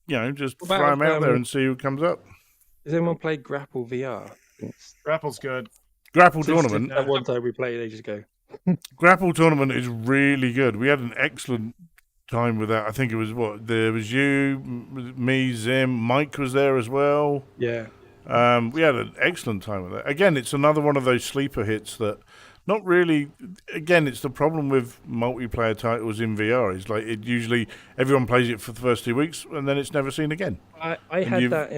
Just throw them out there and see who comes up. Has anyone played Grapple VR? Grapple's good. Grapple Tournament. That one time we played ages ago. Grapple Tournament is really good. We had an excellent time with that. I think it was there was you, me, Zim, Mike was there as well. Yeah. We had an excellent time with that. Again, it's another one of those sleeper hits that not really. Again, it's the problem with multiplayer titles in VR. It's like usually everyone plays it for the first 2 weeks and then it's never seen again. I had that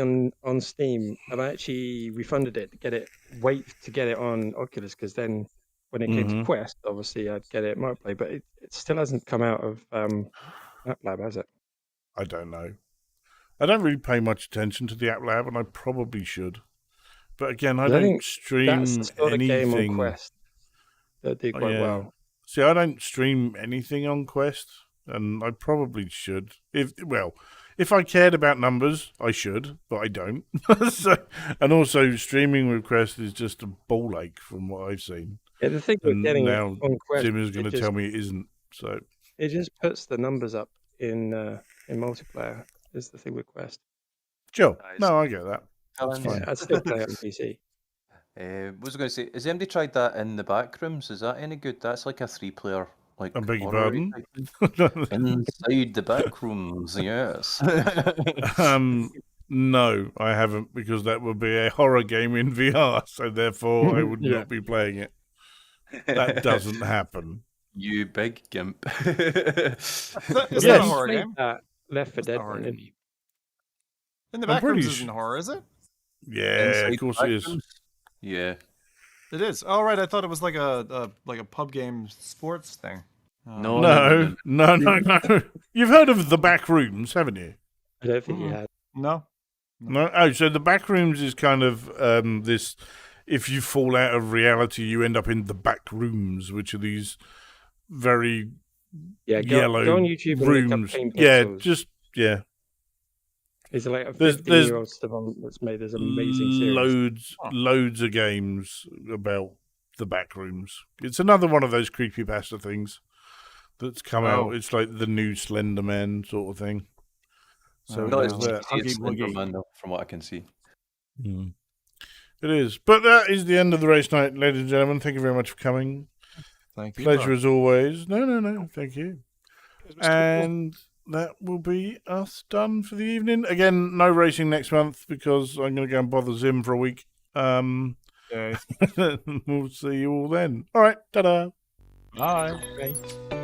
on Steam, and I actually refunded it to wait to get it on Oculus, because then when it came to Quest, obviously I'd get it multiplayer, but it still hasn't come out of App Lab, has it? I don't know. I don't really pay much attention to the App Lab, and I probably should. But again, I don't stream that's the sort anything. of game on Quest that do quite well. See, I don't stream anything on Quest, and I probably should. If I cared about numbers, I should, but I don't. And also, streaming with Quest is just a ball ache from what I've seen. Yeah, the thing with getting now on Quest, Tim is going to tell me it isn't. So it just puts the numbers up in multiplayer. Is the thing with Quest. Sure. No, I get that. That's fine. Yeah, I'd still play it on PC. What was I going to say? Has anybody tried that in the back rooms? Is that any good? That's like a 3-player. Like I beg your pardon? Inside the back rooms, yes. No, I haven't, because that would be a horror game in VR, so therefore I would not be playing it. That doesn't happen. You big gimp. It's not a horror game. Left 4 Dead. In the back rooms isn't horror, is it? Yeah, of course it is. Yeah. It is. Oh, right. I thought it was like a pub game sports thing. No. You've heard of the back rooms, haven't you? I don't think you had. No. Oh, so the back rooms is kind of this. If you fall out of reality, you end up in the back rooms, which are these very yellow go on YouTube and rooms. look up It's like a 15-year-old stuff that's made this amazing series. Loads of games about the back rooms. It's another one of those creepypasta things that's come out. It's like the new Slender Man sort of thing. So it's Slender Man, from what I can see. It is. But that is the end of the race night, ladies and gentlemen. Thank you very much for coming. Thank you. Pleasure as always. No. Thank you. And that will be us done for the evening. Again, no racing next month because I'm going to go and bother Zim for a week. We'll see you all then. All right. Ta-da. Bye.